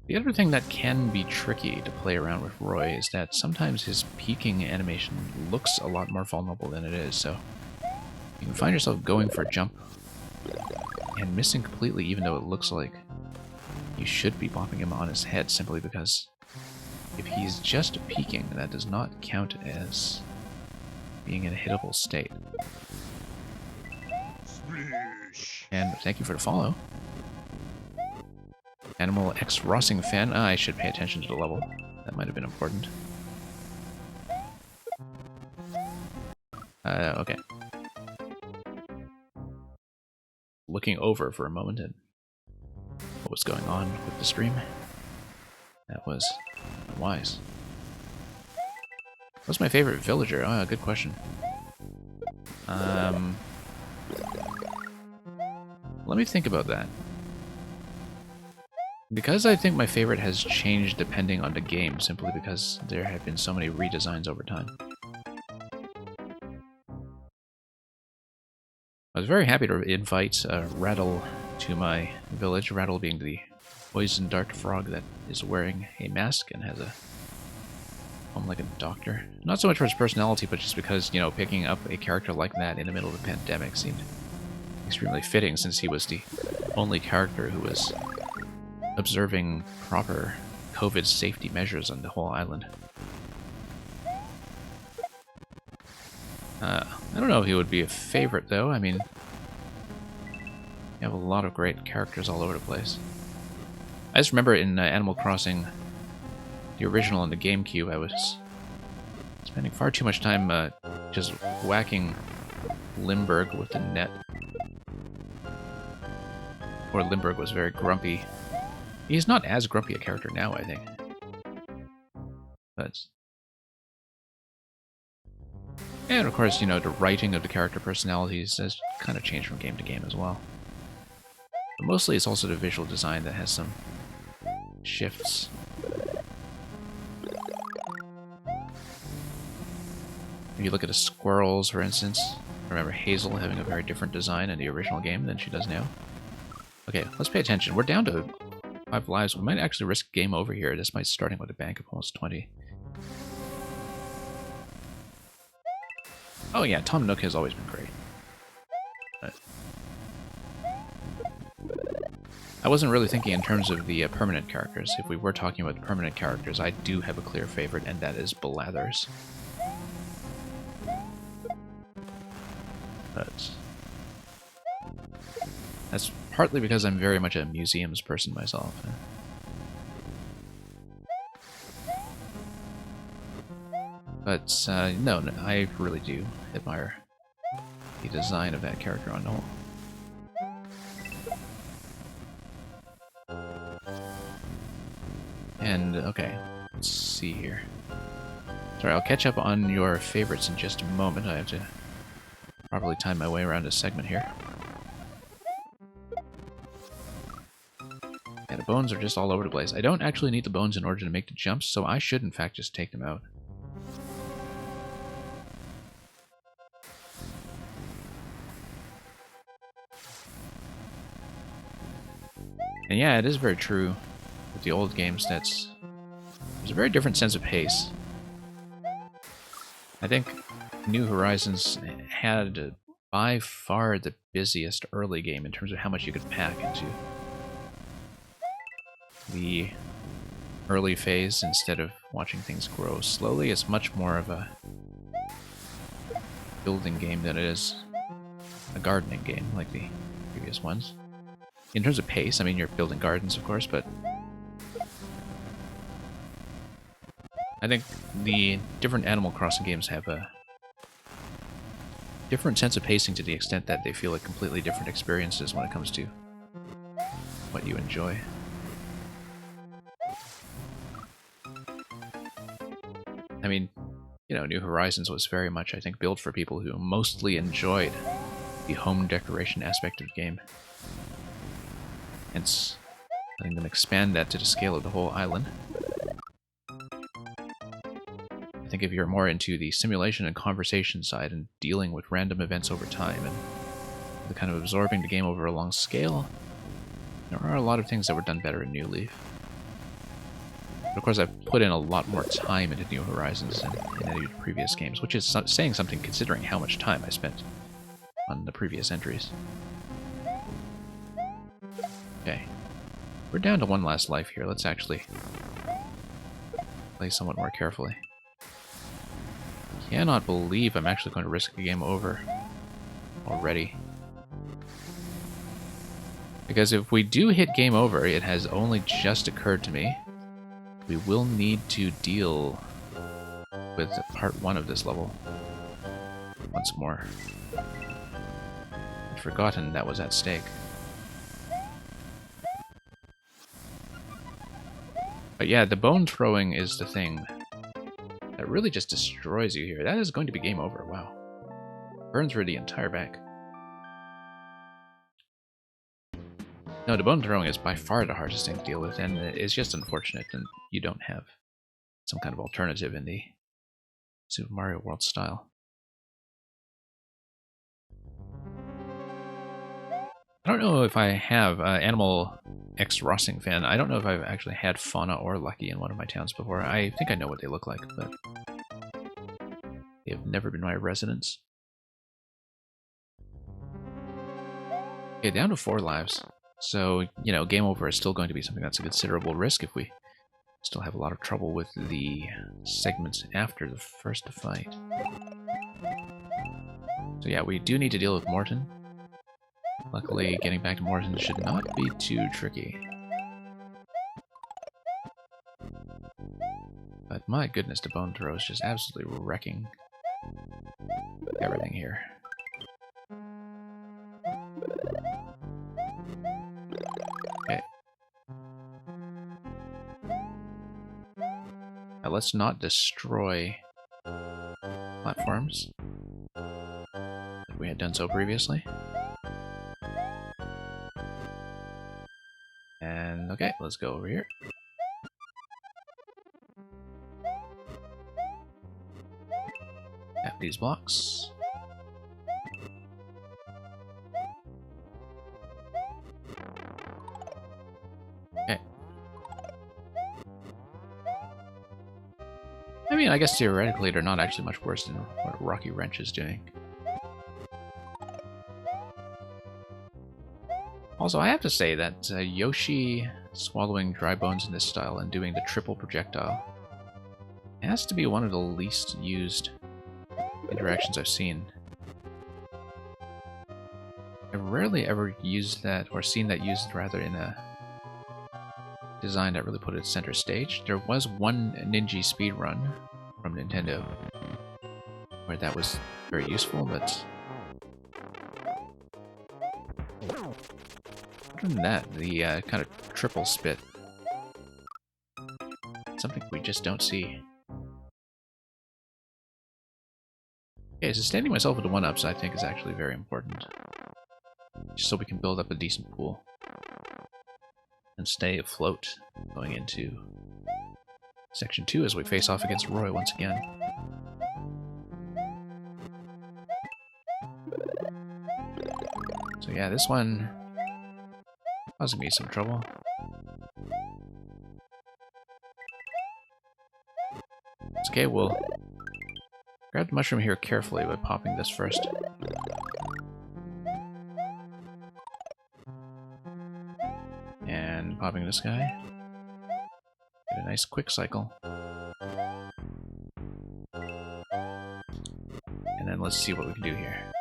The other thing that can be tricky to play around with Roy is that sometimes his peeking animation looks a lot more vulnerable than it is, so you can find yourself going for a jump and missing completely, even though it looks like you should be bopping him on his head, simply because if he's just peeking, that does not count as being in a hittable state. And thank you for the follow. Animal X Rossing fan. I should pay attention to the level. That might have been important. Okay. Looking over for a moment at what was going on with the stream. That was unwise. What's my favorite villager? Oh, good question. Let me think about that. Because I think my favorite has changed depending on the game, simply because there have been so many redesigns over time. I was very happy to invite Rattle to my village, Rattle being the poison dart frog that is wearing a mask and has a home like a doctor. Not so much for his personality, but just because, you know, picking up a character like that in the middle of a pandemic seemed extremely fitting, since he was the only character who was observing proper COVID safety measures on the whole island. I don't know if he would be a favorite, though. I mean, you have a lot of great characters all over the place. I just remember in Animal Crossing, the original on the GameCube, I was spending far too much time just whacking Limburg with the net. Or Limburg was very grumpy. He's not as grumpy a character now, I think. But... and of course, you know, the writing of the character personalities has kind of changed from game to game as well. But mostly it's also the visual design that has some shifts. If you look at the squirrels, for instance, I remember Hazel having a very different design in the original game than she does now. Okay, let's pay attention. We're down to 5 lives. We might actually risk game over here, despite starting with a bank of almost 20. Oh yeah, Tom Nook has always been great. But I wasn't really thinking in terms of the permanent characters. If we were talking about the permanent characters, I do have a clear favorite, and that is Blathers. But that's partly because I'm very much a museums person myself. But no, I really do admire the design of that character on the whole. And, okay, let's see here. Sorry, I'll catch up on your favorites in just a moment. I have to properly time my way around this segment here. Yeah, the bones are just all over the place. I don't actually need the bones in order to make the jumps, so I should in fact just take them out. And yeah, it is very true with the old games that there's a very different sense of pace. I think New Horizons had by far the busiest early game in terms of how much you could pack into the early phase. Instead of watching things grow slowly, it's much more of a building game than it is a gardening game like the previous ones. In terms of pace, I mean, you're building gardens, of course, but I think the different Animal Crossing games have a different sense of pacing to the extent that they feel like completely different experiences when it comes to what you enjoy. I mean, you know, New Horizons was very much, I think, built for people who mostly enjoyed the home decoration aspect of the game. Hence, letting them expand that to the scale of the whole island. I think if you're more into the simulation and conversation side and dealing with random events over time and the kind of absorbing the game over a long scale, there are a lot of things that were done better in New Leaf. But of course, I've put in a lot more time into New Horizons than in any of the previous games, which is saying something considering how much time I spent on the previous entries. Okay, we're down to one last life here. Let's actually play somewhat more carefully. Cannot believe I'm actually going to risk a game over already. Because if we do hit game over, it has only just occurred to me, we will need to deal with part 1 of this level once more. I'd forgotten that was at stake. But yeah, the bone throwing is the thing that really just destroys you here. That is going to be game over. Wow. Burn through the entire back. No, the bone throwing is by far the hardest thing to deal with, and it's just unfortunate that you don't have some kind of alternative in the Super Mario World style. I don't know if I have Animal X Rossing fan. I don't know if I've actually had Fauna or Lucky in one of my towns before. I think I know what they look like, but they have never been my residents. Okay, down to 4 lives. So, you know, game over is still going to be something that's a considerable risk if we still have a lot of trouble with the segments after the first fight. So yeah, we do need to deal with Morton. Luckily, getting back to Morton should not be too tricky. But my goodness, the Bone Throw is just absolutely wrecking everything here. Okay. Now let's not destroy platforms like we had done so previously. And okay, let's go over here. Tap these blocks. Okay. I mean, I guess theoretically they're not actually much worse than what Rocky Wrench is doing. Also, I have to say that Yoshi swallowing dry bones in this style and doing the triple projectile has to be one of the least used interactions I've seen. I've rarely ever used that, or seen that used rather, in a design that really put it center stage. There was one Ninja speedrun from Nintendo where that was very useful, but other than that, the kind of triple spit, something we just don't see. Okay, so standing myself into 1-ups I think is actually very important, just so we can build up a decent pool and stay afloat going into Section 2 as we face off against Roy once again. So yeah, this one causing me some trouble. It's okay, we'll grab the mushroom here carefully by popping this first. And popping this guy. Get a nice quick cycle. And then let's see what we can do here.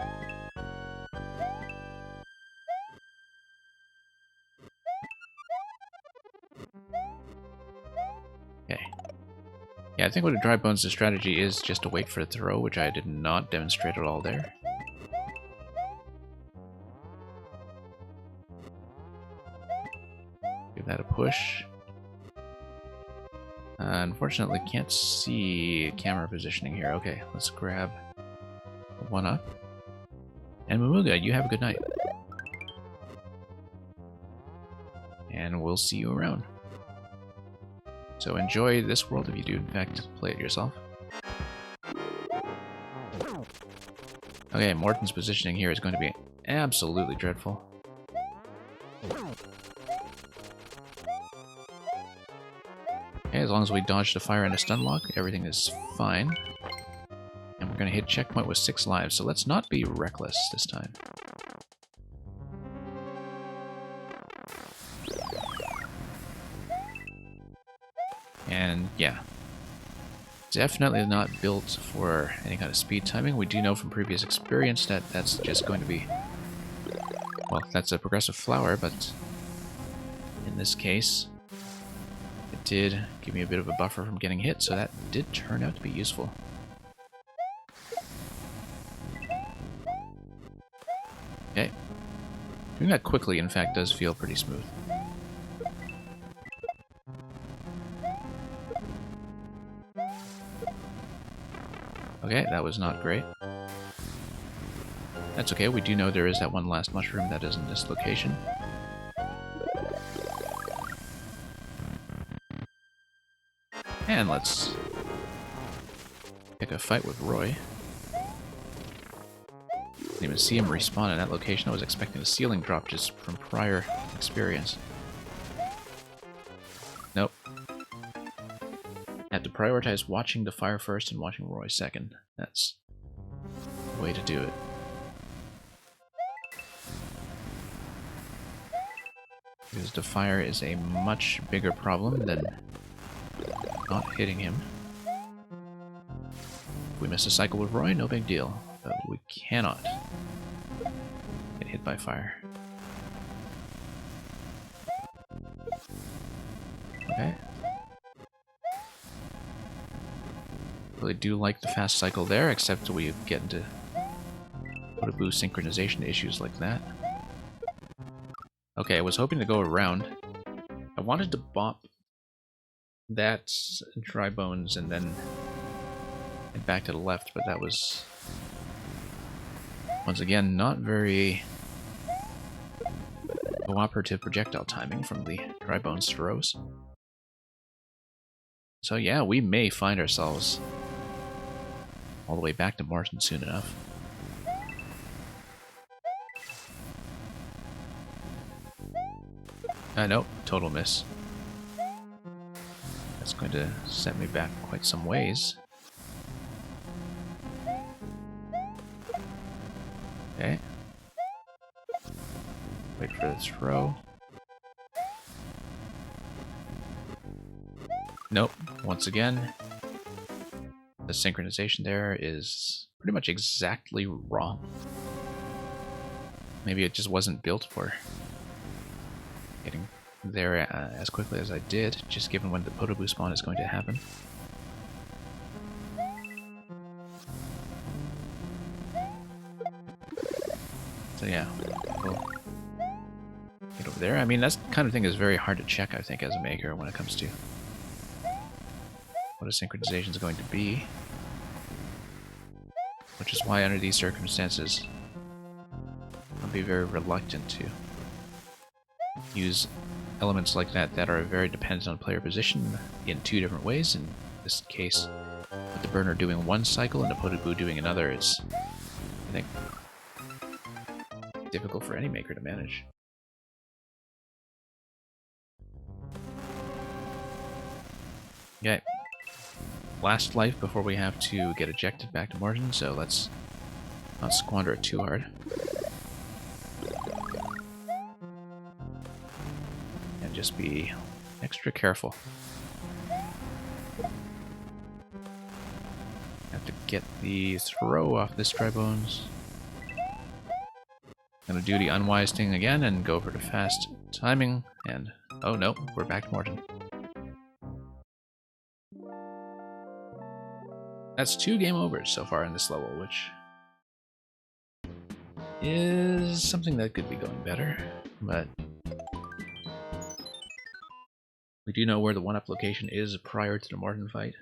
Okay. Yeah, I think what a Dry Bones' strategy is just to wait for the throw, which I did not demonstrate at all there. Give that a push. Unfortunately, can't see camera positioning here. Okay, let's grab 1-up. And Mamuga, you have a good night. And we'll see you around. So enjoy this world if you do in fact play it yourself. Okay, Morton's positioning here is going to be absolutely dreadful. Okay, as long as we dodge the fire and a stun lock, everything is fine. And we're going to hit checkpoint with 6 lives, so let's not be reckless this time. And yeah, definitely not built for any kind of speed timing. We do know from previous experience that that's just going to be, well, that's a progressive flower, but in this case, it did give me a bit of a buffer from getting hit, so that did turn out to be useful. Okay. Doing that quickly, in fact, does feel pretty smooth. Okay, that was not great. That's okay, we do know there is that one last mushroom that is in this location. And let's pick a fight with Roy. Didn't even see him respawn in that location. I was expecting a ceiling drop just from prior experience. Nope. Had to prioritize watching the fire first and watching Roy second. That's the way to do it. Because the fire is a much bigger problem than not hitting him. If we miss a cycle with Roy, no big deal. But we cannot get hit by fire. Okay. Really do like the fast cycle there, except we get into boost synchronization issues like that. Okay, I was hoping to go around. I wanted to bop that dry bones and then head back to the left, but that was once again not very cooperative projectile timing from the dry bones throws. So yeah, we may find ourselves all the way back to Martin soon enough. Nope, total miss. That's going to set me back quite some ways. Okay. Wait for the throw. Nope, once again, the synchronization there is pretty much exactly wrong. Maybe it just wasn't built for getting there as quickly as I did, just given when the Podoboo spawn is going to happen. So yeah, we'll get over there. I mean, that kind of thing is very hard to check, I think, as a maker when it comes to what a synchronization is going to be. Which is why under these circumstances, I'll be very reluctant to use elements like that that are very dependent on player position in two different ways. In this case, with the burner doing one cycle and the Podoboo doing another, it's, I think, difficult for any maker to manage. Okay. Last life before we have to get ejected back to Martin, so let's not squander it too hard. And just be extra careful. Have to get the throw off this dry bones. Gonna do the unwise thing again and go over to fast timing, and oh no, we're back to Martin. That's 2 game overs so far in this level, which is something that could be going better, but we do know where the 1-up location is prior to the Martin fight.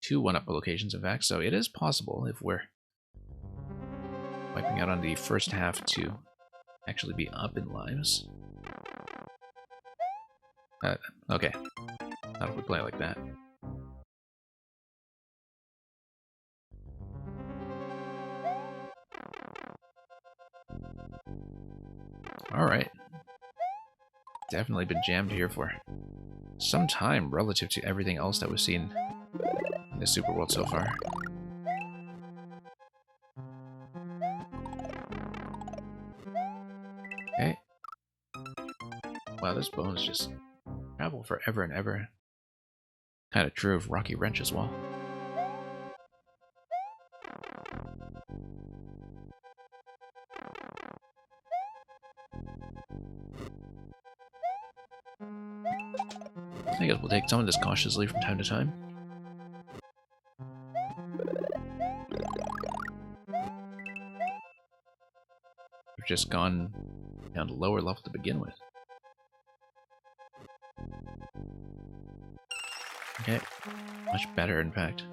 2 1-up locations, in fact, so it is possible if we're wiping out on the first half to actually be up in lives. Okay. Not if we play like that. Alright. Definitely been jammed here for some time relative to everything else that we've seen in the Super World so far. Okay. Wow, those bones just travel forever and ever. Kind of true of Rocky Wrench as well. I guess we'll take some of this cautiously from time to time. We've just gone down to lower level to begin with. Okay, much better in fact.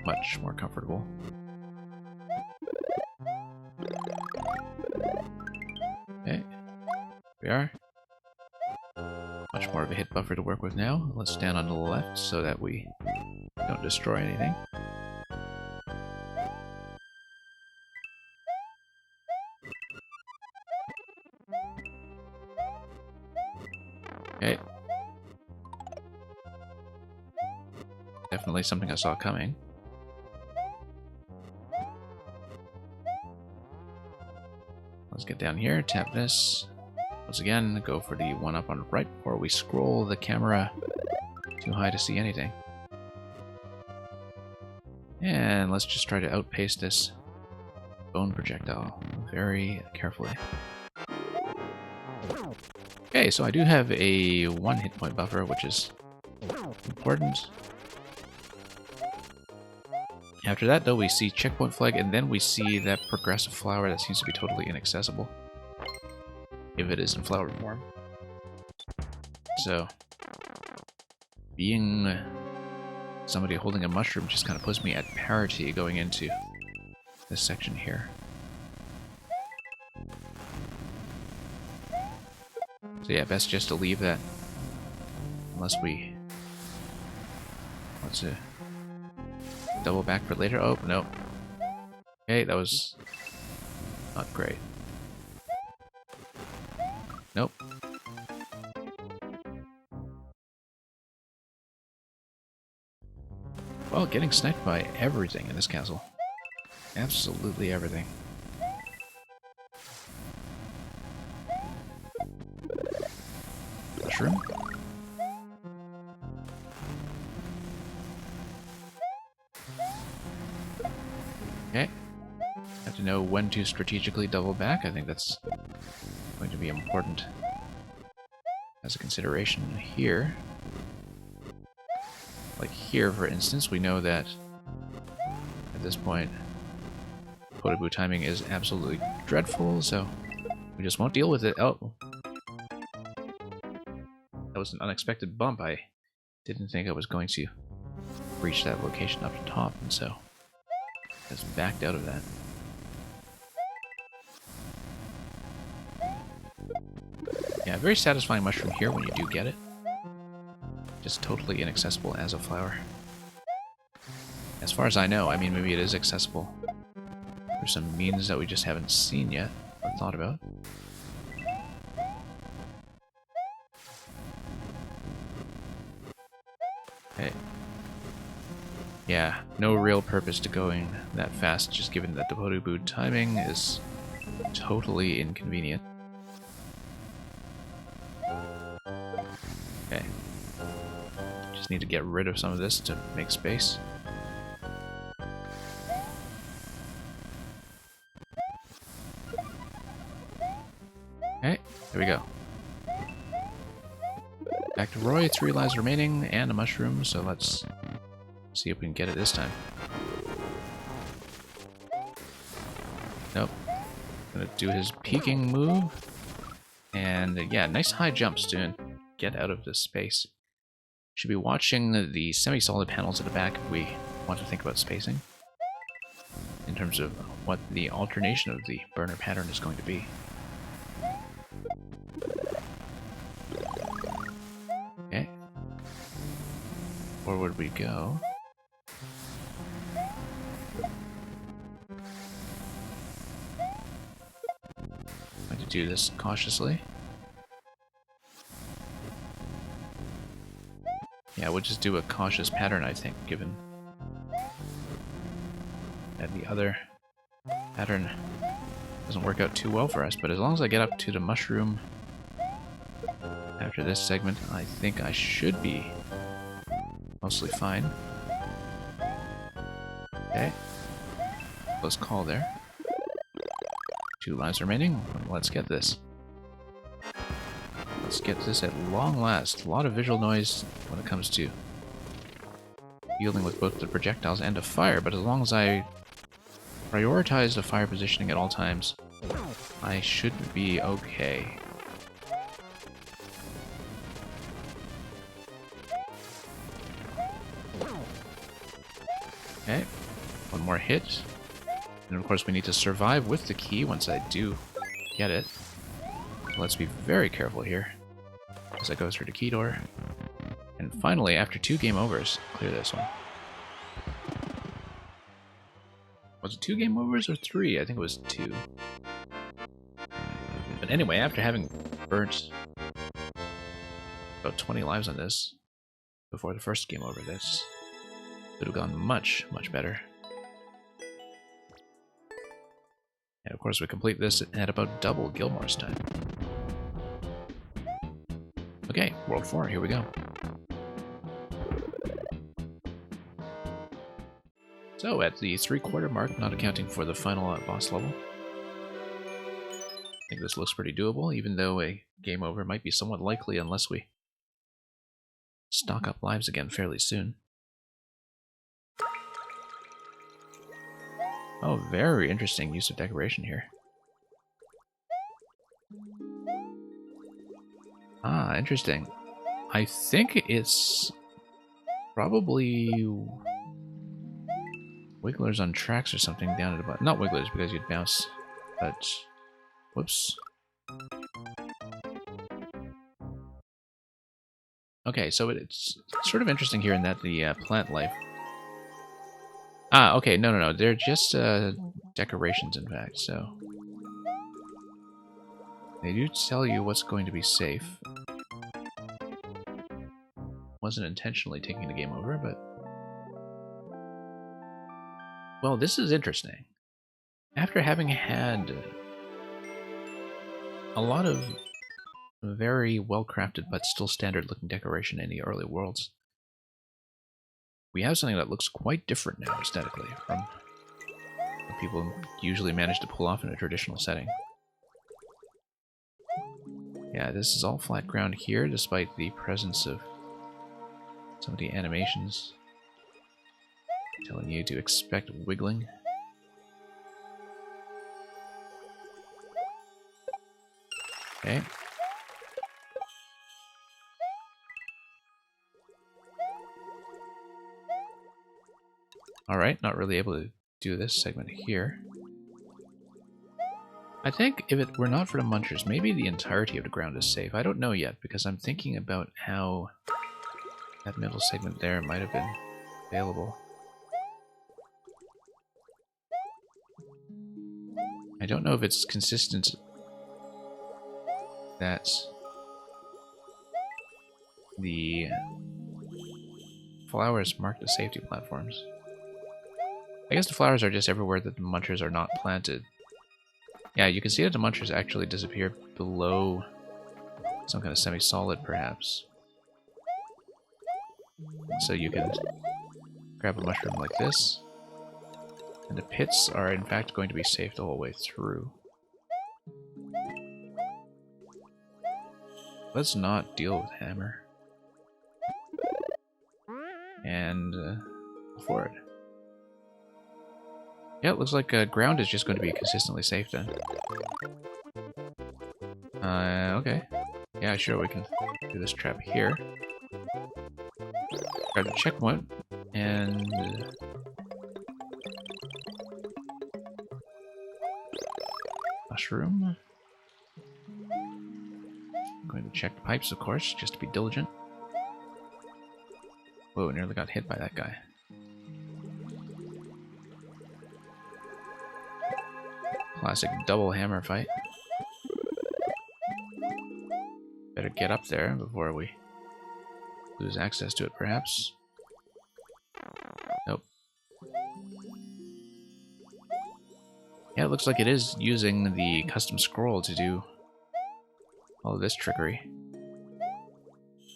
Much more comfortable. Okay, we are. Much more of a hit buffer to work with now. Let's stand on the left so that we don't destroy anything. Definitely something I saw coming. Let's get down here, tap this. Once again, go for the one up on the right before we scroll the camera too high to see anything. And let's just try to outpace this bone projectile very carefully. Okay, so I do have a 1 hit point buffer, which is important. After that, though, we see checkpoint flag, and then we see that progressive flower that seems to be totally inaccessible. If it is in flower form. So, being somebody holding a mushroom just kind of puts me at parity going into this section here. So yeah, best just to leave that. Unless we... Let's double back for later. Oh, no. Okay, that was not great. Nope. Well, getting sniped by everything in this castle. Absolutely everything. Mushroom? Okay. Have to know when to strategically double back. I think that's going to be important as a consideration here. Like here, for instance, we know that at this point, Potaboo timing is absolutely dreadful, so we just won't deal with it. Oh. That was an unexpected bump. I didn't think I was going to reach that location up top, and so I just backed out of that. Yeah, very satisfying mushroom here when you do get it. Just totally inaccessible as a flower. As far as I know, I mean, maybe it is accessible. There's some means that we just haven't seen yet, or thought about. Okay. Yeah, no real purpose to going that fast, just given that the Potaboo timing is totally inconvenient. Okay. Just need to get rid of some of this to make space. Okay, there we go. Back to Roy, 3 lives remaining, and a mushroom, so let's see if we can get it this time. Nope. Gonna do his peeking move. And yeah, nice high jumps to get out of this space. Should be watching the semi-solid panels at the back if we want to think about spacing. In terms of what the alternation of the burner pattern is going to be. Okay. Forward we go. I'm going to do this cautiously. Yeah, we'll just do a cautious pattern, I think, given that the other pattern doesn't work out too well for us. But as long as I get up to the mushroom after this segment, I think I should be mostly fine. Okay. Close call there. 2 lives remaining. Let's get this. Let's get this at long last. A lot of visual noise when it comes to dealing with both the projectiles and the fire, but as long as I prioritize the fire positioning at all times, I should be okay. Okay, one more hit. And of course we need to survive with the key once I do get it. So let's be very careful here as I go through the key door. And finally, after 2 game overs, clear this one. Was it 2 game overs or 3? I think it was 2. But anyway, after having burnt about 20 lives on this before the first game over, that's Could have gone much, much better. And of course we complete this at about double Gilmore's time. Okay, World 4, here we go. So at the 3/4 mark, not accounting for the final boss level, I think this looks pretty doable, even though a game over might be somewhat likely unless we stock up lives again fairly soon. Oh, very interesting use of decoration here. Ah, interesting. I think it's probably wigglers on tracks or something down at the bottom. Not wigglers because you'd bounce, but whoops. Okay, so it's sort of interesting here in that the plant life. Ah, okay, no. They're just decorations, in fact, so they do tell you what's going to be safe. Wasn't intentionally taking the game over, but... Well, this is interesting. After having had a lot of very well-crafted but still standard-looking decoration in the early worlds, we have something that looks quite different now aesthetically from what people usually manage to pull off in a traditional setting. Yeah, this is all flat ground here, despite the presence of some of the animations telling you to expect wiggling. Okay. Alright, not really able to do this segment here. I think if it were not for the munchers, maybe the entirety of the ground is safe. I don't know yet, because I'm thinking about how that middle segment there might have been available. I don't know if it's consistent that the flowers mark the safety platforms. I guess the flowers are just everywhere that the munchers are not planted. Yeah, you can see that the munchers actually disappear below some kind of semi-solid, perhaps. So you can grab a mushroom like this, and the pits are in fact going to be safe the whole way through. Let's not deal with hammer. And forward. Yeah, it looks like ground is just going to be consistently safe then. Okay. Yeah, sure, we can do this trap here. Grab the checkpoint, and... mushroom. I'm going to check the pipes, of course, just to be diligent. Whoa, nearly got hit by that guy. Classic double hammer fight. Better get up there before we lose access to it, perhaps. Nope. Yeah, it looks like it is using the custom scroll to do all of this trickery.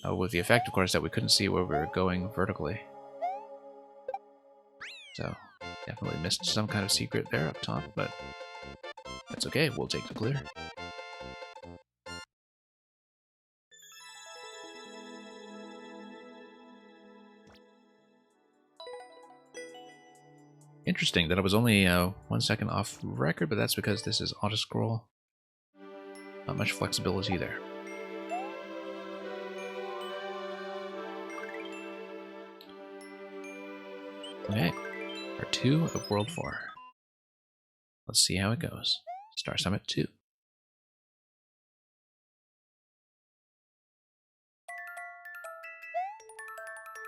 With the effect, of course, that we couldn't see where we were going vertically. So, definitely missed some kind of secret there up top, but that's okay, we'll take the clear. Interesting that I was only 1 second off record, but that's because this is auto-scroll. Not much flexibility there. Okay, part 2 of World 4. Let's see how it goes. Star Summit 2.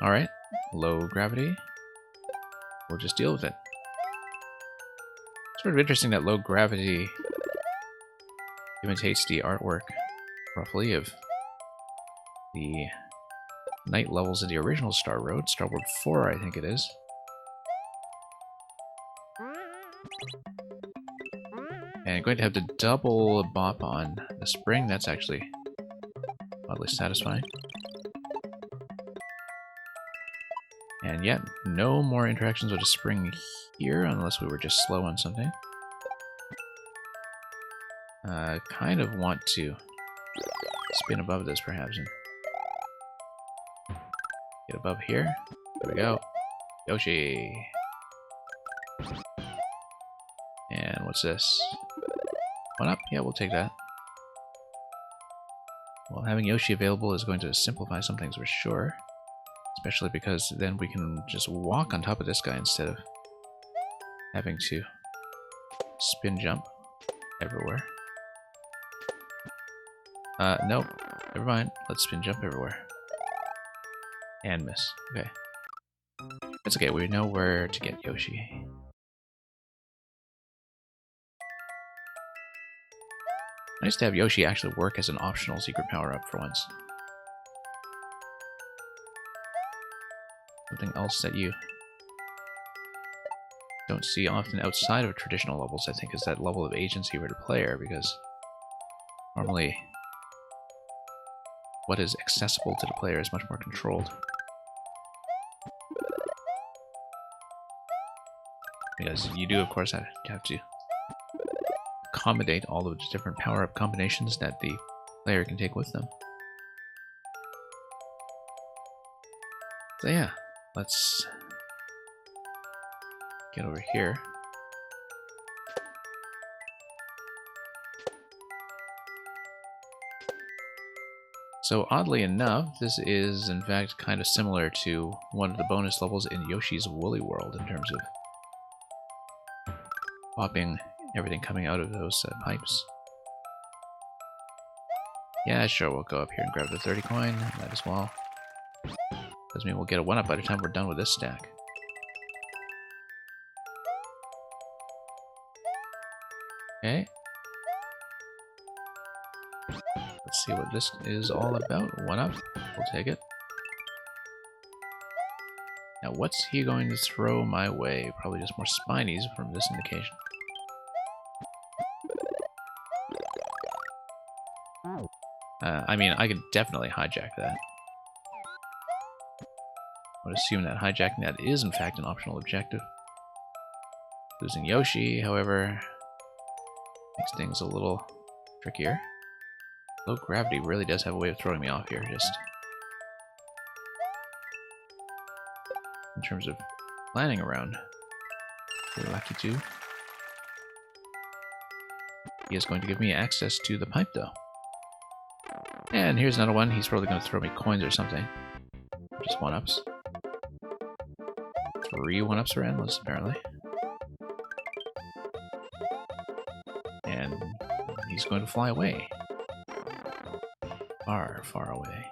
Alright, low gravity. We'll just deal with it. Sort of interesting that low gravity imitates the artwork, roughly, of the night levels of the original Star Road, Star World 4, I think it is. And going to have to double bop on the spring. That's actually oddly satisfying. And yet, no more interactions with a spring here, unless we were just slow on something. Kind of want to spin above this, perhaps, and get above here. There we go. Yoshi! And what's this? 1 up? Yeah, we'll take that. Well, having Yoshi available is going to simplify some things for sure. Especially because then we can just walk on top of this guy instead of having to spin jump everywhere. Nope. Never mind. Let's spin jump everywhere. And miss. Okay. That's okay. We know where to get Yoshi. Nice to have Yoshi actually work as an optional secret power-up for once. Something else that you don't see often outside of traditional levels, I think, is that level of agency for the player, because normally what is accessible to the player is much more controlled. Because you do, of course, have to accommodate all of the different power-up combinations that the player can take with them. So yeah, let's get over here. So oddly enough, this is in fact kind of similar to one of the bonus levels in Yoshi's Woolly World in terms of popping everything coming out of those pipes. Yeah, sure, we'll go up here and grab the 30 coin, might as well. Doesn't mean we'll get a 1-up by the time we're done with this stack. Okay. Let's see what this is all about. 1-up. We'll take it. Now, what's he going to throw my way? Probably just more spinies from this indication. I mean, I could definitely hijack that. I would assume that hijacking that is, in fact, an optional objective. Losing Yoshi, however, makes things a little trickier. Low gravity really does have a way of throwing me off here, just in terms of planning around. We're lucky too. He is going to give me access to the pipe, though. And here's another one. He's probably going to throw me coins or something. Just 1-ups. 3 1-ups are endless, apparently. And he's going to fly away. Far, far away.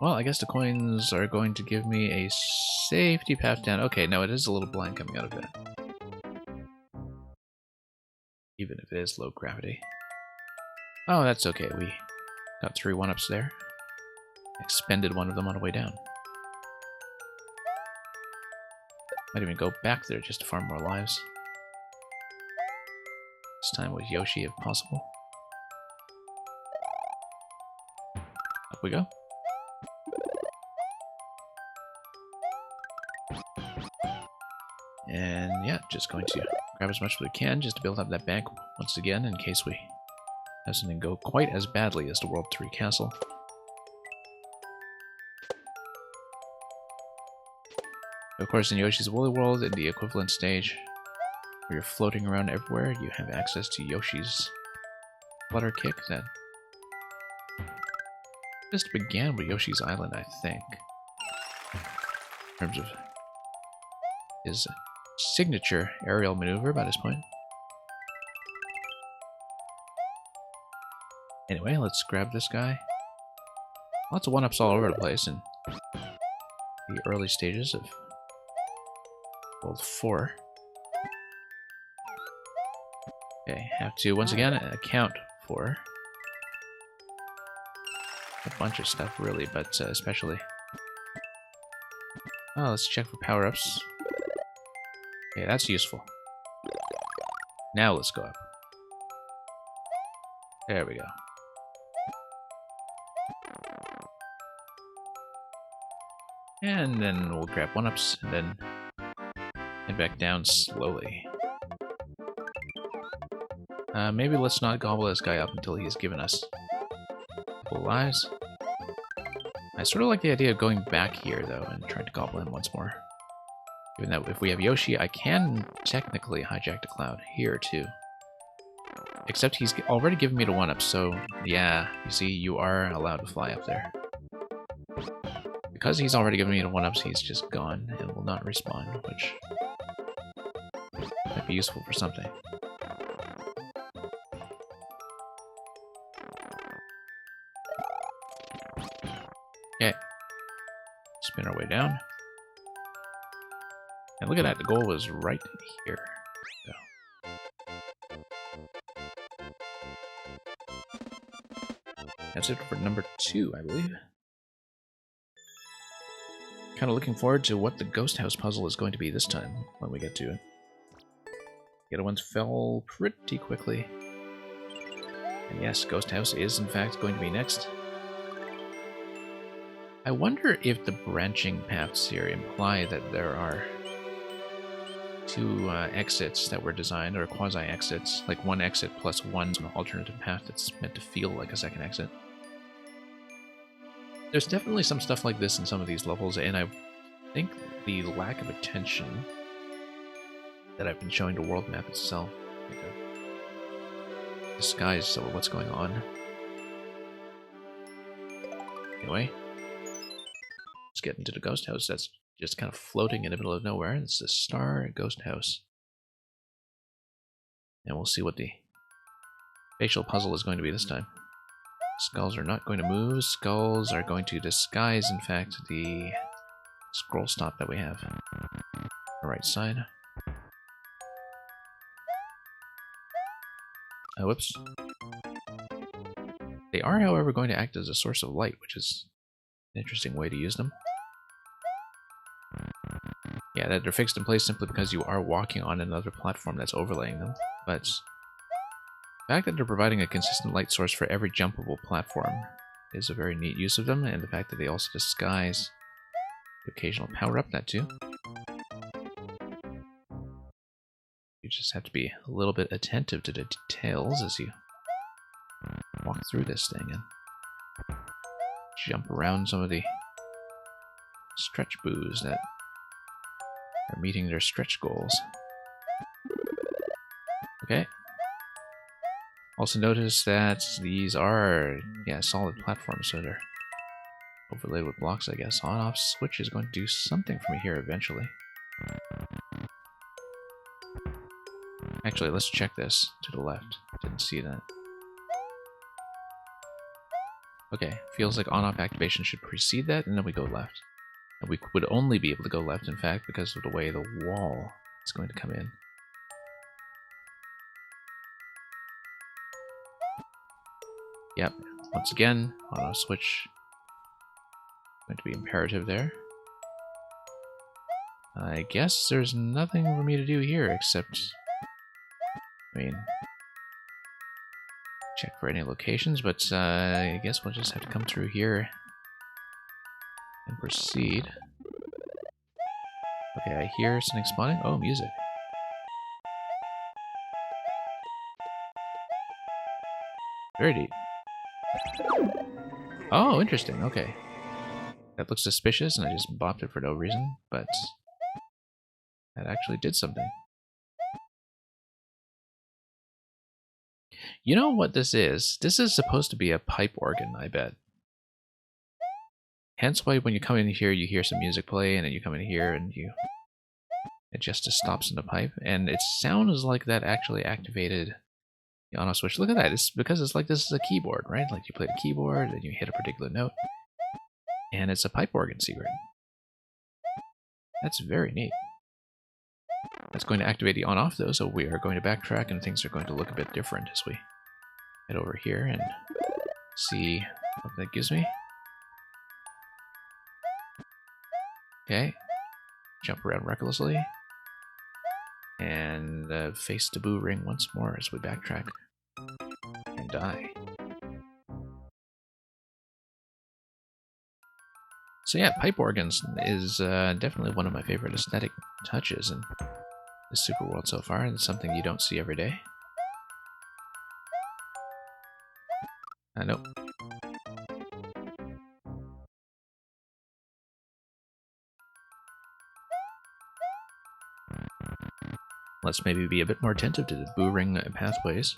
Well, I guess the coins are going to give me a safety path down. Okay, no, it is a little blind coming out of it. Even if it is low gravity. Oh, that's okay. We got 3 1-ups there. Expended one of them on the way down. Might even go back there just to farm more lives. This time with Yoshi if possible. Up we go. And yeah, just going to grab as much as we can just to build up that bank once again in case we have something go quite as badly as the World 3 Castle. Of course, in Yoshi's Woolly World, in the equivalent stage, where you're floating around everywhere, you have access to Yoshi's Flutter Kick that just began with Yoshi's Island, I think. In terms of his signature aerial maneuver by this point. Anyway, let's grab this guy. Lots of 1-ups all over the place in the early stages of World 4. Okay, have to once again account for a bunch of stuff really, but especially... Oh, let's check for power-ups. Okay, that's useful. Now let's go up. There we go. And then we'll grab 1-ups, and then head back down slowly. Maybe let's not gobble this guy up until he's given us a couple lives. I sort of like the idea of going back here, though, and trying to gobble him once more. Given that if we have Yoshi, I can technically hijack the cloud here, too. Except he's already given me the 1-up, so yeah, you see, you are allowed to fly up there. Because he's already given me the 1-ups, he's just gone and will not respawn, which might be useful for something. Okay. Spin our way down. And look at that, the goal was right here. That's it for number 2, I believe. Kind of looking forward to what the ghost house puzzle is going to be this time when we get to it. The other ones fell pretty quickly. And yes, ghost house is in fact going to be next. I wonder if the branching paths here imply that there are 2 exits that were designed, or quasi-exits, like 1 exit plus 1 alternative path that's meant to feel like a second exit. There's definitely some stuff like this in some of these levels, and I think the lack of attention that I've been showing the world map itself disguise some of what's going on. Anyway, let's get into the ghost house that's just kind of floating in the middle of nowhere. It's the Star Ghost House. And we'll see what the facial puzzle is going to be this time. Skulls are not going to move. Skulls are going to disguise, in fact, the scroll stop that we have on the right side. Whoops. They are, however, going to act as a source of light, which is an interesting way to use them. Yeah, that they're fixed in place simply because you are walking on another platform that's overlaying them, but the fact that they're providing a consistent light source for every jumpable platform is a very neat use of them, and the fact that they also disguise the occasional power-up, that too. You just have to be a little bit attentive to the details as you walk through this thing and jump around some of the stretch boos that are meeting their stretch goals. Okay. Also notice that these are, solid platforms, so they're overlaid with blocks, I guess. On-off switch is going to do something for me here eventually. Actually, let's check this to the left. Didn't see that. Okay, feels like on-off activation should precede that, and then we go left. And we would only be able to go left, in fact, because of the way the wall is going to come in. Yep, once again, on-off switch going to be imperative there. I guess there's nothing for me to do here except, check for any locations, but I guess we'll just have to come through here and proceed. Okay, I hear something spawning. Oh, music. Very deep. Oh, interesting. Okay. That looks suspicious, and I just bopped it for no reason, but that actually did something. You know what this is? This is supposed to be a pipe organ, I bet. Hence why when you come in here, you hear some music play, and then you come in here and it just stops in the pipe. And it sounds like that actually activated the on-off switch. Look at that. It's because it's like this is a keyboard, right? Like you play the keyboard, then you hit a particular note, and it's a pipe organ secret. That's very neat. That's going to activate the on-off, though, so we are going to backtrack, and things are going to look a bit different as we head over here and see what that gives me. Okay. Jump around recklessly. And face the boo ring once more as we backtrack and die. So yeah, pipe organs is definitely one of my favorite aesthetic touches in the Super World so far, and it's something you don't see every day. Nope. Let's maybe be a bit more attentive to the boo ring pathways.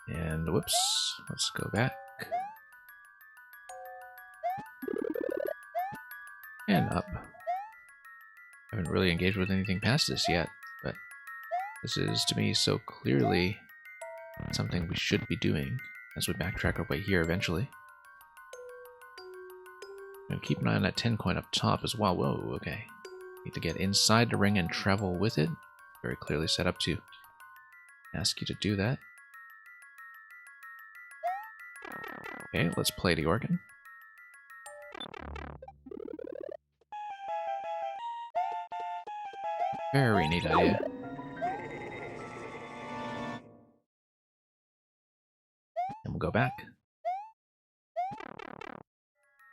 And whoops, let's go back. And up. I haven't really engaged with anything past this yet, but this is, to me, so clearly something we should be doing as we backtrack our way here eventually. And keep an eye on that 10 coin up top as well. Whoa, okay. Need to get inside the ring and travel with it. Very clearly set up to ask you to do that. Okay, let's play the organ. Very neat idea. And we'll go back.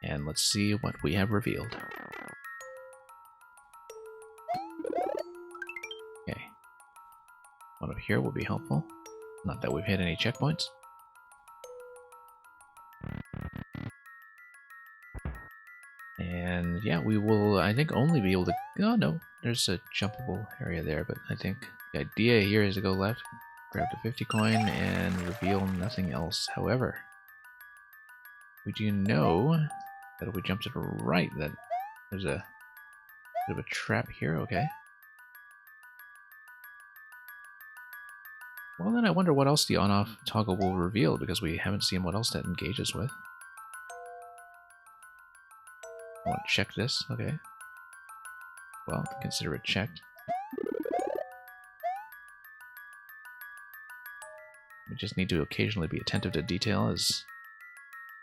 And let's see what we have revealed. Okay. One up here will be helpful. Not that we've hit any checkpoints. And yeah, we will, I think, only be able to... Oh, no. There's a jumpable area there, but I think the idea here is to go left, grab the 50 coin, and reveal nothing else. However, we do know that if we jump to the right, that there's a bit of a trap here. Okay. Well, then I wonder what else the on-off toggle will reveal, because we haven't seen what else that engages with. I want to check this. Okay. Well, consider it checked. We just need to occasionally be attentive to detail as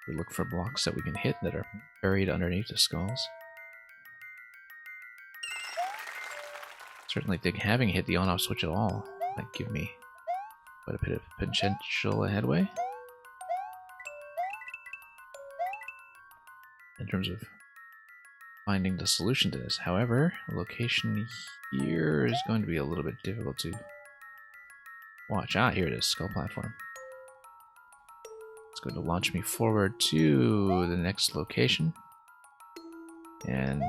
we look for blocks that we can hit that are buried underneath the skulls. Certainly think having hit the on-off switch at all might give me quite a bit of potential headway. In terms of finding the solution to this. However, the location here is going to be a little bit difficult to watch. Ah, here it is, skull platform. It's going to launch me forward to the next location. And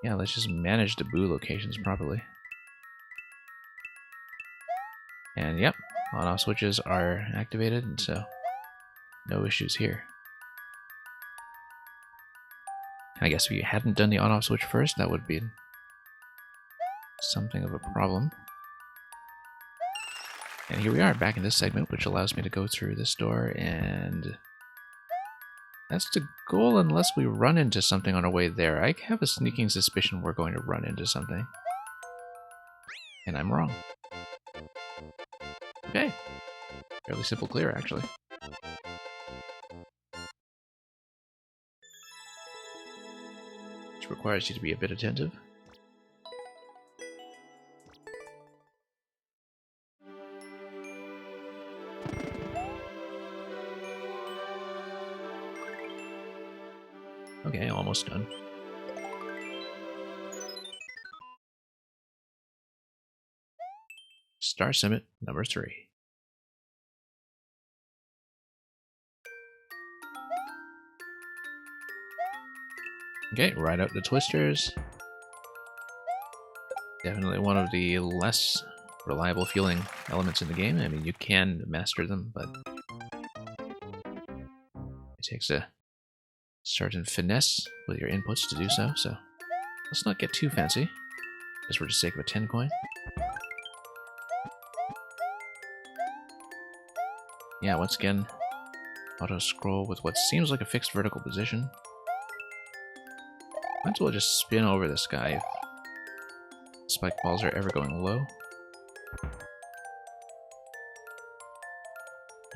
yeah, let's just manage the boo locations properly. And yep, on-off switches are activated, and so no issues here. I guess if you hadn't done the on-off switch first, that would be something of a problem. And here we are, back in this segment, which allows me to go through this door, and that's the goal unless we run into something on our way there. I have a sneaking suspicion we're going to run into something. And I'm wrong. Okay. Fairly simple clear, actually. Which requires you to be a bit attentive. Okay, almost done. Star Summit number 3. Okay, right out the twisters. Definitely one of the less reliable feeling elements in the game. I mean, you can master them, but it takes a certain finesse with your inputs to do so, so let's not get too fancy, just for the sake of a 10 coin. Yeah, once again, auto-scroll with what seems like a fixed vertical position. Might as well just spin over this guy if spike balls are ever going low.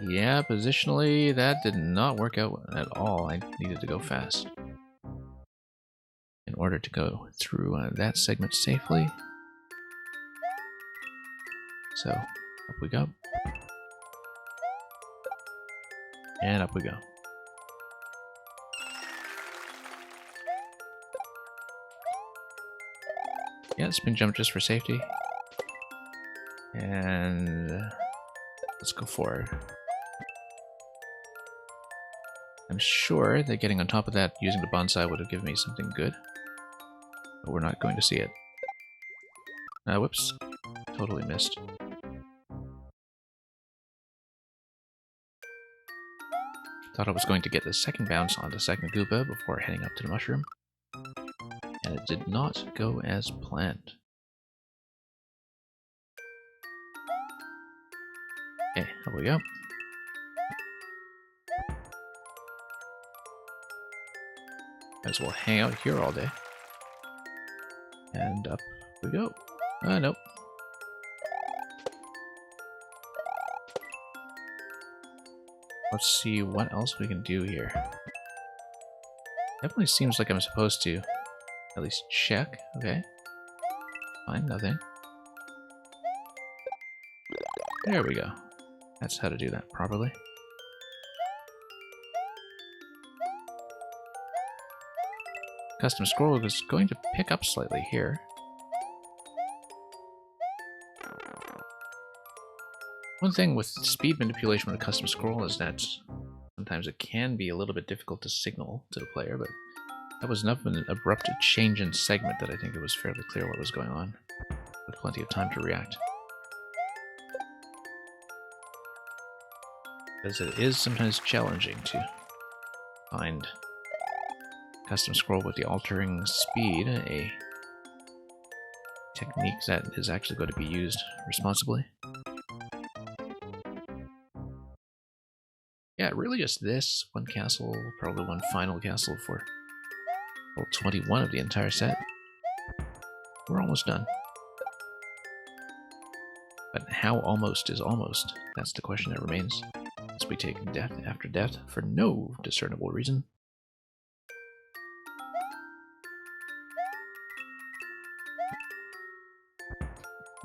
Yeah, positionally, that did not work out at all. I needed to go fast. And order to go through that segment safely. So, up we go. And up we go. Yeah, spin jump just for safety. And let's go forward. I'm sure that getting on top of that using the bonsai would have given me something good. But we're not going to see it. Whoops. Totally missed. Thought I was going to get the second bounce on the second Koopa before heading up to the mushroom. And it did not go as planned. Okay, here we go. Might as well hang out here all day. And up we go. Nope. Let's see what else we can do here. Definitely seems like I'm supposed to at least check. Okay. Fine, nothing. There we go. That's how to do that properly. Custom scroll was going to pick up slightly here. One thing with speed manipulation with a custom scroll is that sometimes it can be a little bit difficult to signal to the player, but that was enough of an abrupt change in segment that I think it was fairly clear what was going on, with plenty of time to react. Because it is sometimes challenging to find custom scroll with the altering speed, a technique that is actually going to be used responsibly. Yeah, really just this, one castle, probably one final castle for all 21 of the entire set. We're almost done. But how almost is almost? That's the question that remains, as we take death after death for no discernible reason.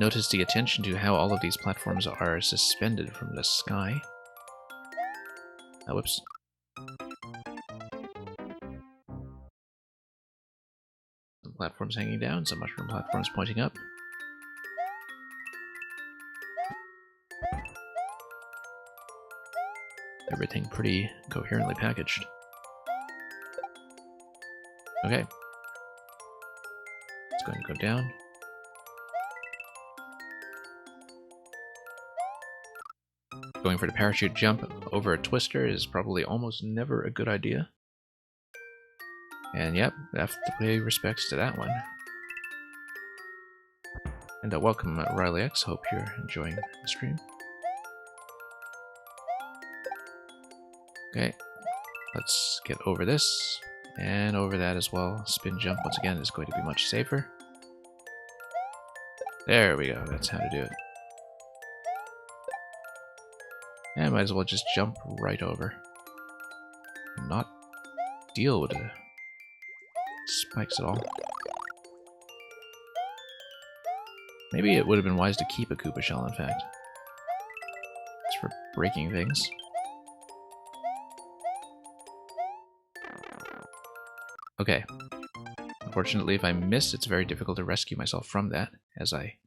Notice the attention to how all of these platforms are suspended from the sky. Whoops. Some platforms hanging down, some mushroom platforms pointing up. Everything pretty coherently packaged. Okay. It's going to go down. Going for the parachute jump over a twister is probably almost never a good idea. And yep, I have to pay respects to that one. And welcome, Riley X. Hope you're enjoying the stream. Okay, let's get over this and over that as well. Spin jump once again is going to be much safer. There we go, that's how to do it. And might as well just jump right over. And not deal with the spikes at all. Maybe it would have been wise to keep a Koopa shell, in fact. It's for breaking things. Okay. Unfortunately, if I miss, it's very difficult to rescue myself from that as I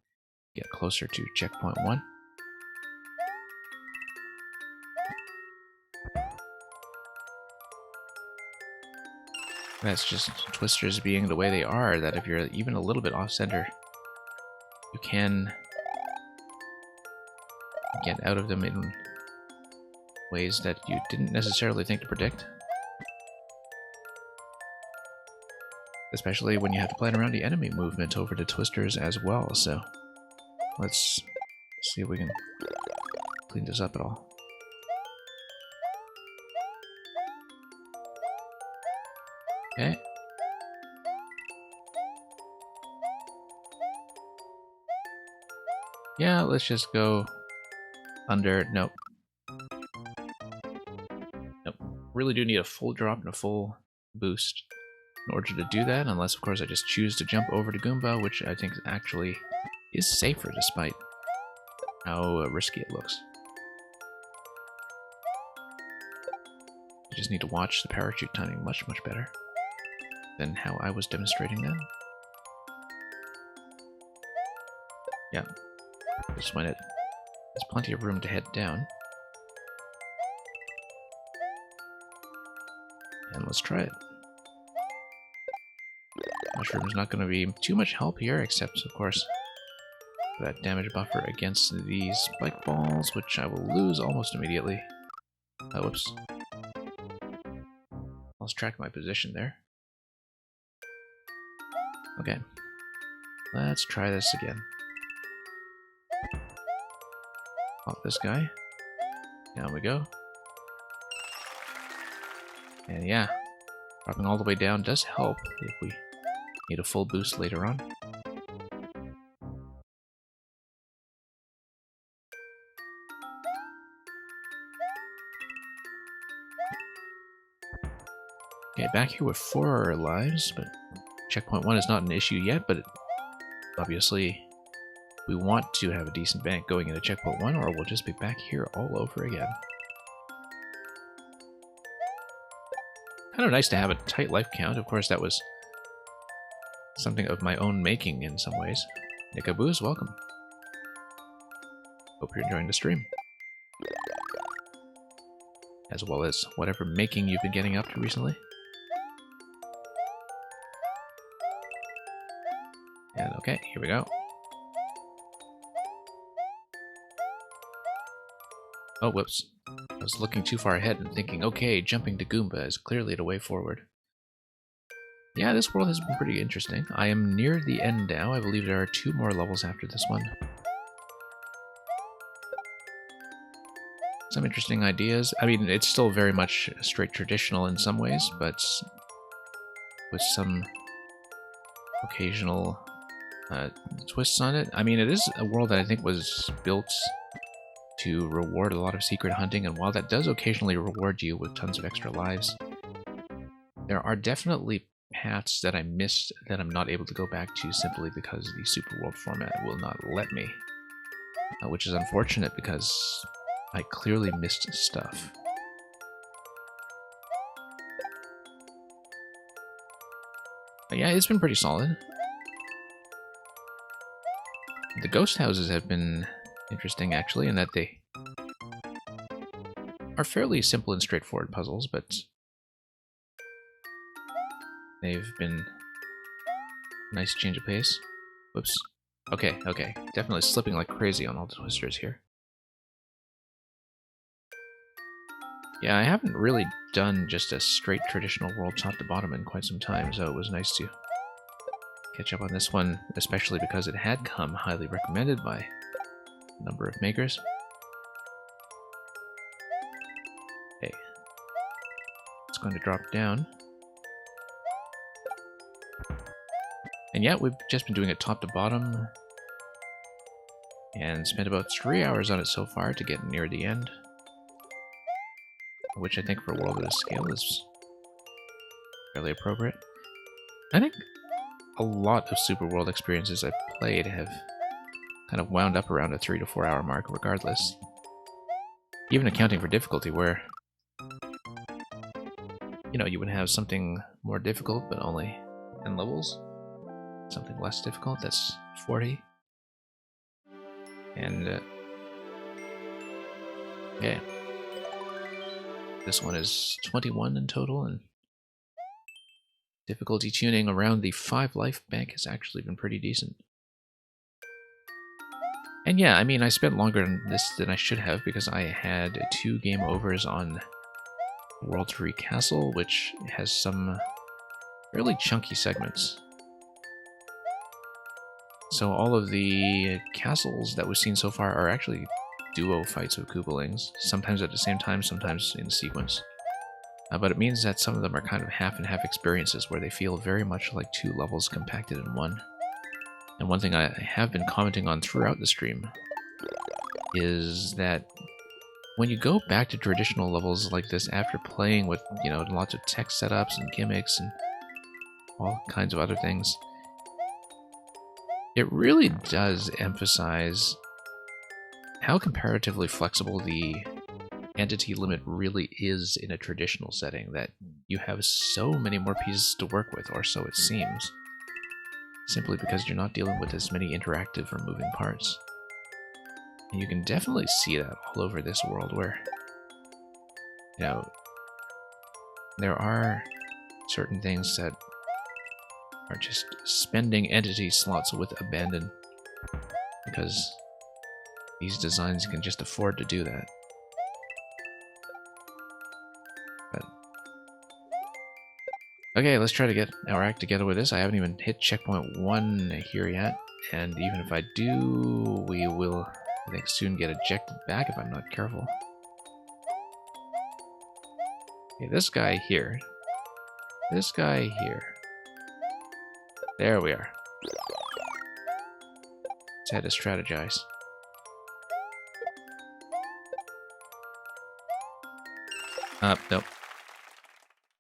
get closer to checkpoint 1. That's just twisters being the way they are, that if you're even a little bit off-center, you can get out of them in ways that you didn't necessarily think to predict. Especially when you have to plan around the enemy movement over the twisters as well, so let's see if we can clean this up at all. Okay. Yeah, let's just go under. Nope. Nope. Really do need a full drop and a full boost in order to do that, unless, of course, I just choose to jump over to Goomba, which I think actually is safer despite how risky it looks. I just need to watch the parachute timing much, much better than how I was demonstrating that. Yeah, just when there's plenty of room to head down. And let's try it. Mushroom's not going to be too much help here, except, of course, that damage buffer against these spike balls, which I will lose almost immediately. Oh, whoops. Let's track my position there. Okay. Let's try this again. Pop this guy. Down we go. And yeah, dropping all the way down does help if we need a full boost later on. Okay, back here with 4 lives, but checkpoint 1 is not an issue yet, but obviously we want to have a decent bank going into checkpoint 1, or we'll just be back here all over again. Kind of nice to have a tight life count. Of course, that was something of my own making in some ways. Nickaboos, welcome. Hope you're enjoying the stream. As well as whatever making you've been getting up to recently. And okay, here we go. Oh, whoops. I was looking too far ahead and thinking, okay, jumping to Goomba is clearly the way forward. Yeah, this world has been pretty interesting. I am near the end now. I believe there are 2 more levels after this one. Some interesting ideas. I mean, it's still very much straight traditional in some ways, but with some occasional twists on it. I mean, it is a world that I think was built to reward a lot of secret hunting, and while that does occasionally reward you with tons of extra lives, there are definitely paths that I missed that I'm not able to go back to simply because the Super World format will not let me, which is unfortunate because I clearly missed stuff. But yeah, it's been pretty solid. The ghost houses have been interesting, actually, in that they are fairly simple and straightforward puzzles, but they've been a nice change of pace. Whoops. Okay, okay. Definitely slipping like crazy on all the twisters here. Yeah, I haven't really done just a straight traditional world top to bottom in quite some time, so it was nice to catch up on this one, especially because it had come highly recommended by a number of makers. Okay. It's going to drop down. And yeah, we've just been doing it top to bottom and spent about 3 hours on it so far to get near the end, which I think for a world of this scale is fairly appropriate. I think a lot of Super World experiences I've played have kind of wound up around a 3 to 4 hour mark regardless. Even accounting for difficulty, where, you know, you would have something more difficult but only 10 levels. Something less difficult, that's 40. And, okay. This one is 21 in total, and difficulty tuning around the 5 life bank has actually been pretty decent. And yeah, I mean, I spent longer on this than I should have because I had 2 game overs on World 3 Castle, which has some fairly chunky segments. So all of the castles that we've seen so far are actually duo fights of Koopalings, sometimes at the same time, sometimes in sequence. But it means that some of them are kind of half and half experiences where they feel very much like 2 levels compacted in one. And one thing I have been commenting on throughout the stream is that when you go back to traditional levels like this after playing with, you know, lots of tech setups and gimmicks and all kinds of other things. It really does emphasize how comparatively flexible the entity limit really is in a traditional setting, that you have so many more pieces to work with, or so it seems, simply because you're not dealing with as many interactive or moving parts. And you can definitely see that all over this world where, you know, there are certain things that are just spending entity slots with abandon because these designs can just afford to do that. But okay, let's try to get our act together with this. I haven't even hit checkpoint 1 here yet, and even if I do, we will, I think, soon get ejected back if I'm not careful. Okay, this guy here. This guy here. There we are. Let's had to strategize. Nope.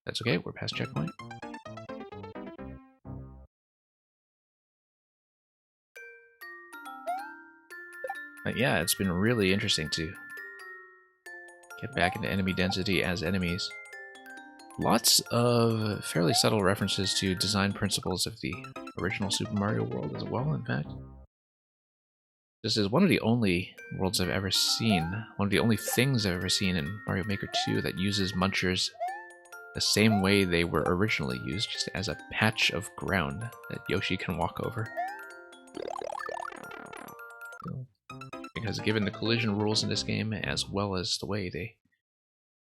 That's okay, we're past checkpoint. But yeah, it's been really interesting to get back into enemy density as enemies. Lots of fairly subtle references to design principles of the original Super Mario World as well, in fact. This is one of the only worlds I've ever seen, one of the only things I've ever seen in Mario Maker 2 that uses munchers the same way they were originally used, just as a patch of ground that Yoshi can walk over. Because given the collision rules in this game, as well as the way they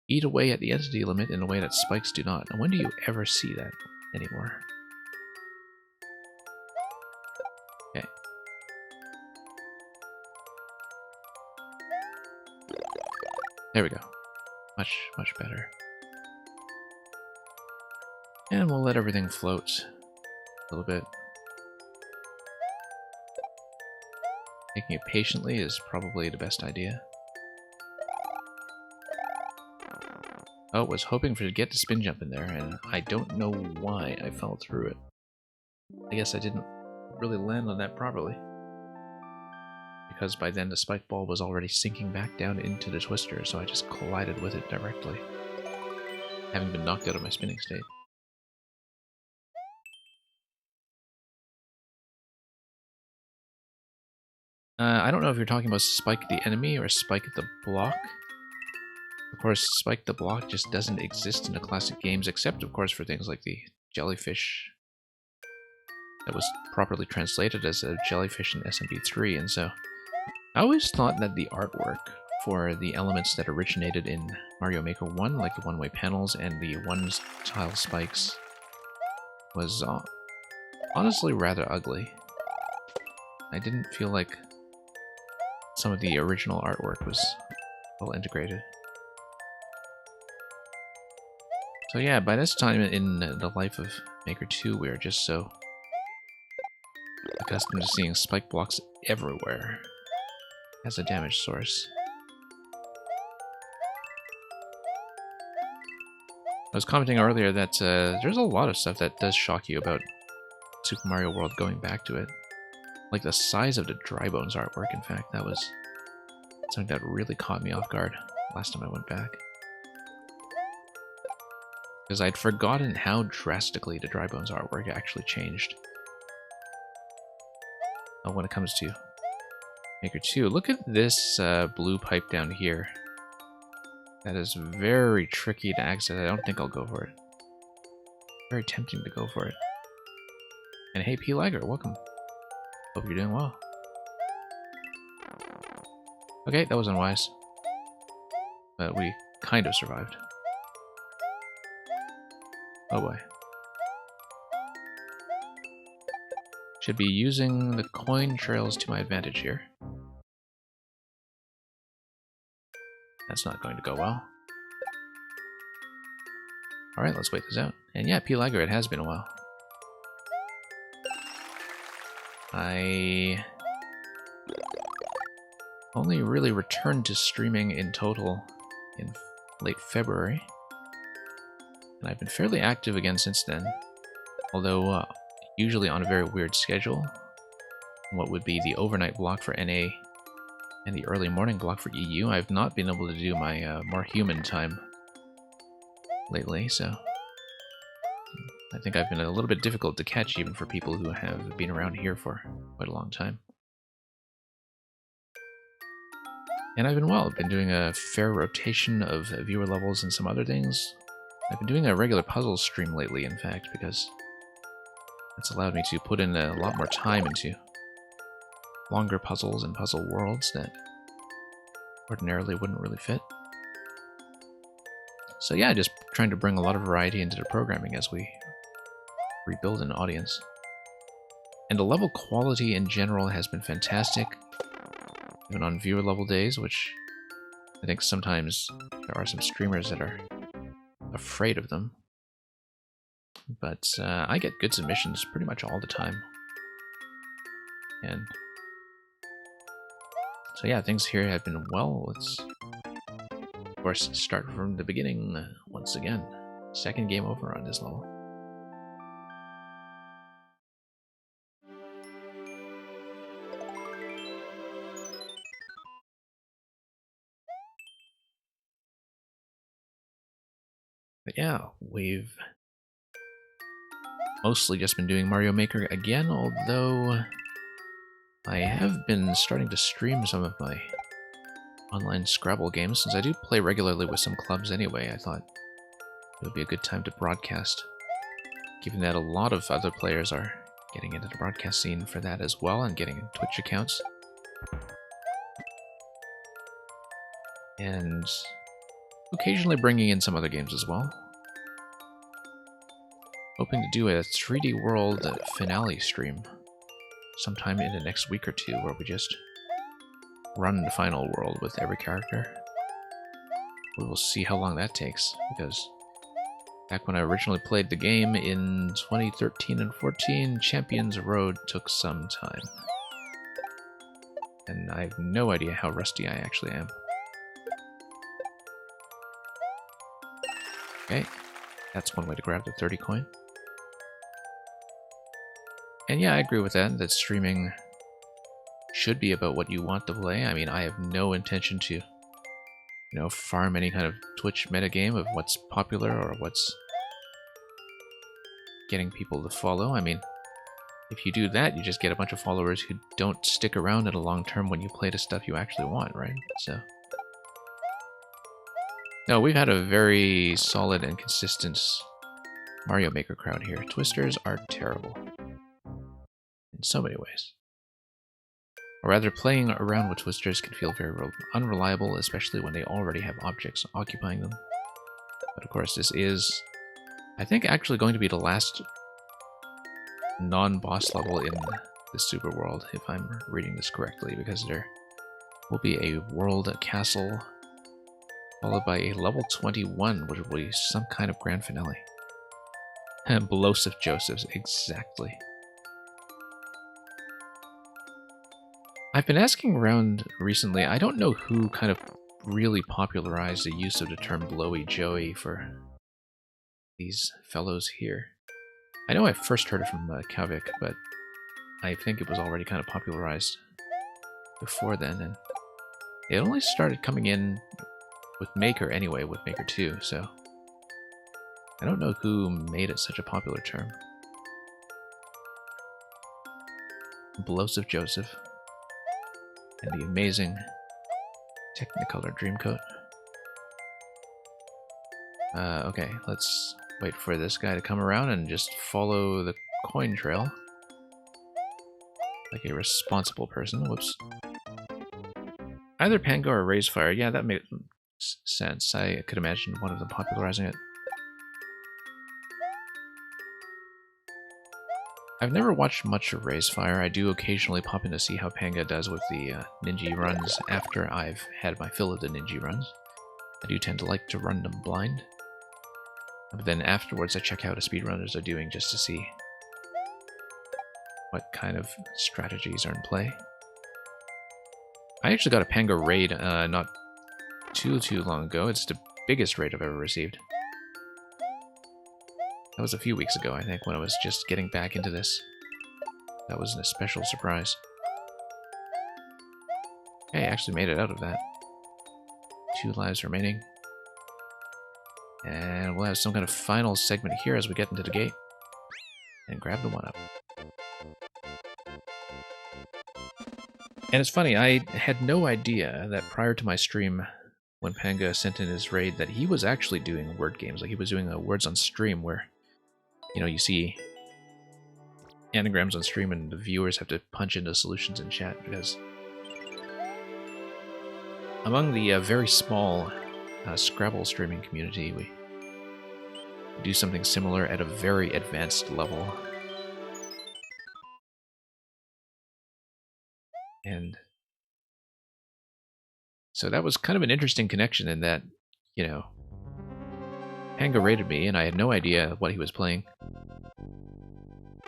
eat away at the entity limit in a way that spikes do not. And when do you ever see that anymore? Okay. There we go. Much, much better. And we'll let everything float a little bit. Taking it patiently is probably the best idea. Oh, was hoping for to get the spin jump in there, and I don't know why I fell through it. I guess I didn't really land on that properly. Because by then the spike ball was already sinking back down into the twister, so I just collided with it directly, having been knocked out of my spinning state. I don't know if you're talking about Spike the enemy or Spike the block. Of course, Spike the block just doesn't exist in the classic games, except of course for things like the jellyfish that was properly translated as a jellyfish in SMP3, and so I always thought that the artwork for the elements that originated in Mario Maker 1, like the one-way panels and the one-tile spikes, was honestly rather ugly. I didn't feel like some of the original artwork was well integrated. So yeah, by this time in the life of Maker 2, we are just so accustomed to seeing spike blocks everywhere as a damage source. I was commenting earlier that there's a lot of stuff that does shock you about Super Mario World going back to it. Like the size of the Dry Bones artwork, in fact, that was something that really caught me off guard last time I went back. Because I'd forgotten how drastically the Dry Bones artwork actually changed. Oh, when it comes to Maker 2, look at this blue pipe down here. That is very tricky to access. I don't think I'll go for it. Very tempting to go for it. And hey, P. Liger, welcome. Hope you're doing well. Okay, that was unwise. But we kind of survived. Oh boy. Should be using the coin trails to my advantage here. That's not going to go well. Alright, let's wait this out. And yeah, P. Liger, it has been a while. I only really returned to streaming in total in late February. And I've been fairly active again since then. although usually on a very weird schedule. What would be the overnight block for NA and the early morning block for EU. I've not been able to do my more human time lately, so I think I've been a little bit difficult to catch even for people who have been around here for quite a long time. And I've been doing a fair rotation of viewer levels and some other things. I've been doing a regular puzzle stream lately, in fact, because it's allowed me to put in a lot more time into longer puzzles and puzzle worlds that ordinarily wouldn't really fit. So yeah, just trying to bring a lot of variety into the programming as we rebuild an audience. And the level quality in general has been fantastic, even on viewer level days, which I think sometimes there are some streamers that are afraid of them. But I get good submissions pretty much all the time. And so yeah, things here have been well. Let's, of course, start from the beginning once again. Second game over on this level. But yeah, we've mostly just been doing Mario Maker again, although I have been starting to stream some of my online Scrabble games. Since I do play regularly with some clubs anyway, I thought it would be a good time to broadcast, given that a lot of other players are getting into the broadcast scene for that as well and getting Twitch accounts. And occasionally bringing in some other games as well. Hoping to do a 3D World finale stream sometime in the next week or two, where we just run the final world with every character. We will see how long that takes, because back when I originally played the game in 2013 and 14, Champions Road took some time. And I have no idea how rusty I actually am. Okay, that's one way to grab the 30 coin. And yeah, I agree with that streaming should be about what you want to play. I mean, I have no intention to, farm any kind of Twitch metagame of what's popular or what's getting people to follow. I mean, if you do that, you just get a bunch of followers who don't stick around in the long term when you play the stuff you actually want, right? So, no, we've had a very solid and consistent Mario Maker crowd here. Twisters are terrible in so many ways. Or rather, playing around with twisters can feel very unreliable, especially when they already have objects occupying them. But of course, this is, I think, actually going to be the last non-boss level in the Super World, if I'm reading this correctly, because there will be a world castle followed by a level 21, which will be some kind of grand finale. Belosif Josephs, exactly. I've been asking around recently, I don't know who kind of really popularized the use of the term Blowy Joey for these fellows here. I know I first heard it from Kavik, but I think it was already kind of popularized before then, and it only started coming in with Maker anyway, with Maker 2, so I don't know who made it such a popular term. Belosif Joseph. And the amazing Technicolor Dreamcoat. Okay, let's wait for this guy to come around and just follow the coin trail. Like a responsible person. Whoops. Either Pango or Raisefire. Yeah, that makes sense. I could imagine one of them popularizing it. I've never watched much of Raisefire. I do occasionally pop in to see how Panga does with the ninja runs after I've had my fill of the ninja runs. I do tend to like to run them blind. But then afterwards I check out what speedrunners are doing just to see what kind of strategies are in play. I actually got a Panga raid not too long ago. It's the biggest raid I've ever received. That was a few weeks ago, I think, when I was just getting back into this. That was a special surprise. Okay, I actually made it out of that. 2 lives remaining. And we'll have some kind of final segment here as we get into the gate. And grab the 1-up. And it's funny, I had no idea that prior to my stream, when Panga sent in his raid, that he was actually doing word games. Like, he was doing words on stream where, you know, you see anagrams on stream and the viewers have to punch into solutions in chat, because among the very small Scrabble streaming community, we do something similar at a very advanced level. And so that was kind of an interesting connection in that, you know, Panga raided me and I had no idea what he was playing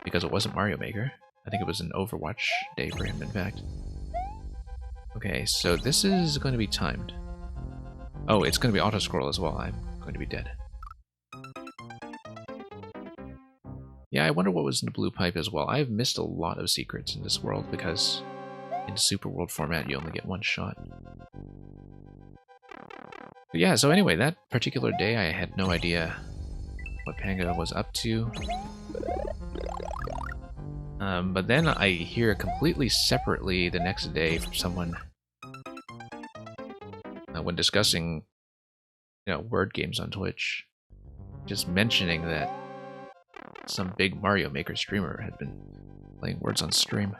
because it wasn't Mario Maker. I think it was an Overwatch day for him, in fact. Okay, so this is going to be timed. Oh, it's going to be auto-scroll as well. I'm going to be dead. Yeah, I wonder what was in the blue pipe as well. I've missed a lot of secrets in this world because in Super World format you only get 1 shot. But yeah, so anyway, that particular day I had no idea what Panga was up to. But then I hear completely separately the next day from someone when discussing, you know, word games on Twitch, just mentioning that some big Mario Maker streamer had been playing words on stream.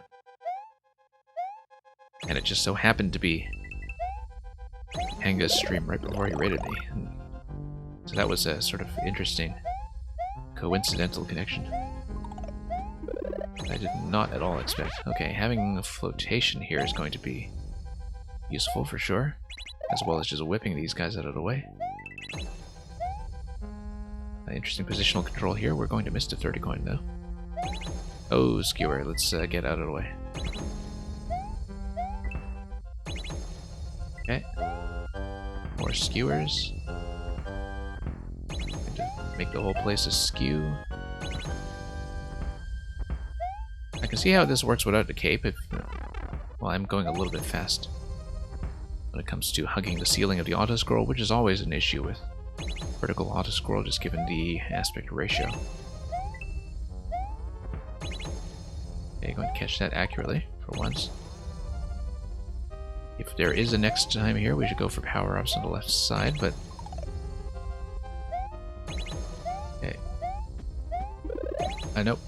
And it just so happened to be Panga's stream right before he raided me. And so that was a sort of interesting, coincidental connection I did not at all expect. Okay, having a flotation here is going to be useful for sure, as well as just whipping these guys out of the way. Interesting positional control here. We're going to miss the 30 coin though. Oh, skewer. Let's get out of the way. Okay. More skewers. Going to make the whole place a skew. I can see how this works without the cape. If, well, I'm going a little bit fast when it comes to hugging the ceiling of the auto-scroll, which is always an issue with vertical auto-scroll, just given the aspect ratio. Okay, going to catch that accurately for once. If there is a next time here, we should go for power-ups on the left side, but... Okay. Nope.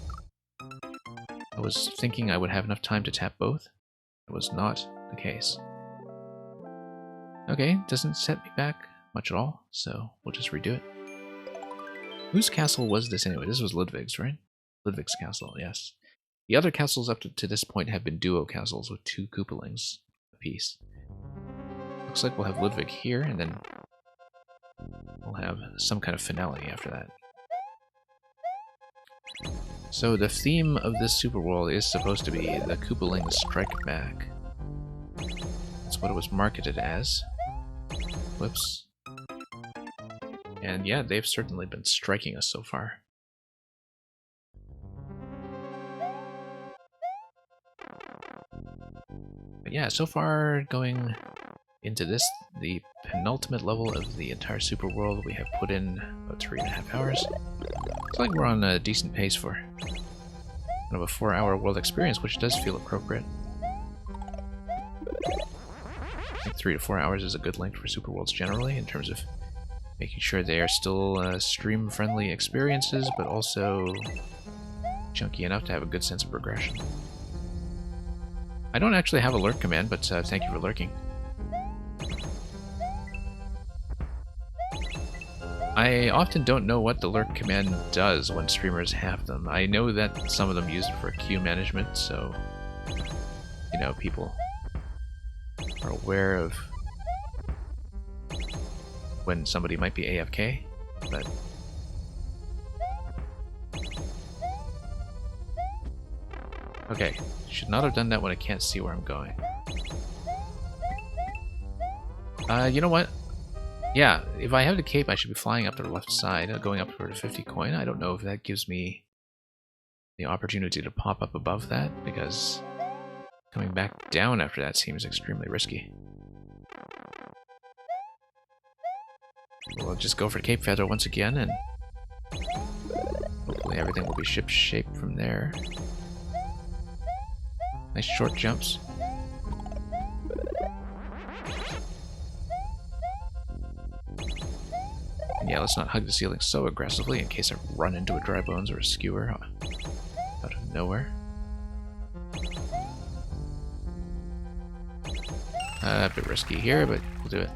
I was thinking I would have enough time to tap both. It was not the case. Okay, doesn't set me back much at all, so we'll just redo it. Whose castle was this anyway? This was Ludwig's, right? Ludwig's castle, yes. The other castles up to this point have been duo castles with 2 Koopalings apiece. Looks like we'll have Ludwig here, and then we'll have some kind of finale after that. So the theme of this Super World is supposed to be the Koopaling Strike Back. That's what it was marketed as. Whoops. And yeah, they've certainly been striking us so far. But yeah, so far going into this, the penultimate level of the entire Super World, we have put in about 3.5 hours. Looks like we're on a decent pace for kind of a 4-hour world experience, which does feel appropriate. I think 3 to 4 hours is a good length for Super Worlds generally, in terms of making sure they are still stream-friendly experiences, but also chunky enough to have a good sense of progression. I don't actually have a lurk command, but thank you for lurking. I often don't know what the lurk command does when streamers have them. I know that some of them use it for queue management, so, you know, people are aware of when somebody might be AFK, but... Okay, should not have done that when I can't see where I'm going. You know what? Yeah, if I have the cape, I should be flying up to the left side, going up for the 50 coin. I don't know if that gives me the opportunity to pop up above that, because coming back down after that seems extremely risky. We'll just go for Cape Feather once again, and hopefully everything will be ship-shape from there. Nice short jumps. And yeah, let's not hug the ceiling so aggressively in case I run into a dry bones or a skewer out of nowhere. A bit risky here, but we'll do it.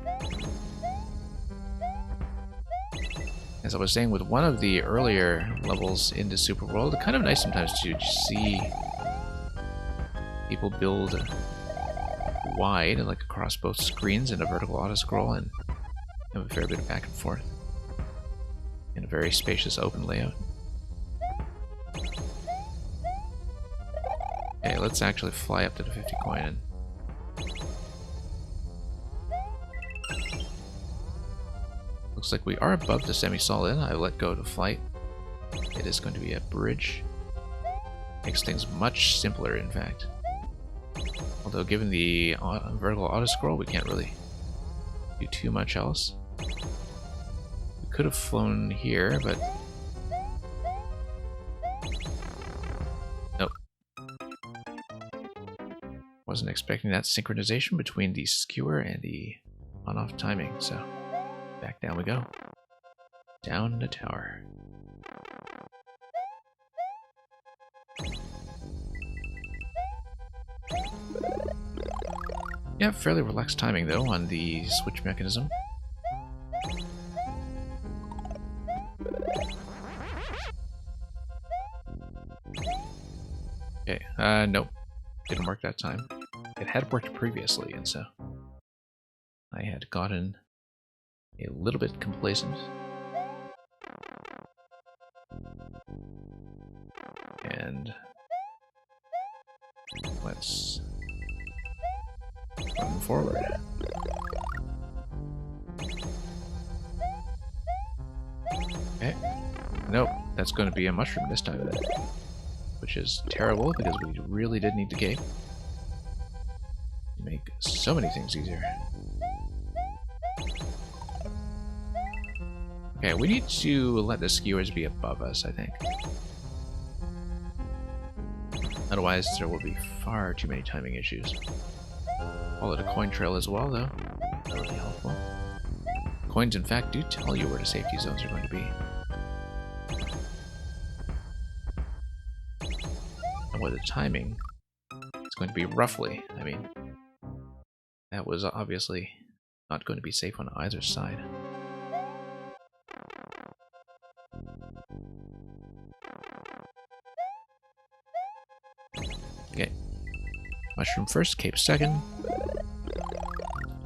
As I was saying, with one of the earlier levels in the Super World, it's kind of nice sometimes to see people build wide, like across both screens in a vertical auto-scroll, and have a fair bit of back and forth in a very spacious open layout. Okay, let's actually fly up to the 50 coin and looks like we are above the semi-solid. I let go to flight. It is going to be a bridge. Makes things much simpler, in fact. Although given the vertical auto-scroll, we can't really do too much else. We could have flown here, but nope. Wasn't expecting that synchronization between the skewer and the on-off timing, so back down we go. Down the tower. Yeah, fairly relaxed timing though on the switch mechanism. Okay, nope. Didn't work that time. It had worked previously, and so I had gotten a little bit complacent. And let's run forward. Okay. Nope, that's going to be a mushroom this time then. Which is terrible because we really did need the cape to make so many things easier. Okay, we need to let the skewers be above us, I think. Otherwise, there will be far too many timing issues. Follow the coin trail as well, though. That would be helpful. Coins, in fact, do tell you where the safety zones are going to be. And with the timing, it's going to be roughly. I mean, that was obviously not going to be safe on either side. Okay. Mushroom first, cape second.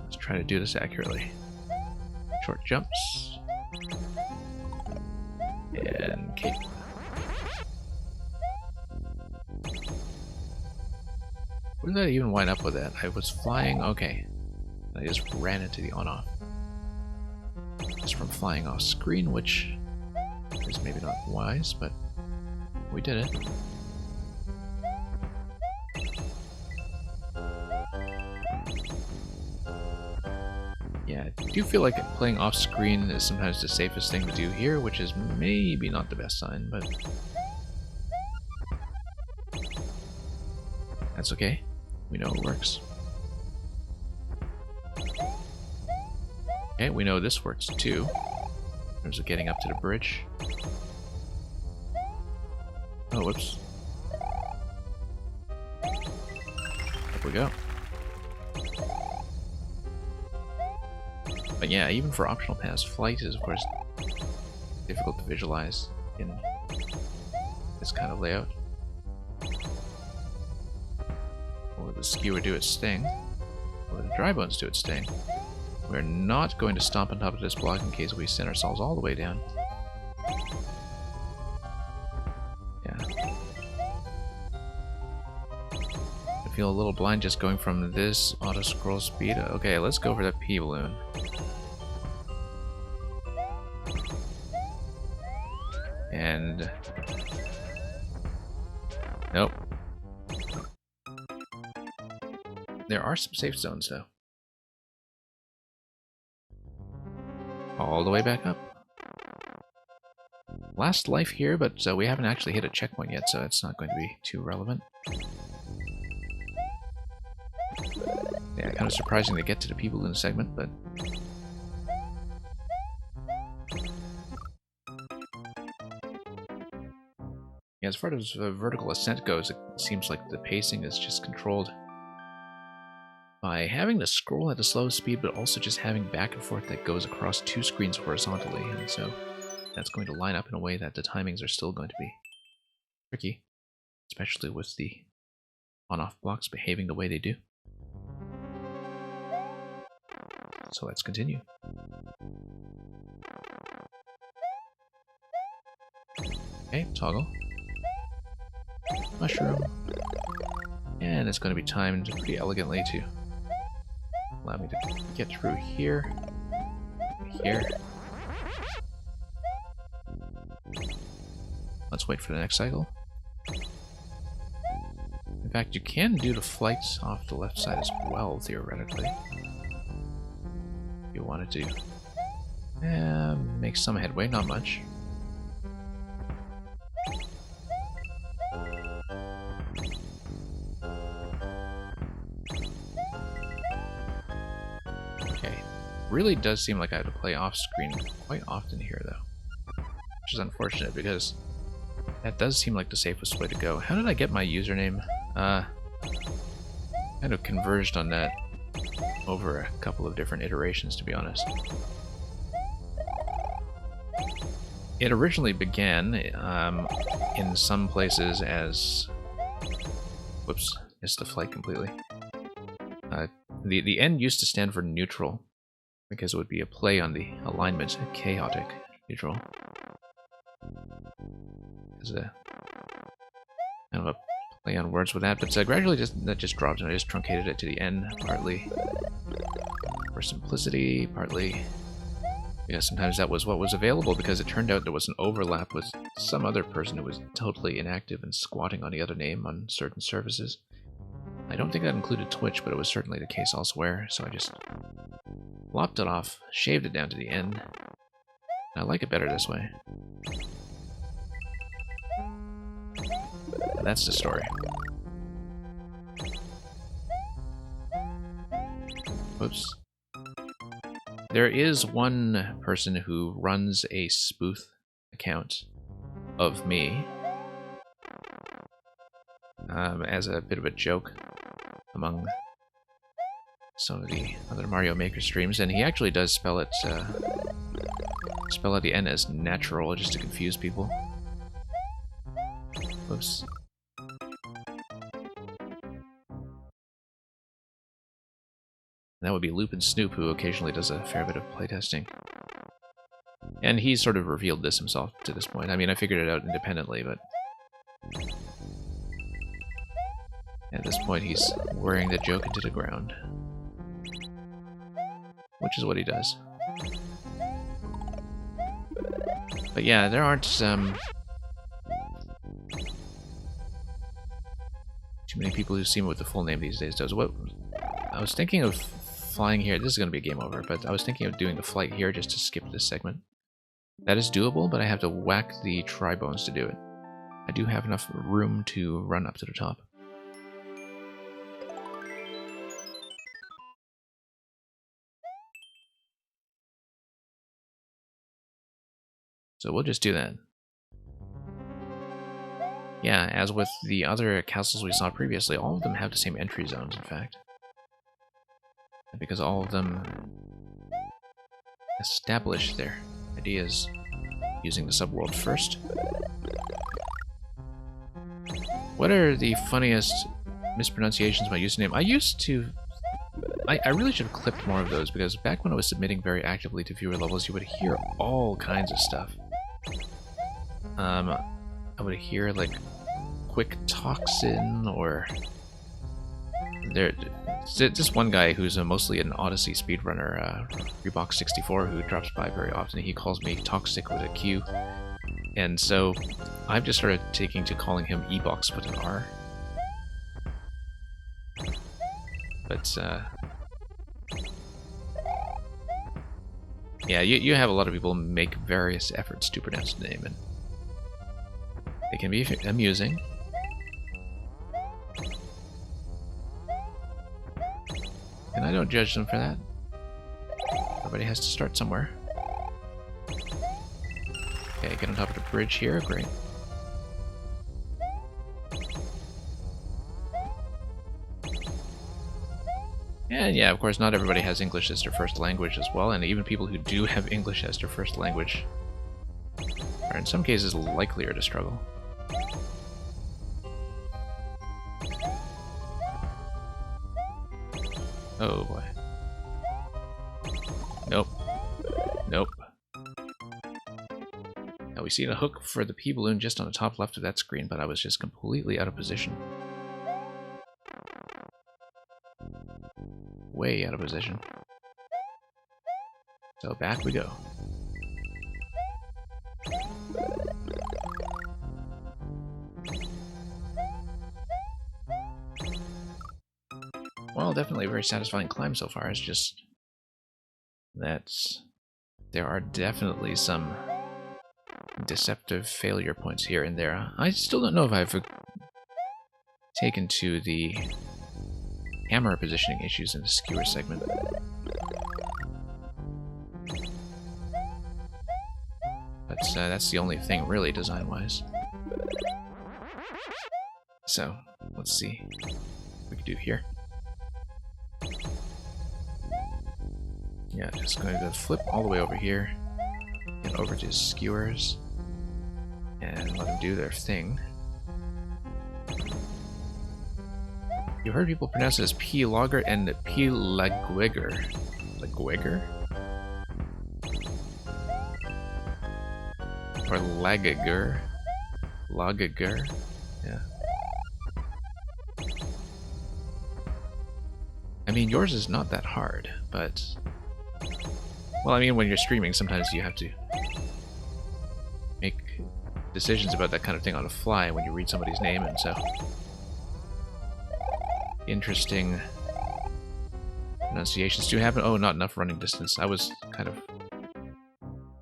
Let's try to do this accurately. Short jumps. And cape. Where did I even wind up with that? I was flying, okay. I just ran into the on-off. Just from flying off screen, which is maybe not wise, but we did it. Yeah, I do feel like playing off screen is sometimes the safest thing to do here, which is maybe not the best sign, but that's okay. We know it works. Okay, we know this works too. In terms of getting up to the bridge. Oh, whoops. Up we go. But yeah, even for optional paths, flight is of course difficult to visualize in this kind of layout. Or the skewer do its thing, or the dry bones do its thing. We're not going to stomp on top of this block in case we send ourselves all the way down. Yeah. I feel a little blind just going from this auto-scroll speed. Okay, let's go for that P-balloon. Nope. There are some safe zones, though. All the way back up. Last life here, but we haven't actually hit a checkpoint yet, so it's not going to be too relevant. Yeah, kind of surprising to get to the people in the segment, but... Yeah, as far as vertical ascent goes, it seems like the pacing is just controlled by having to scroll at a slow speed, but also just having back and forth that goes across two screens horizontally, and so that's going to line up in a way that the timings are still going to be tricky, especially with the on-off blocks behaving the way they do. So let's continue. Okay, toggle. Mushroom. And it's going to be timed pretty elegantly to allow me to get through here. Here. Let's wait for the next cycle. In fact, you can do the flights off the left side as well, theoretically. If you wanted to. Make some headway, not much. Really does seem like I have to play off screen quite often here, though, which is unfortunate because that does seem like the safest way to go. How did I get my username? Kind of converged on that over a couple of different iterations, to be honest. It originally began in some places as... Whoops, missed the flight completely. The N used to stand for neutral, because it would be a play on the alignment, chaotic neutral. There's a kind of a play on words with that, but gradually that just dropped, and I just truncated it to the N, partly for simplicity, partly because sometimes that was what was available, because it turned out there was an overlap with some other person who was totally inactive and squatting on the other name on certain services. I don't think that included Twitch, but it was certainly the case elsewhere, so I just lopped it off, shaved it down to the end. I like it better this way. And that's the story. Whoops. There is one person who runs a spoof account of me as a bit of a joke among some of the other Mario Maker streams, and he actually does spell out the N as natural just to confuse people. Whoops. That would be Loop Snoop, who occasionally does a fair bit of playtesting. And he's sort of revealed this himself to this point. I mean, I figured it out independently, but at this point he's wearing the joke into the ground. Which is what he does. But yeah, there aren't too many people who see me with the full name these days. What I was thinking of flying here. This is going to be a game over, but I was thinking of doing the flight here just to skip this segment. That is doable, but I have to whack the tri-bones to do it. I do have enough room to run up to the top. So we'll just do that. Yeah, as with the other castles we saw previously, all of them have the same entry zones, in fact. Because all of them establish their ideas using the subworld first. What are the funniest mispronunciations of my username? I really should have clipped more of those, because back when I was submitting very actively to viewer levels, you would hear all kinds of stuff. I would hear like quick toxin, or there's this one guy who's mostly an Odyssey speedrunner, Reebok64, who drops by very often. He calls me Toxic with a Q. And so I've just started taking to calling him E-Box with an R. But, yeah, you have a lot of people make various efforts to pronounce the name, and they can be amusing. And I don't judge them for that. Everybody has to start somewhere. Okay, get on top of the bridge here, great. And yeah, of course, not everybody has English as their first language as well, and even people who do have English as their first language are in some cases likelier to struggle. Oh boy. Nope. Nope. Now we see the hook for the P-balloon just on the top left of that screen, but I was just completely out of position. Way out of position. So back we go. Well, definitely a very satisfying climb so far. It's just that there are definitely some deceptive failure points here and there. I still don't know if I've taken to the camera positioning issues in the skewer segment. But that's the only thing really design-wise. So, let's see what we can do here. Yeah, just going to flip all the way over here and over to skewers and let them do their thing. You heard people pronounce it as P-logger and P-lagwigger. Lagwigger? Or Lagager? Lagager? Yeah. I mean, yours is not that hard, but... Well, I mean, when you're streaming, sometimes you have to make decisions about that kind of thing on the fly when you read somebody's name, and so... Interesting pronunciations do happen. Oh, not enough running distance. I was kind of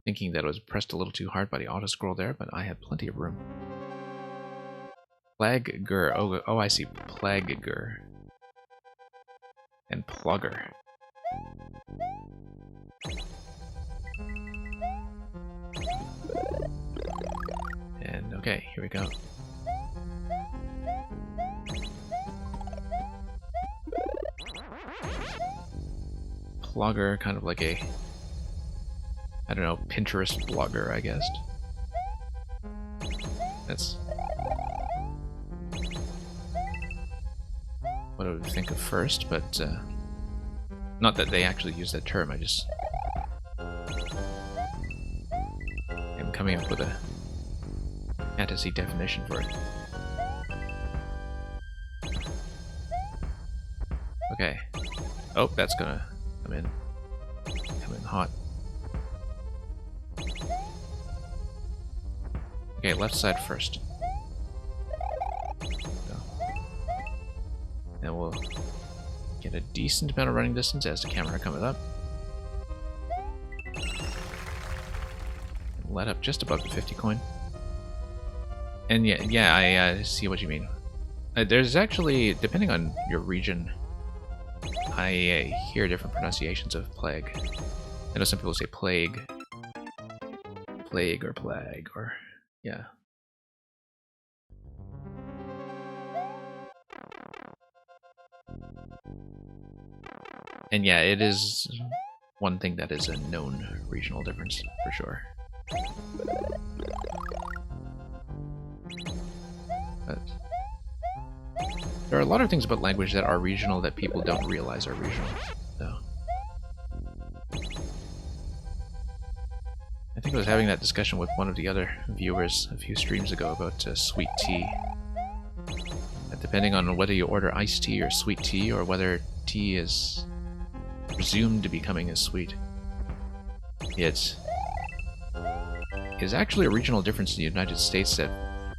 thinking that it was pressed a little too hard by the auto-scroll there, but I had plenty of room. Plagger. Oh, I see. Plagger. And Plugger. And okay, here we go. Blogger, kind of like a, I don't know, Pinterest blogger, I guess. That's what I would think of first, but not that they actually use that term, I just am coming up with a fantasy definition for it. Okay. Oh, that's gonna come in hot. Okay, left side first. So. And we'll get a decent amount of running distance as the camera coming up. And let up just above the 50 coin. And yeah, I see what you mean. There's actually, depending on your region, I hear different pronunciations of plague. I know some people say plague, or plague, or yeah. And yeah, it is one thing that is a known regional difference, for sure. But there are a lot of things about language that are regional that people don't realize are regional, so. I think I was having that discussion with one of the other viewers a few streams ago about sweet tea. That depending on whether you order iced tea or sweet tea, or whether tea is presumed to be coming as sweet, it is actually a regional difference in the United States that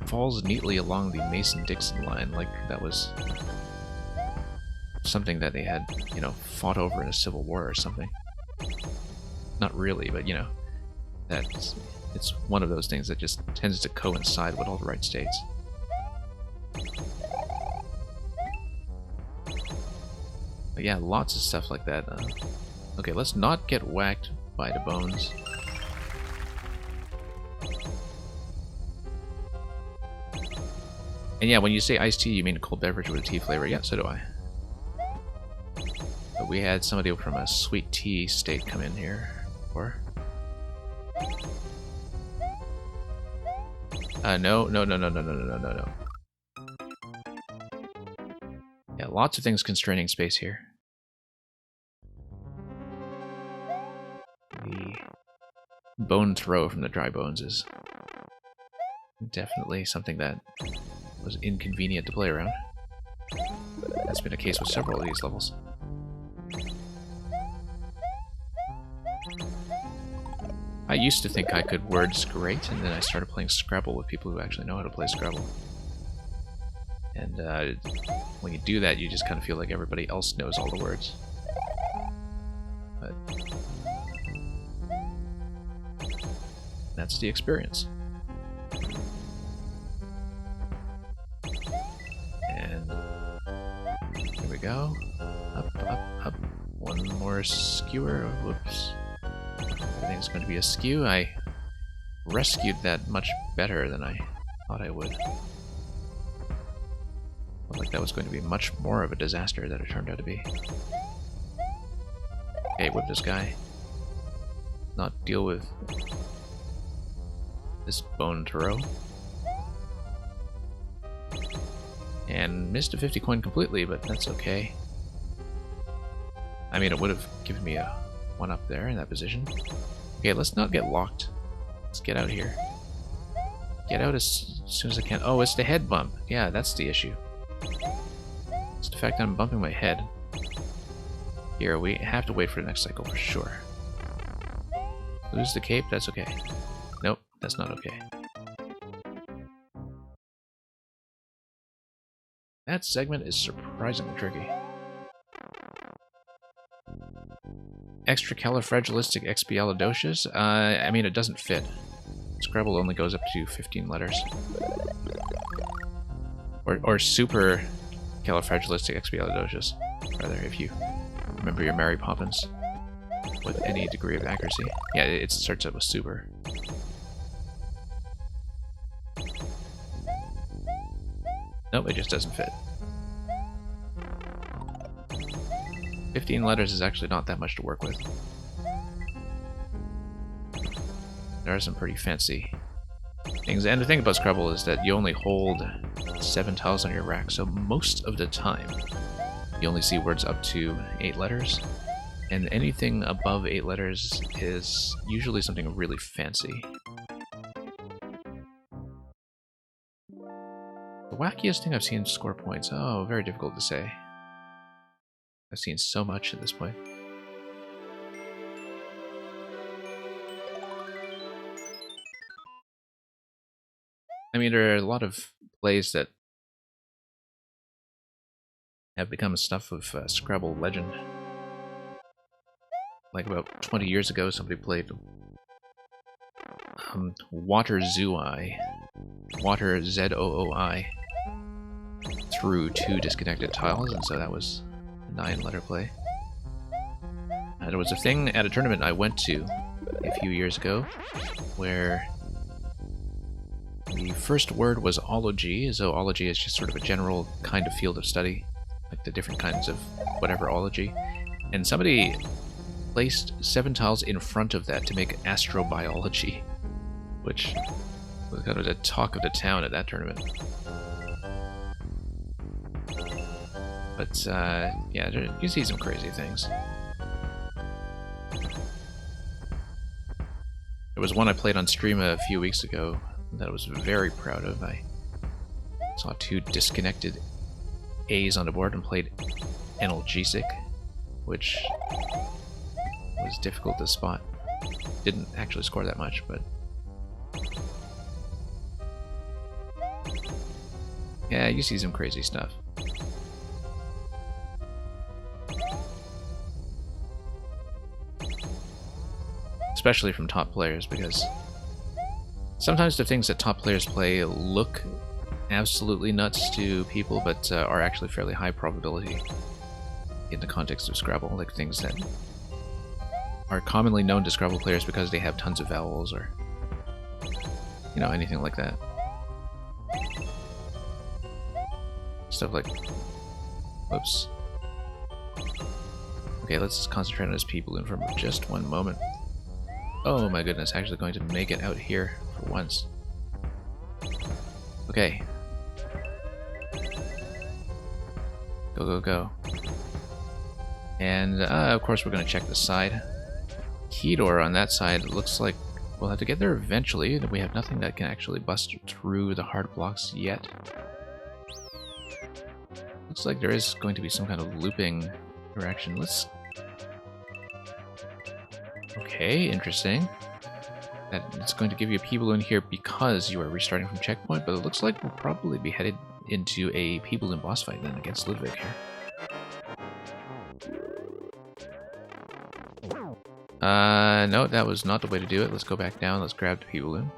falls neatly along the Mason-Dixon line. Like, that was something that they had, you know, fought over in a civil war or something. Not really, but, you know, it's one of those things that just tends to coincide with all the right states. But yeah, lots of stuff like that. Okay, let's not get whacked by the bones. And yeah, when you say iced tea, you mean a cold beverage with a tea flavor. Yeah, so do I. But we had somebody from a sweet tea state come in here. Or... no. Yeah, lots of things constraining space here. The bone throw from the dry bones is definitely something that was inconvenient to play around. That's been a case with several of these levels. I used to think I could words great, and then I started playing Scrabble with people who actually know how to play Scrabble. And when you do that, you just kind of feel like everybody else knows all the words. But that's the experience. And here we go. Up. One more skewer. Whoops. Everything's going to be askew. I rescued that much better than I thought I would. Felt like that was going to be much more of a disaster than it turned out to be. Okay, whip this guy. Not deal with this bone throw. And missed a 50 coin completely, but that's okay. I mean, it would have given me a 1 up there in that position. Okay, let's not get locked. Let's get out here. Get out as soon as I can. Oh, it's the head bump. Yeah, that's the issue. It's the fact that I'm bumping my head. Here, we have to wait for the next cycle for sure. Lose the cape? That's okay. Nope, that's not okay. That segment is surprisingly tricky. Extracalifragilisticexpialidocious? I mean, it doesn't fit. Scrabble only goes up to 15 letters. Or super califragilisticexpialidocious, rather, if you remember your Mary Poppins with any degree of accuracy. Yeah, it starts out with super. Nope, it just doesn't fit. 15 letters is actually not that much to work with. There are some pretty fancy things. And the thing about Scrabble is that you only hold 7 tiles on your rack, so most of the time you only see words up to 8 letters. And anything above 8 letters is usually something really fancy. The wackiest thing I've seen score points. Oh, very difficult to say. I've seen so much at this point. I mean, there are a lot of plays that have become stuff of Scrabble legend. Like about 20 years ago, somebody played Water Zooi, Water Z-O-O-I, through 2 disconnected tiles, and so that was a 9-letter play. There was a thing at a tournament I went to a few years ago where the first word was ology, so ology is just sort of a general kind of field of study, like the different kinds of whatever ology, and somebody placed 7 tiles in front of that to make astrobiology, which was kind of the talk of the town at that tournament. But, yeah, you see some crazy things. There was one I played on stream a few weeks ago that I was very proud of. I saw 2 disconnected A's on the board and played analgesic, which was difficult to spot. Didn't actually score that much, but Yeah, you see some crazy stuff. Especially from top players, because sometimes the things that top players play look absolutely nuts to people, but are actually fairly high probability in the context of Scrabble, like things that are commonly known to Scrabble players because they have tons of vowels or, you know, anything like that. Stuff like... Whoops. Okay, let's just concentrate on this P-balloon for just one moment. Oh my goodness, actually going to make it out here for once. Okay. Go, go, go. And, of course, we're going to check the side. Key door on that side looks like we'll have to get there eventually. We have nothing that can actually bust through the hard blocks yet. Looks like there is going to be some kind of looping direction. Let's... Okay, interesting. That it's going to give you a P-balloon here because you are restarting from checkpoint, but it looks like we'll probably be headed into a P-balloon boss fight then against Ludwig here. No, that was not the way to do it. Let's go back down. Let's grab the P-balloon.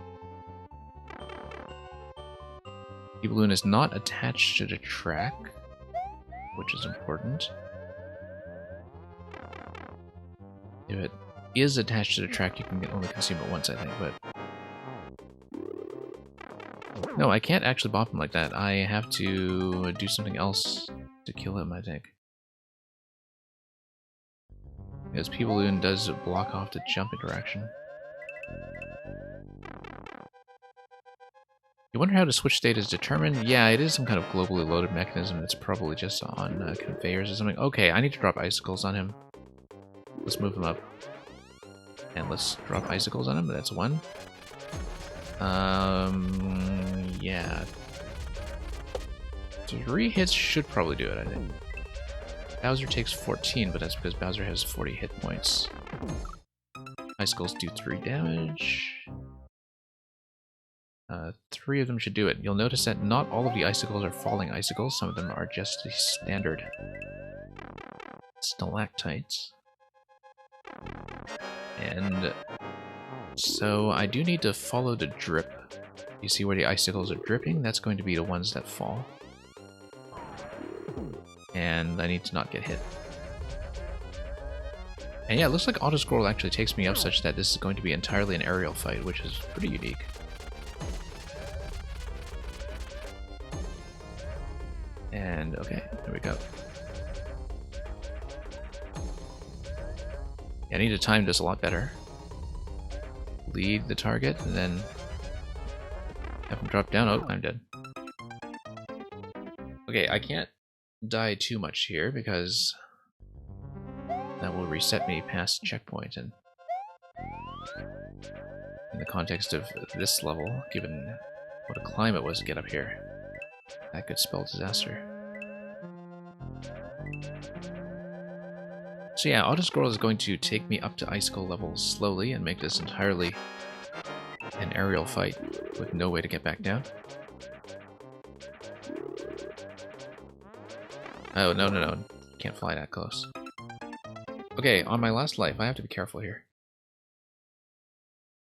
P-balloon is not attached to the track, which is important. If it is attached to the track, you can only consume it once, I think, but... No, I can't actually bop him like that. I have to do something else to kill him, I think. Because P-balloon does block off the jump interaction. You wonder how the switch state is determined? Yeah, it is some kind of globally loaded mechanism that's probably just on conveyors or something. Okay, I need to drop icicles on him. Let's move him up. And let's drop icicles on him, that's one. Yeah. 3 hits should probably do it, I think. Bowser takes 14, but that's because Bowser has 40 hit points. Icicles do 3 damage. 3 of them should do it. You'll notice that not all of the icicles are falling icicles. Some of them are just the standard stalactites. And so I do need to follow the drip. You see where the icicles are dripping? That's going to be the ones that fall. And I need to not get hit. And yeah, it looks like auto-scroll actually takes me up such that this is going to be entirely an aerial fight, which is pretty unique. And okay, there we go. Yeah, I need to time this a lot better. Lead the target, and then have him drop down. Oh, I'm dead. Okay, I can't die too much here because that will reset me past checkpoint, and in the context of this level, given what a climb it was to get up here, that could spell disaster. So yeah, auto-scroll is going to take me up to icicle levels slowly and make this entirely an aerial fight with no way to get back down. Oh, no, no, no. Can't fly that close. Okay, on my last life, I have to be careful here.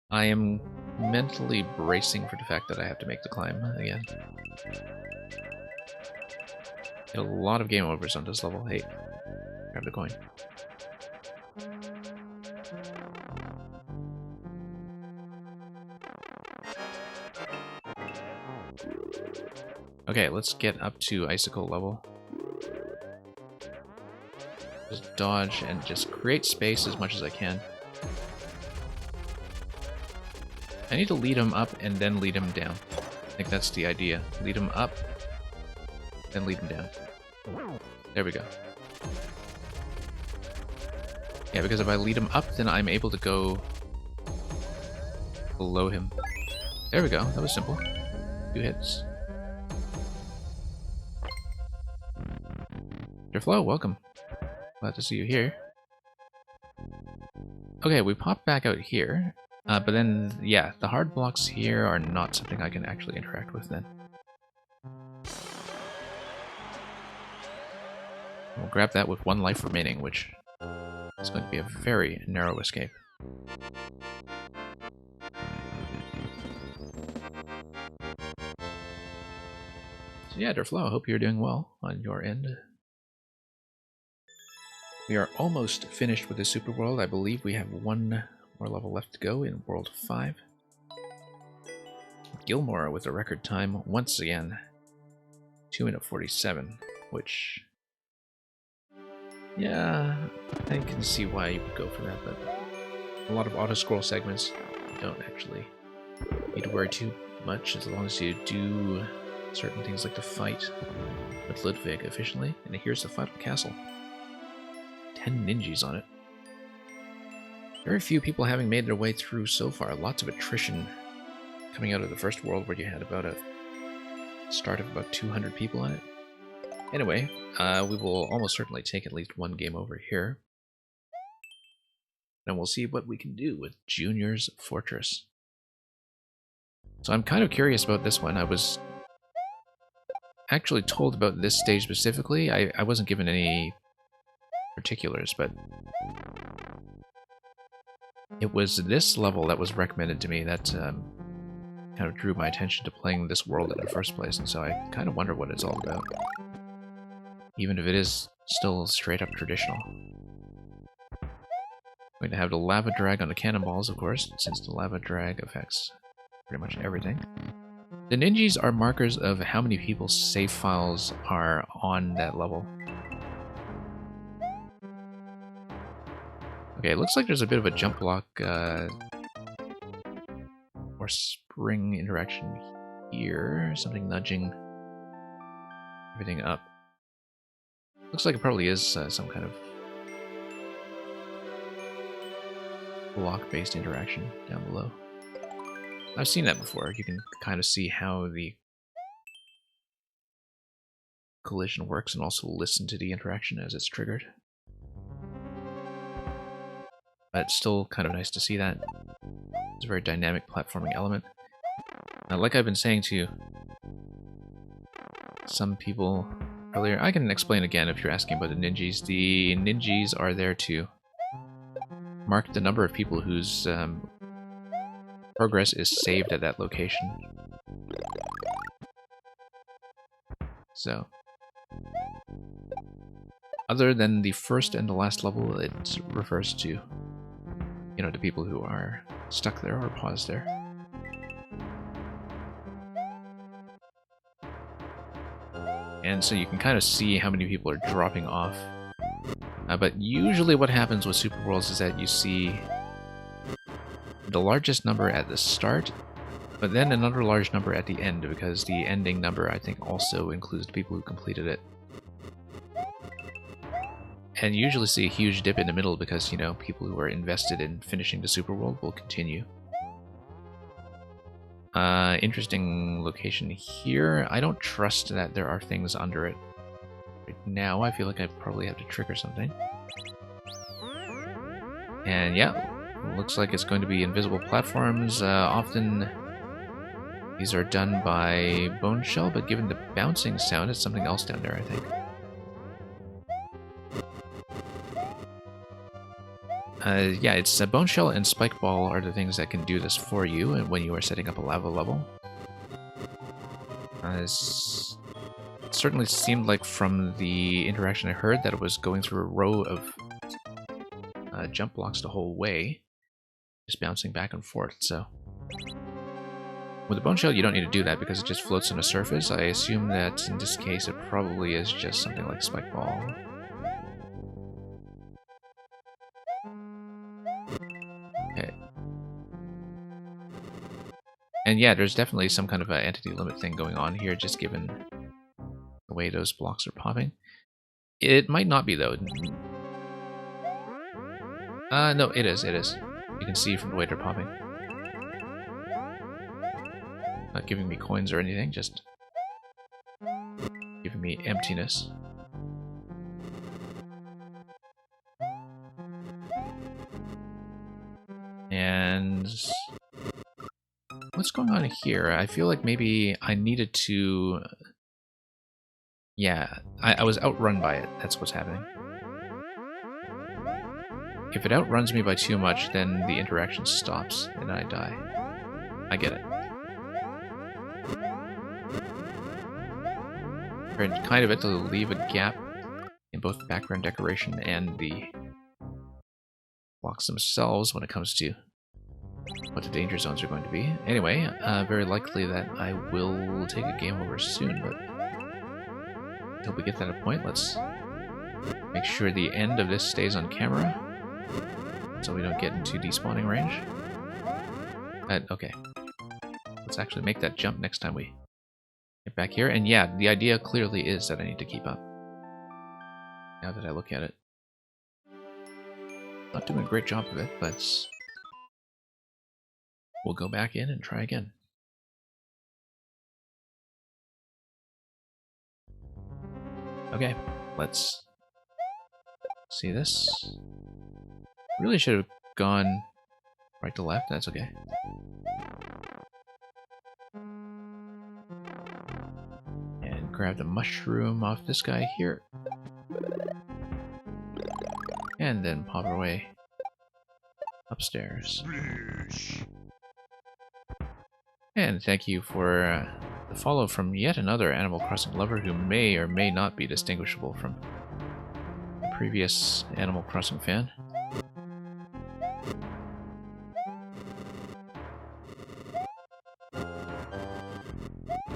I am mentally bracing for the fact that I have to make the climb again. Get a lot of game overs on this level. Hey, grab the coin. Okay, let's get up to icicle level. Just dodge and just create space as much as I can. I need to lead him up and then lead him down. I think that's the idea. Lead him up, then lead him down. There we go. Yeah, because if I lead him up, then I'm able to go below him. There we go. That was simple. 2 hits. Flow, welcome. Glad to see you here. Okay, we pop back out here, but then, yeah, the hard blocks here are not something I can actually interact with then. We'll grab that with 1 life remaining, which is going to be a very narrow escape. So yeah, Derflo, I hope you're doing well on your end. We are almost finished with the Super World. I believe we have 1 more level left to go in World 5. Gilmore with a record time once again, 2:47, which, yeah, I can see why you would go for that, but a lot of auto-scroll segments you don't actually need to worry too much as long as you do certain things like the fight with Ludwig efficiently. And here's the final castle. 10 ninjas on it. Very few people having made their way through so far. Lots of attrition coming out of the first world where you had about a start of about 200 people on it. Anyway, we will almost certainly take at least 1 game over here. And we'll see what we can do with Junior's Fortress. So I'm kind of curious about this one. I was actually told about this stage specifically. I wasn't given any particulars, but it was this level that was recommended to me that kind of drew my attention to playing this world in the first place, and so I kind of wonder what it's all about. Even if it is still straight up traditional. Going to have the lava drag on the cannonballs, of course, since the lava drag affects pretty much everything. The ninjas are markers of how many people's save files are on that level. Okay, it looks like there's a bit of a jump block or spring interaction here. Something nudging everything up. Looks like it probably is some kind of block-based interaction down below. I've seen that before. You can kind of see how the collision works and also listen to the interaction as it's triggered. But it's still kind of nice to see that. It's a very dynamic platforming element. Now, like I've been saying to some people earlier, I can explain again if you're asking about the ninjas. The ninjas are there to mark the number of people whose progress is saved at that location. So, other than the first and the last level, it refers to, you know, the people who are stuck there or paused there. And so you can kind of see how many people are dropping off. But usually what happens with Super Worlds is that you see the largest number at the start, but then another large number at the end, because the ending number, I think, also includes the people who completed it. And you usually see a huge dip in the middle because, you know, people who are invested in finishing the Super World will continue. Interesting location here. I don't trust that there are things under it. Right now, I feel like I probably have to trigger something. And yeah, looks like it's going to be invisible platforms. Often these are done by Bone Shell, but given the bouncing sound, it's something else down there, I think. Yeah, it's Bone Shell and Spike Ball are the things that can do this for you when you are setting up a lava level. It certainly seemed like from the interaction I heard that it was going through a row of jump blocks the whole way, just bouncing back and forth, so... With the Bone Shell, you don't need to do that because it just floats on the surface. I assume that in this case it probably is just something like Spike Ball. Okay. And yeah, there's definitely some kind of an entity limit thing going on here, just given the way those blocks are popping. It might not be, though. No, it is, it is. You can see from the way they're popping. Not giving me coins or anything, just giving me emptiness. And what's going on here? I feel like maybe I needed to Yeah, I was outrun by it. That's what's happening. If it outruns me by too much, then the interaction stops and I die. I get it. Kind of it to leave a gap in both the background decoration and the blocks themselves when it comes to what the danger zones are going to be. Anyway, very likely that I will take a game over soon, but until we get to that point, let's make sure the end of this stays on camera so we don't get into despawning range. Okay. Let's actually make that jump next time we get back here. And yeah, the idea clearly is that I need to keep up. Now that I look at it. Not doing a great job of it, but we'll go back in and try again. Okay, let's see this. Really should have gone right to left, that's okay. And grab the mushroom off this guy here. And then pop our way upstairs. And thank you for the follow from yet another Animal Crossing lover who may or may not be distinguishable from a previous Animal Crossing fan.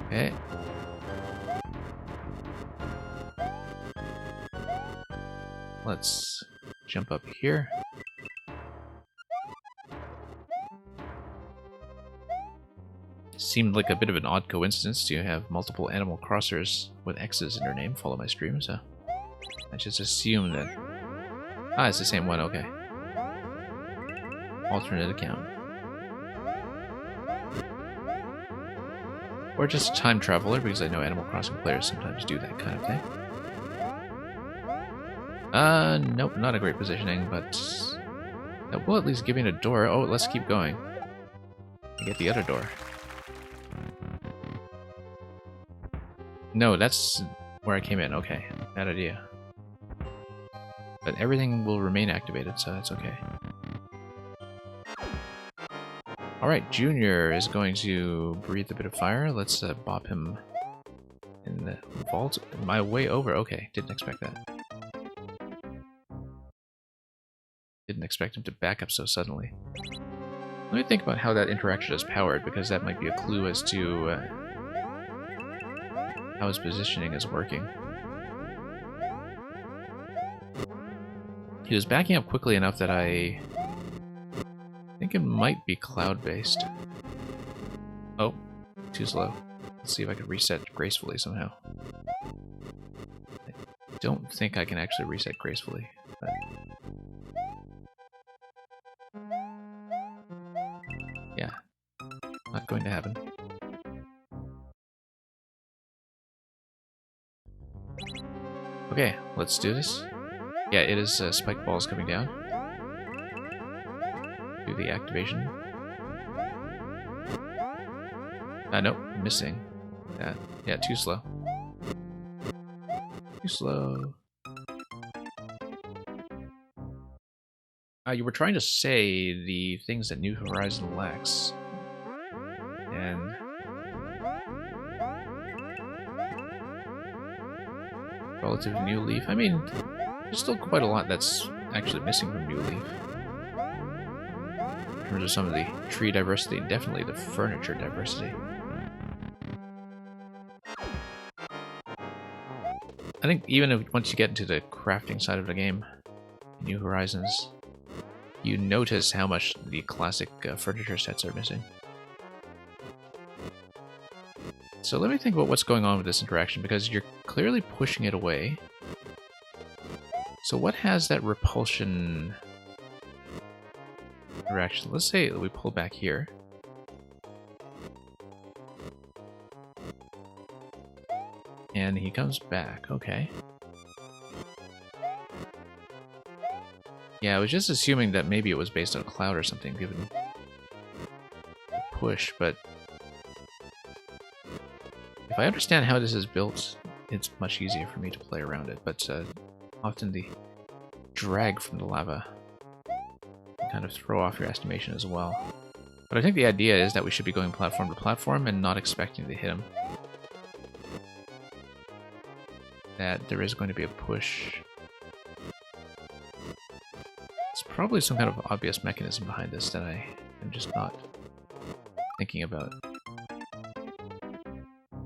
Okay. Let's jump up here. Seemed like a bit of an odd coincidence to have multiple Animal Crossers with X's in their name follow my stream, so I just assumed that... Ah, it's the same one, okay. Alternate account. Or just a time traveler, because I know Animal Crossing players sometimes do that kind of thing. Nope, not a great positioning, but that will at least give me a door. Oh, let's keep going. Get the other door. No, that's where I came in. Okay, bad idea. But everything will remain activated, so that's okay. Alright, Junior is going to breathe a bit of fire. Let's bop him in the vault. My way over. Okay, didn't expect that. Didn't expect him to back up so suddenly. Let me think about how that interaction is powered, because that might be a clue as to how his positioning is working. He was backing up quickly enough that I think it might be cloud-based. Oh, too slow. Let's see if I can reset gracefully somehow. I don't think I can actually reset gracefully. But... yeah, not going to happen. Okay, let's do this. Yeah, it is spike balls coming down. Do the activation. Nope, missing. Yeah, too slow. Too slow. You were trying to say the things that New Horizon lacks. And... relative to New Leaf, I mean, there's still quite a lot that's actually missing from New Leaf. In terms of some of the tree diversity, definitely the furniture diversity. I think even if, once you get into the crafting side of the game, New Horizons, you notice how much the classic furniture sets are missing. So let me think about what's going on with this interaction, because you're clearly pushing it away. So what has that repulsion interaction? Let's say we pull back here. And he comes back, okay. Yeah, I was just assuming that maybe it was based on a cloud or something, given the push, but if I understand how this is built, it's much easier for me to play around it, but often the drag from the lava can kind of throw off your estimation as well. But I think the idea is that we should be going platform to platform and not expecting to hit him. That there is going to be a push. It's probably some kind of obvious mechanism behind this that I am just not thinking about.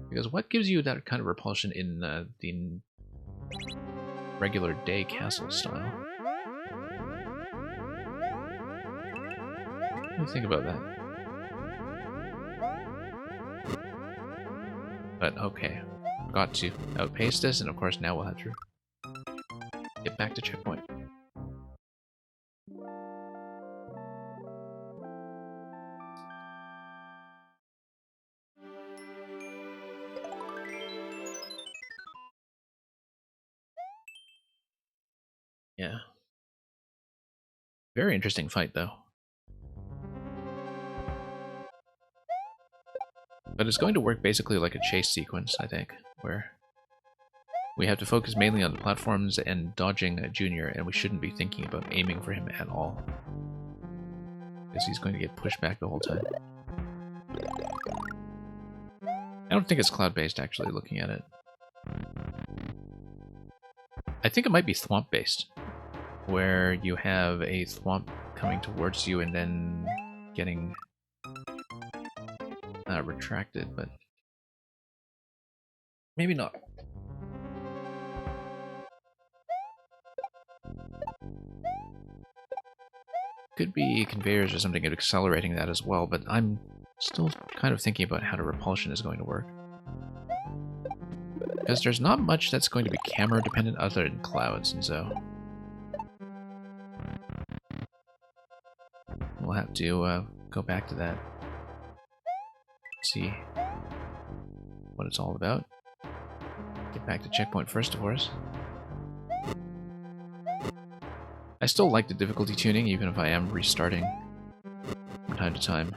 Because what gives you that kind of repulsion in the regular day castle style? What do you think about that? But okay, got to outpace this, and of course now we'll have to get back to checkpoint. Yeah. Very interesting fight, though. But it's going to work basically like a chase sequence, I think, where we have to focus mainly on the platforms and dodging a junior, and we shouldn't be thinking about aiming for him at all. Because he's going to get pushed back the whole time. I don't think it's cloud-based, actually, looking at it. I think it might be thwomp-based, where you have a thwomp coming towards you and then getting retracted, but maybe not. Could be conveyors or something accelerating that as well, but I'm still kind of thinking about how the repulsion is going to work. Because there's not much that's going to be camera dependent other than clouds, and so we'll have to go back to that. See what it's all about. Get back to checkpoint first, of course. I still like the difficulty tuning, even if I am restarting from time to time.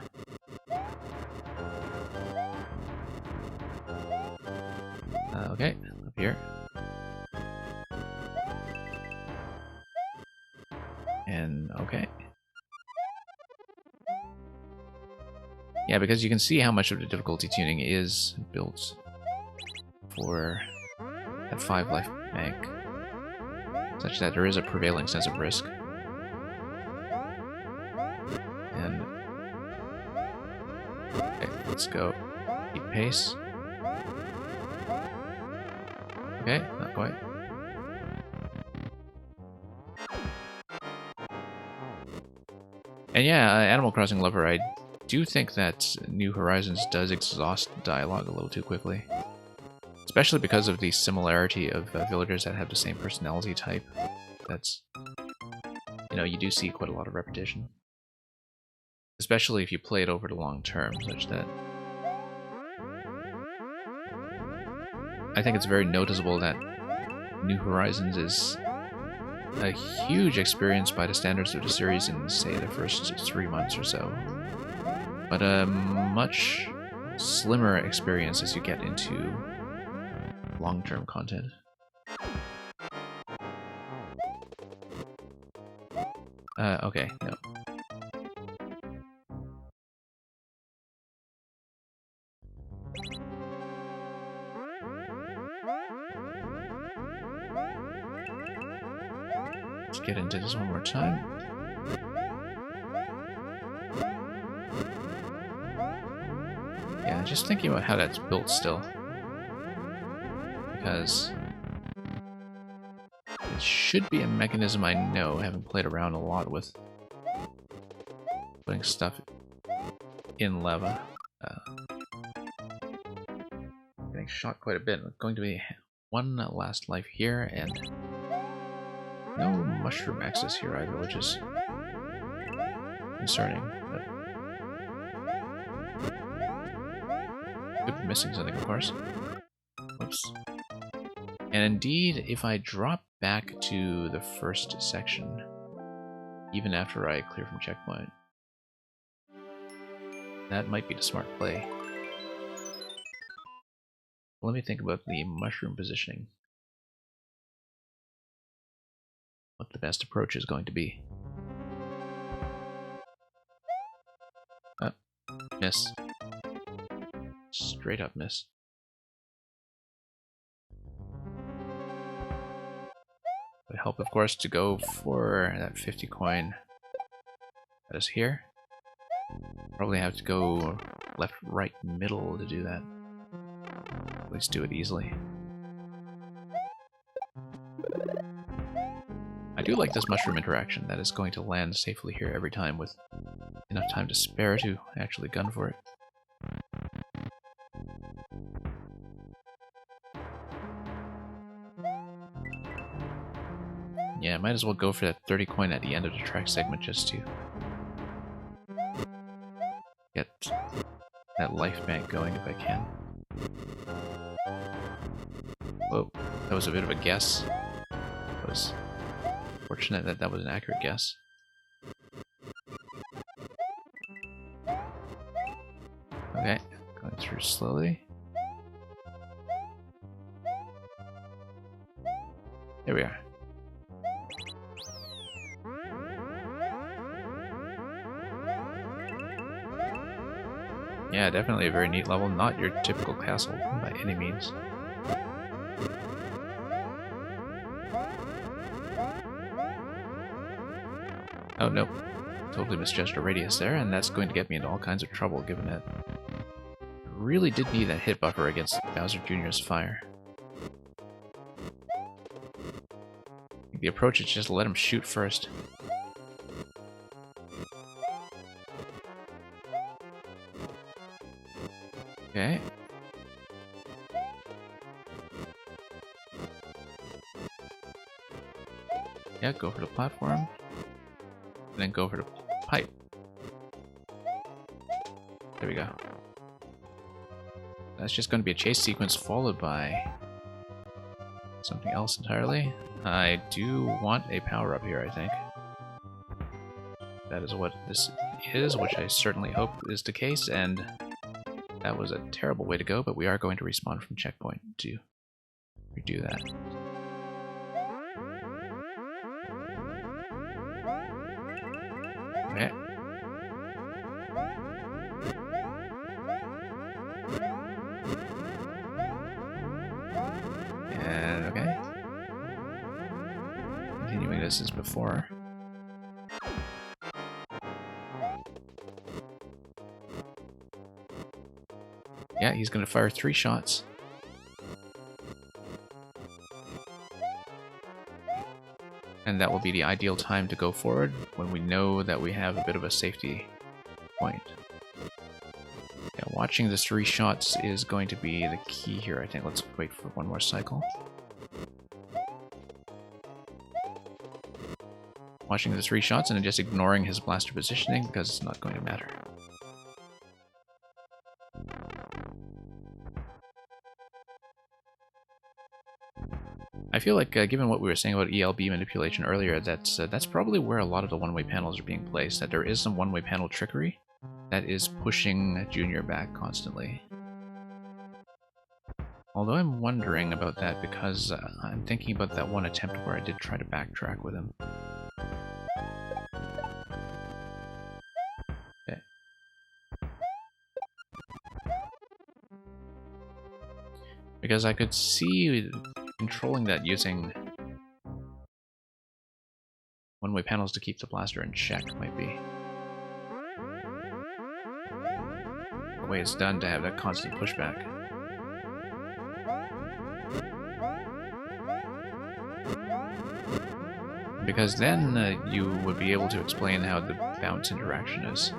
Okay, up here. And okay. Yeah, because you can see how much of the difficulty tuning is built for that 5 life bank, such that there is a prevailing sense of risk. And okay, let's go. Keep pace. Okay, not quite. And yeah, Animal Crossing lover, I do think that New Horizons does exhaust dialogue a little too quickly. Especially because of the similarity of villagers that have the same personality type. That's, you know, you do see quite a lot of repetition. Especially if you play it over the long term, such that I think it's very noticeable that New Horizons is a huge experience by the standards of the series in, say, the first 3 months or so. But a much slimmer experience as you get into long-term content. Okay, no. Let's get into this one more time. Yeah, just thinking about how that's built still. Because it should be a mechanism I know, having played around a lot with putting stuff in lava. Getting shot quite a bit. Going to be one last life here, and no mushroom access here either, which is concerning. But could be missing something, of course. Oops. And indeed, if I drop back to the first section, even after I clear from checkpoint, that might be the smart play. Let me think about the mushroom positioning. What the best approach is going to be. Oh, miss. Straight up miss. It would help, of course, to go for that 50 coin that is here. Probably have to go left, right, middle to do that. At least do it easily. I do like this mushroom interaction that is going to land safely here every time with enough time to spare to actually gun for it. Yeah, might as well go for that 30 coin at the end of the track segment just to get that life bank going if I can. Whoa, that was a bit of a guess. It was fortunate that that was an accurate guess. Okay, going through slowly. There we are. Yeah, definitely a very neat level. Not your typical castle by any means. Oh no, totally misjudged a radius there, and that's going to get me into all kinds of trouble given that I really did need that hit buffer against Bowser Jr.'s fire. I think the approach is just let him shoot first. Okay. Yeah, go for the platform. And then go for the pipe. There we go. That's just going to be a chase sequence followed by something else entirely. I do want a power-up here, I think. That is what this is, which I certainly hope is the case, and that was a terrible way to go, but we are going to respawn from checkpoint to redo that. Okay. And okay. Continuing this as before. Yeah, he's going to fire 3 shots. And that will be the ideal time to go forward when we know that we have a bit of a safety point. Yeah, watching the 3 shots is going to be the key here, I think. Let's wait for one more cycle. Watching the 3 shots and then just ignoring his blaster positioning because it's not going to matter. I feel like, given what we were saying about ELB manipulation earlier, that's probably where a lot of the one-way panels are being placed, that there is some one-way panel trickery that is pushing Junior back constantly. Although I'm wondering about that because I'm thinking about that one attempt where I did try to backtrack with him. Okay. Because I could see controlling that using one-way panels to keep the blaster in check might be the way it's done to have that constant pushback. Because then you would be able to explain how the bounce interaction is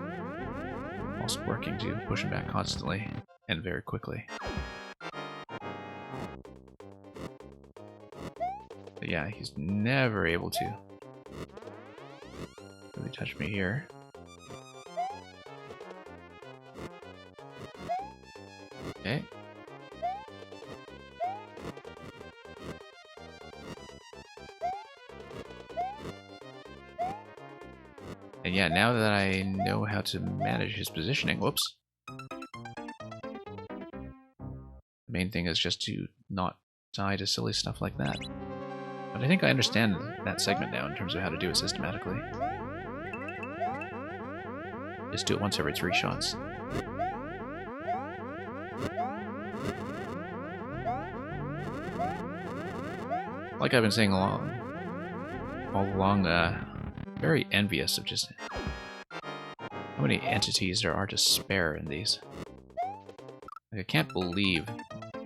also working to push him back constantly and very quickly. But yeah, he's never able to really touch me here. Okay. And yeah, now that I know how to manage his positioning, whoops. main thing is just to not die to silly stuff like that. But I think I understand that segment now in terms of how to do it systematically. Just do it once every 3 shots. Like I've been saying all along, very envious of just how many entities there are to spare in these. Like, I can't believe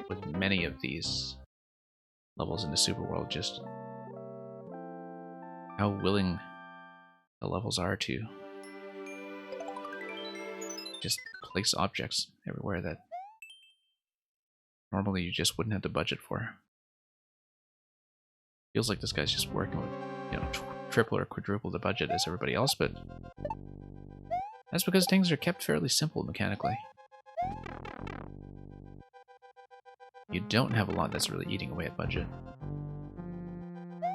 with many of these levels in the super world just how willing the levels are to just place objects everywhere that normally you just wouldn't have the budget for. Feels like this guy's just working with, you know, triple or quadruple the budget as everybody else, but that's because things are kept fairly simple mechanically. You don't have a lot that's really eating away at budget.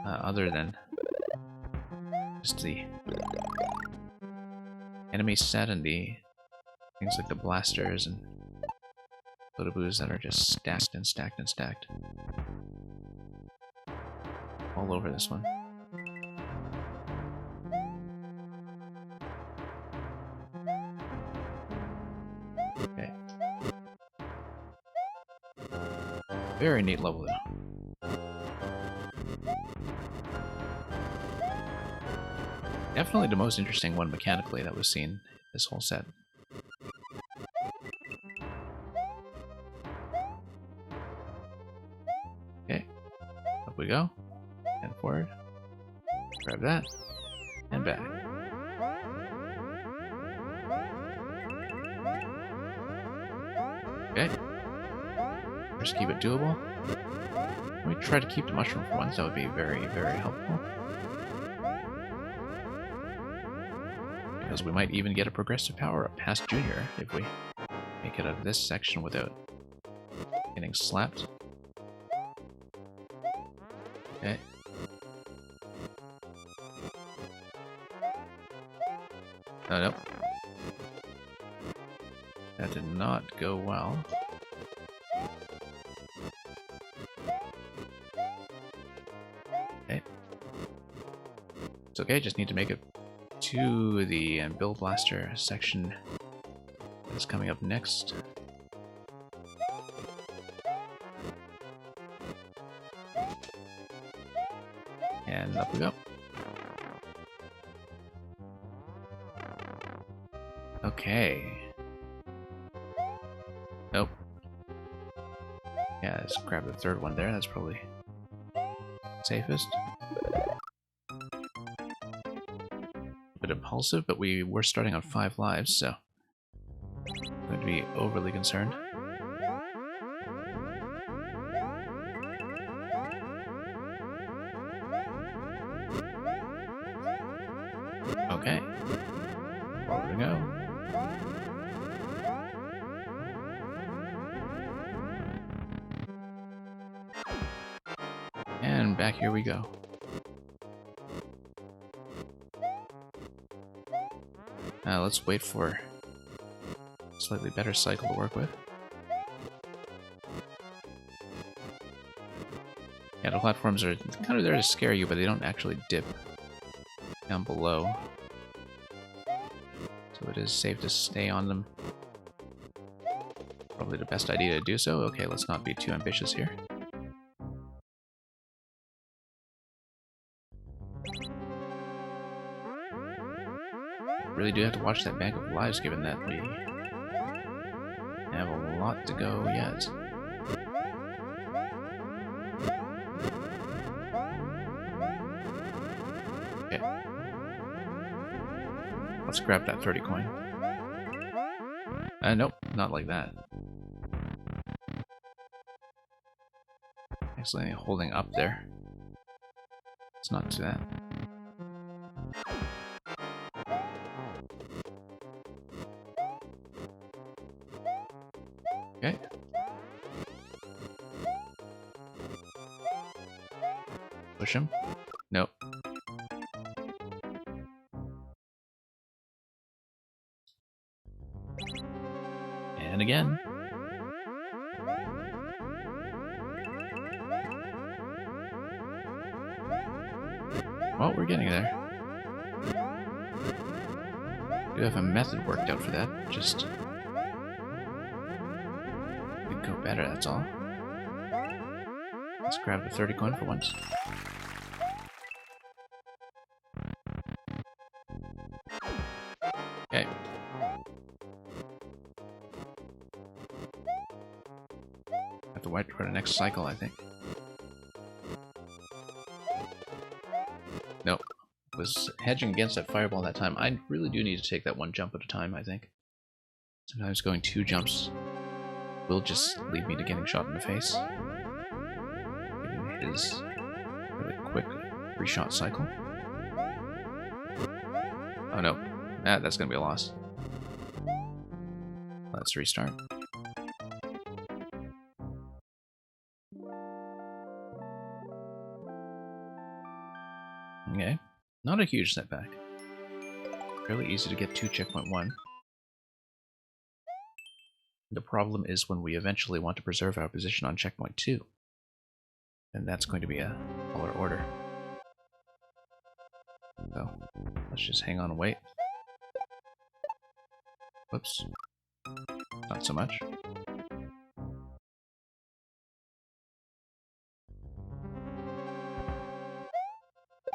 Other than just the enemy set and the things like the blasters and photoboos that are just stacked and stacked and stacked. All over this one. Okay. Very neat level though. Definitely the most interesting one mechanically that was seen this whole set. Okay. Up we go. And forward. Grab that. And back. Okay. Just keep it doable. Let me try to keep the mushroom for once. That would be very, very helpful. Because we might even get a progressive power up past Junior if we make it out of this section without getting slapped. Okay. Oh, nope. That did not go well. Okay. It's okay, just need to make it to the Bill Blaster section that's coming up next. And up we go. Okay. Nope. Yeah, let's grab the third one there. That's probably safest. A bit impulsive, but we were starting on 5 lives, so I'm going to be overly concerned. Okay. Forward we go. And back here we go. Let's wait for a slightly better cycle to work with. Yeah, the platforms are kind of there to scare you, but they don't actually dip down below. So it is safe to stay on them. Probably the best idea to do so. Okay, let's not be too ambitious here. Really do have to watch that bank of lives, given that we have a lot to go yet. Okay. Let's grab that 30 coin. Nope, not like that. Actually, holding up there. Let's not do that. Okay. Push him. Nope. And again. Well, we're getting there. We do have a method worked out for that. Just could go better, that's all. Let's grab the 30 coin for once. Okay. Have to wait for the next cycle, I think. Nope. Was hedging against that fireball that time. I really do need to take that one jump at a time, I think. Sometimes going 2 jumps will just lead me to getting shot in the face. Given his really quick 3-shot cycle. Oh no. That's gonna be a loss. Let's restart. Okay. Not a huge setback. Fairly easy to get to checkpoint 1. The problem is when we eventually want to preserve our position on checkpoint 2. And that's going to be a taller order. So, let's just hang on and wait. Whoops. Not so much.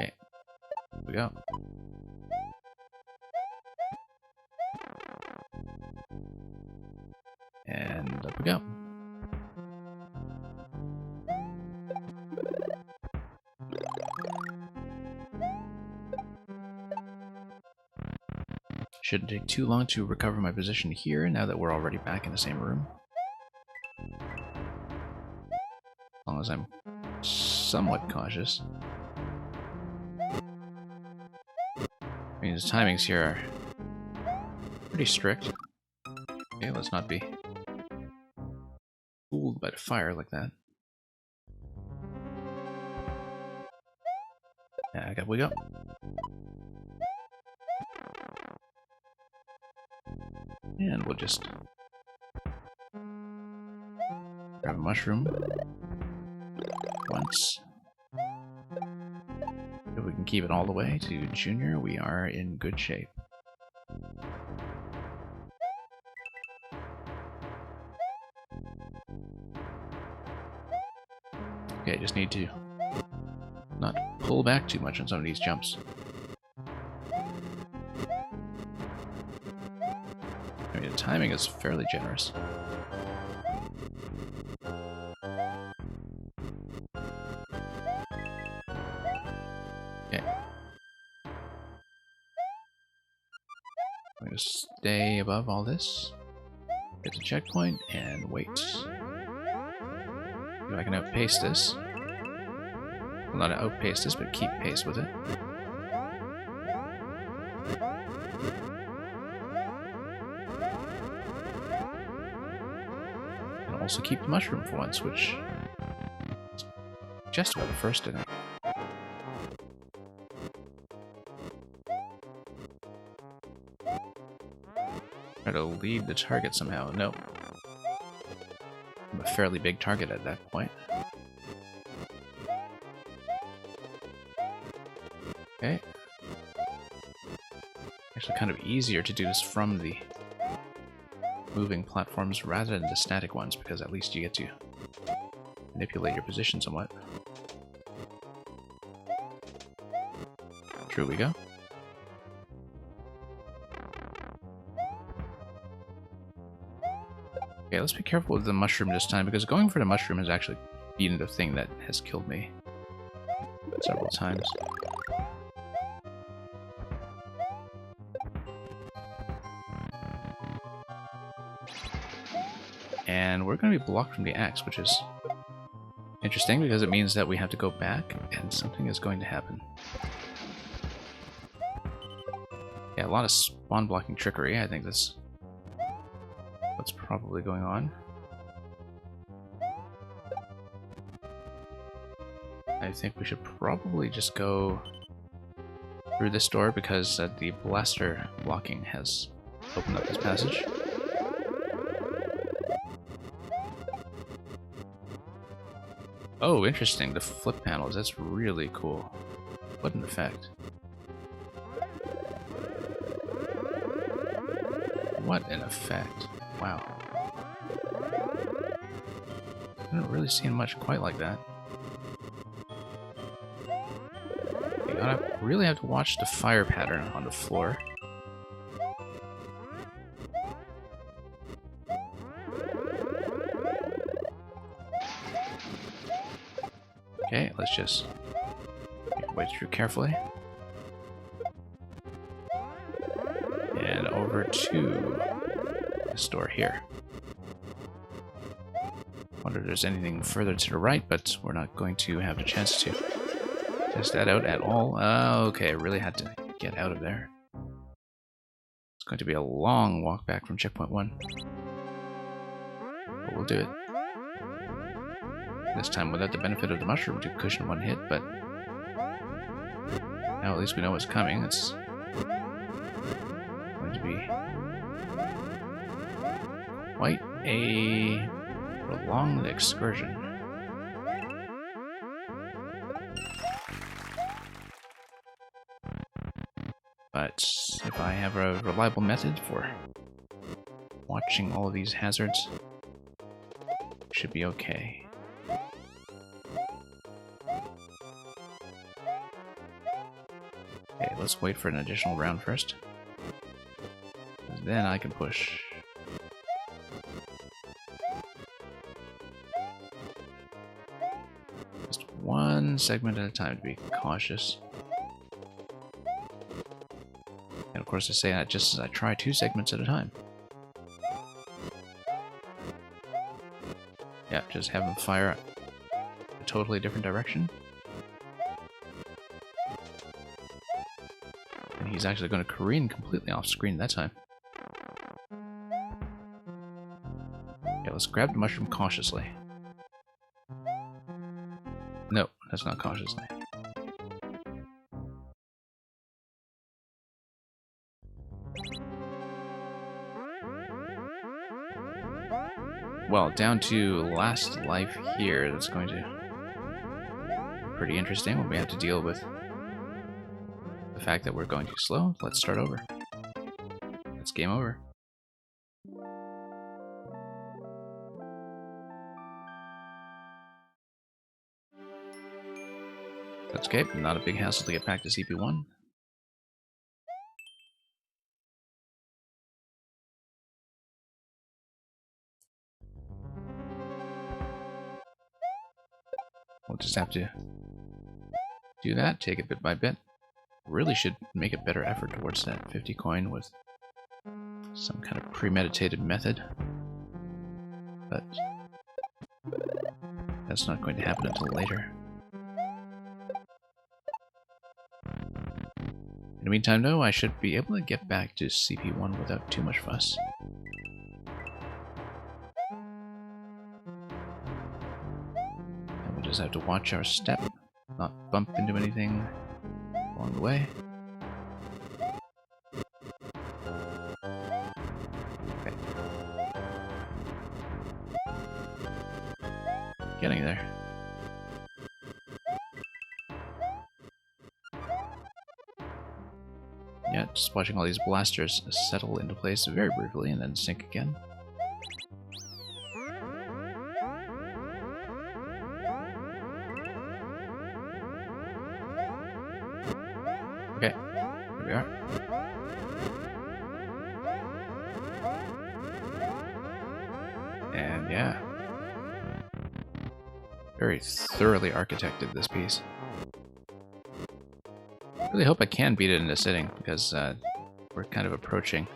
Okay. Here we go. And up we go. Shouldn't take too long to recover my position here, now that we're already back in the same room. As long as I'm somewhat cautious. I mean, the timings here are pretty strict. Okay, let's not be fooled by the fire like that. Yeah, up we go. And we'll just grab a mushroom once. If we can keep it all the way to Junior, we are in good shape. Okay, just need to not pull back too much on some of these jumps. I mean, the timing is fairly generous. Okay. I'm going to stay above all this, get the checkpoint, and wait. If I can outpace this. Well, not outpace this, but keep pace with it. And also keep the mushroom for once, which is just about the first in it. Try to lead the target somehow. No. I'm a fairly big target at that point. Okay. Actually kind of easier to do this from the moving platforms rather than the static ones, because at least you get to manipulate your position somewhat. Through we go. Okay, let's be careful with the mushroom this time, because going for the mushroom has actually been the thing that has killed me several times. And we're going to be blocked from the axe, which is interesting because it means that we have to go back and something is going to happen. Yeah, a lot of spawn blocking trickery. I think that's what's probably going on. I think we should probably just go through this door because the blaster blocking has opened up this passage. Oh, interesting. The flip panels. That's really cool. What an effect. What an effect. Wow. I haven't really seen much quite like that. You gotta really have to watch the fire pattern on the floor. Okay, let's just make our way through carefully. And over to this door here. Wonder if there's anything further to the right, but we're not going to have the chance to test that out at all. Okay, I really had to get out of there. It's going to be a long walk back from checkpoint 1. But we'll do it. This time without the benefit of the mushroom to cushion one hit, but now at least we know what's coming. It's going to be quite a prolonged excursion. But if I have a reliable method for watching all of these hazards, it should be okay. Okay, let's wait for an additional round first. Then I can push. Just one segment at a time to be cautious. And of course I say that just as I try 2 segments at a time. Yeah, just have him fire a totally different direction. And he's actually going to careen completely off screen that time. Yeah, let's grab the mushroom cautiously. No, that's not cautiously. Well, down to last life here. That's going to be pretty interesting when we have to deal with the fact that we're going too slow. Let's start over. It's game over. That's okay. Not a big hassle to get back to CP1. We'll just have to do that, take it bit by bit. Really should make a better effort towards that 50 coin with some kind of premeditated method. But that's not going to happen until later. In the meantime, though, I should be able to get back to CP1 without too much fuss. Just have to watch our step, not bump into anything along the way. Okay. Getting there. Yeah, just watching all these blasters settle into place very briefly and then sink again. Okay, here we are. And yeah, very thoroughly architected, this piece. Really hope I can beat it in a sitting, because we're kind of approaching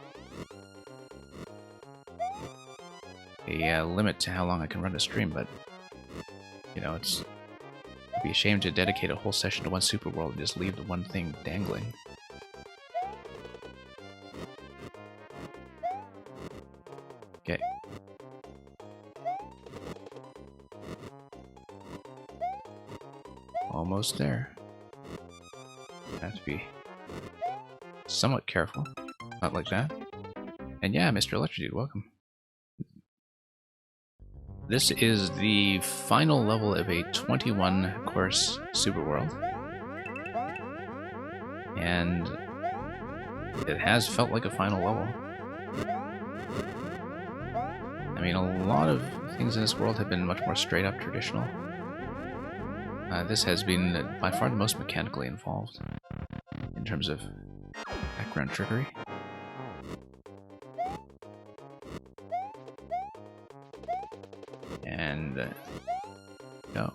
a limit to how long I can run a stream, but you know, it'd be a shame to dedicate a whole session to one super world and just leave the one thing dangling. Okay. Almost there. Have to be somewhat careful. Not like that. And yeah, Mr. Electrodude, welcome. This is the final level of a 21 course super world. And it has felt like a final level. I mean, a lot of things in this world have been much more straight up traditional. This has been by far the most mechanically involved in terms of background trickery. And go.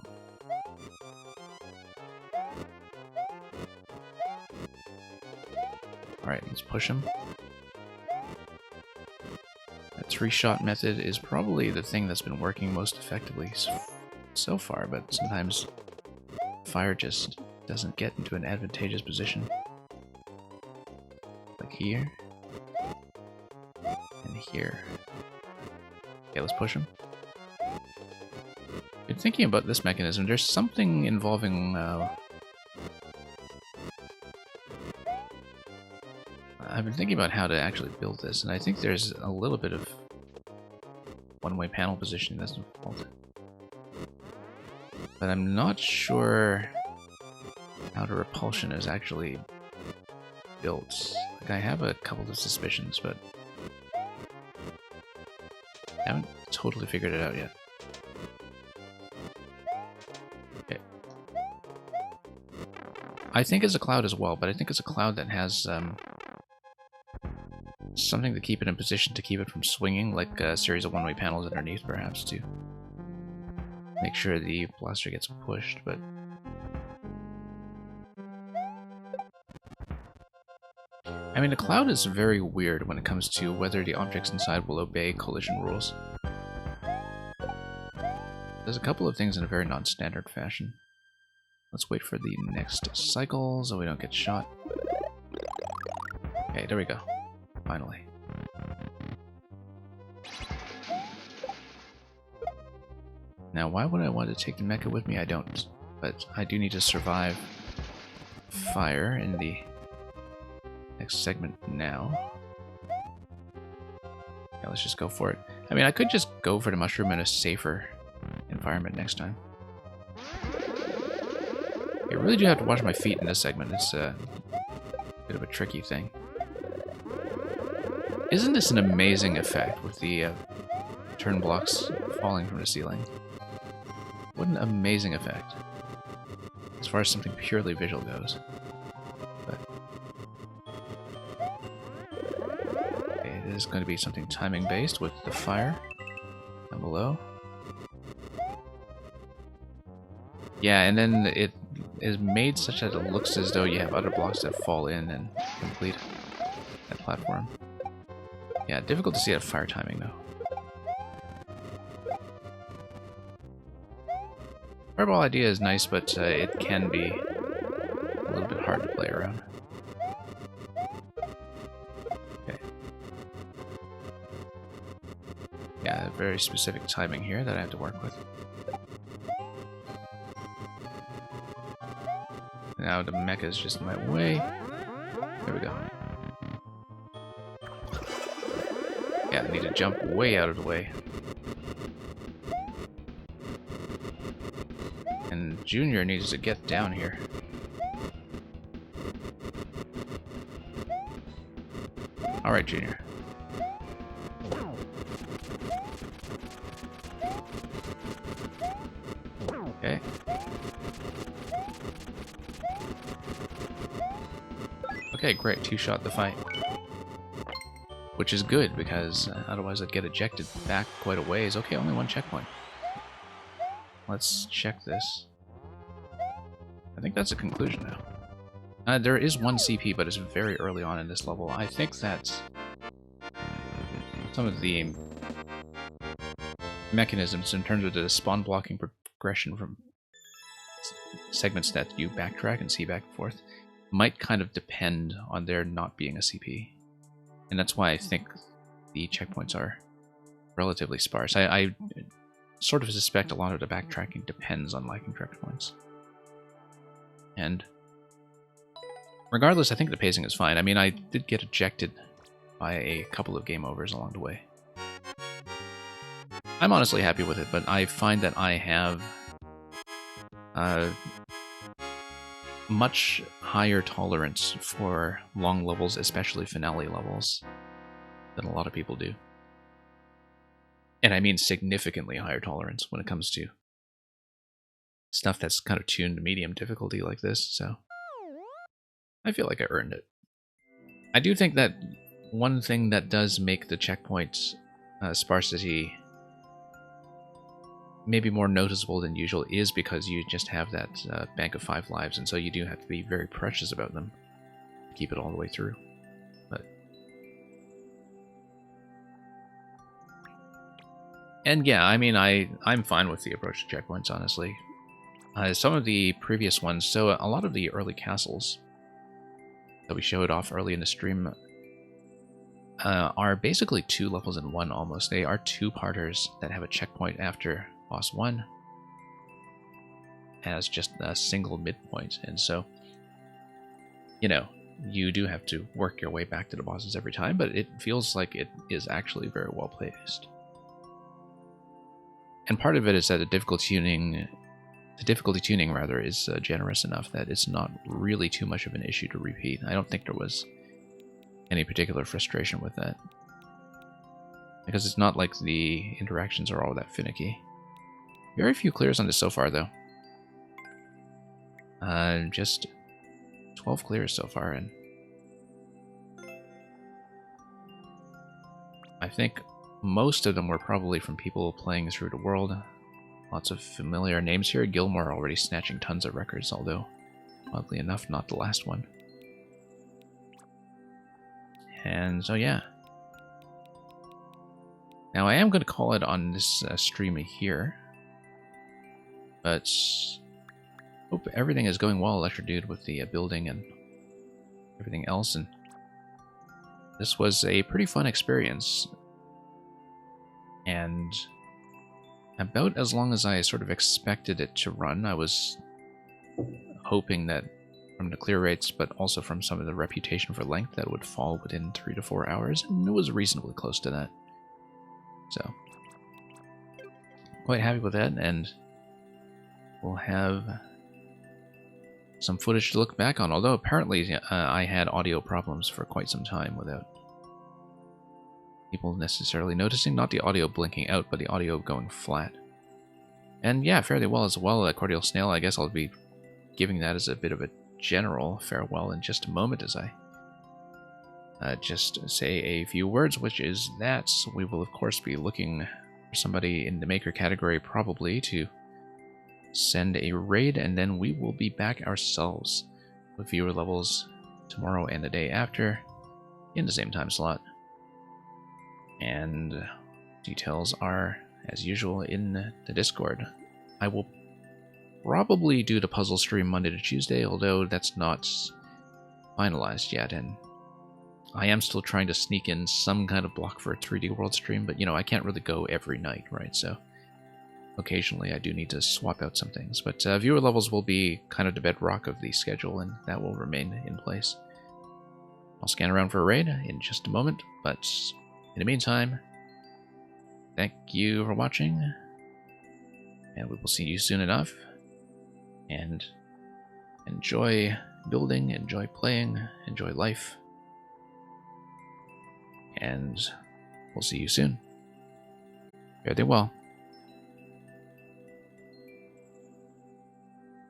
Alright, let's push him. The 3-shot method is probably the thing that's been working most effectively so far, but sometimes fire just doesn't get into an advantageous position. Like here. And here. Okay, let's push him. Been thinking about this mechanism. There's something involving I've been thinking about how to actually build this, and I think there's a little bit of one-way panel positioning that's involved. But I'm not sure how the repulsion is actually built. Like, I have a couple of suspicions, but I haven't totally figured it out yet. Okay. I think it's a cloud as well, but I think it's a cloud that has something to keep it in position to keep it from swinging, like a series of one-way panels underneath, perhaps, to make sure the blaster gets pushed, but I mean, the cloud is very weird when it comes to whether the objects inside will obey collision rules. There's a couple of things in a very non-standard fashion. Let's wait for the next cycle so we don't get shot. Okay, there we go. Finally. Now, why would I want to take the mecha with me? I don't. But I do need to survive fire in the next segment now. Yeah, let's just go for it. I mean, I could just go for the mushroom in a safer environment next time. I really do have to watch my feet in this segment. It's a bit of a tricky thing. Isn't this an amazing effect with the turn blocks falling from the ceiling? What an amazing effect, as far as something purely visual goes. But okay, it is going to be something timing based with the fire down below. Yeah, and then it is made such that it looks as though you have other blocks that fall in and complete that platform. Yeah, difficult to see at fire timing, though. Fireball idea is nice, but it can be a little bit hard to play around. Okay. Yeah, very specific timing here that I have to work with. Now the mecha is just in my way. There we go. Yeah, I need to jump way out of the way. And Junior needs to get down here. Alright, Junior. Okay. Okay, great. Two-shot the fight. Which is good, because otherwise I'd get ejected back quite a ways. Okay, only one checkpoint. Let's check this. I think that's a conclusion now. There is one CP, but it's very early on in this level. I think that some of the mechanisms in terms of the spawn blocking progression from segments that you backtrack and see back and forth might kind of depend on there not being a CP. And that's why I think the checkpoints are relatively sparse. I sort of suspect a lot of the backtracking depends on liking checkpoints. And regardless, I think the pacing is fine. I mean, I did get ejected by a couple of game overs along the way. I'm honestly happy with it, but I find that I have much higher tolerance for long levels, especially finale levels, than a lot of people do. And I mean significantly higher tolerance when it comes to stuff that's kind of tuned to medium difficulty like this, so I feel like I earned it. I do think that one thing that does make the checkpoint sparsity maybe more noticeable than usual is because you just have that bank of 5 lives, and so you do have to be very precious about them. Keep it all the way through. But and yeah, I mean, I'm fine with the approach to checkpoints, honestly. Some of the previous ones, so a lot of the early castles that we showed off early in the stream are basically 2 levels in one almost. They are 2-parters that have a checkpoint after boss 1 as just a single midpoint, and so, you know, you do have to work your way back to the bosses every time, but it feels like it is actually very well placed. And part of it is that the difficulty tuning rather is generous enough that it's not really too much of an issue to repeat. I don't think there was any particular frustration with that, because it's not like the interactions are all that finicky. Very few clears on this so far, though. Just 12 clears so far, and I think most of them were probably from people playing through the world. Lots of familiar names here. Gilmore already snatching tons of records, although, oddly enough, not the last one. And so, yeah. Now, I am going to call it on this stream here, but hope everything is going well, Electro Dude, with the building and everything else. And this was a pretty fun experience, and about as long as I sort of expected it to run. I was hoping that from the clear rates, but also from some of the reputation for length, that it would fall within 3 to 4 hours, and it was reasonably close to that. So, quite happy with that, and we'll have some footage to look back on, although apparently I had audio problems for quite some time without people necessarily noticing. Not the audio blinking out, but the audio going flat. And yeah, fairly well as well. Cordial Snail, I guess I'll be giving that as a bit of a general farewell in just a moment, as I just say a few words, which is that we will of course be looking for somebody in the Maker category probably to send a raid, and then we will be back ourselves with viewer levels tomorrow and the day after in the same time slot. And details are, as usual, in the Discord. I will probably do the puzzle stream Monday to Tuesday, although that's not finalized yet, and I am still trying to sneak in some kind of block for a 3D World stream, but, you know, I can't really go every night, right? So occasionally I do need to swap out some things, but viewer levels will be kind of the bedrock of the schedule, and that will remain in place. I'll scan around for a raid in just a moment, but in the meantime, thank you for watching, and we will see you soon enough, and enjoy building, enjoy playing, enjoy life, and we'll see you soon. Fare thee well.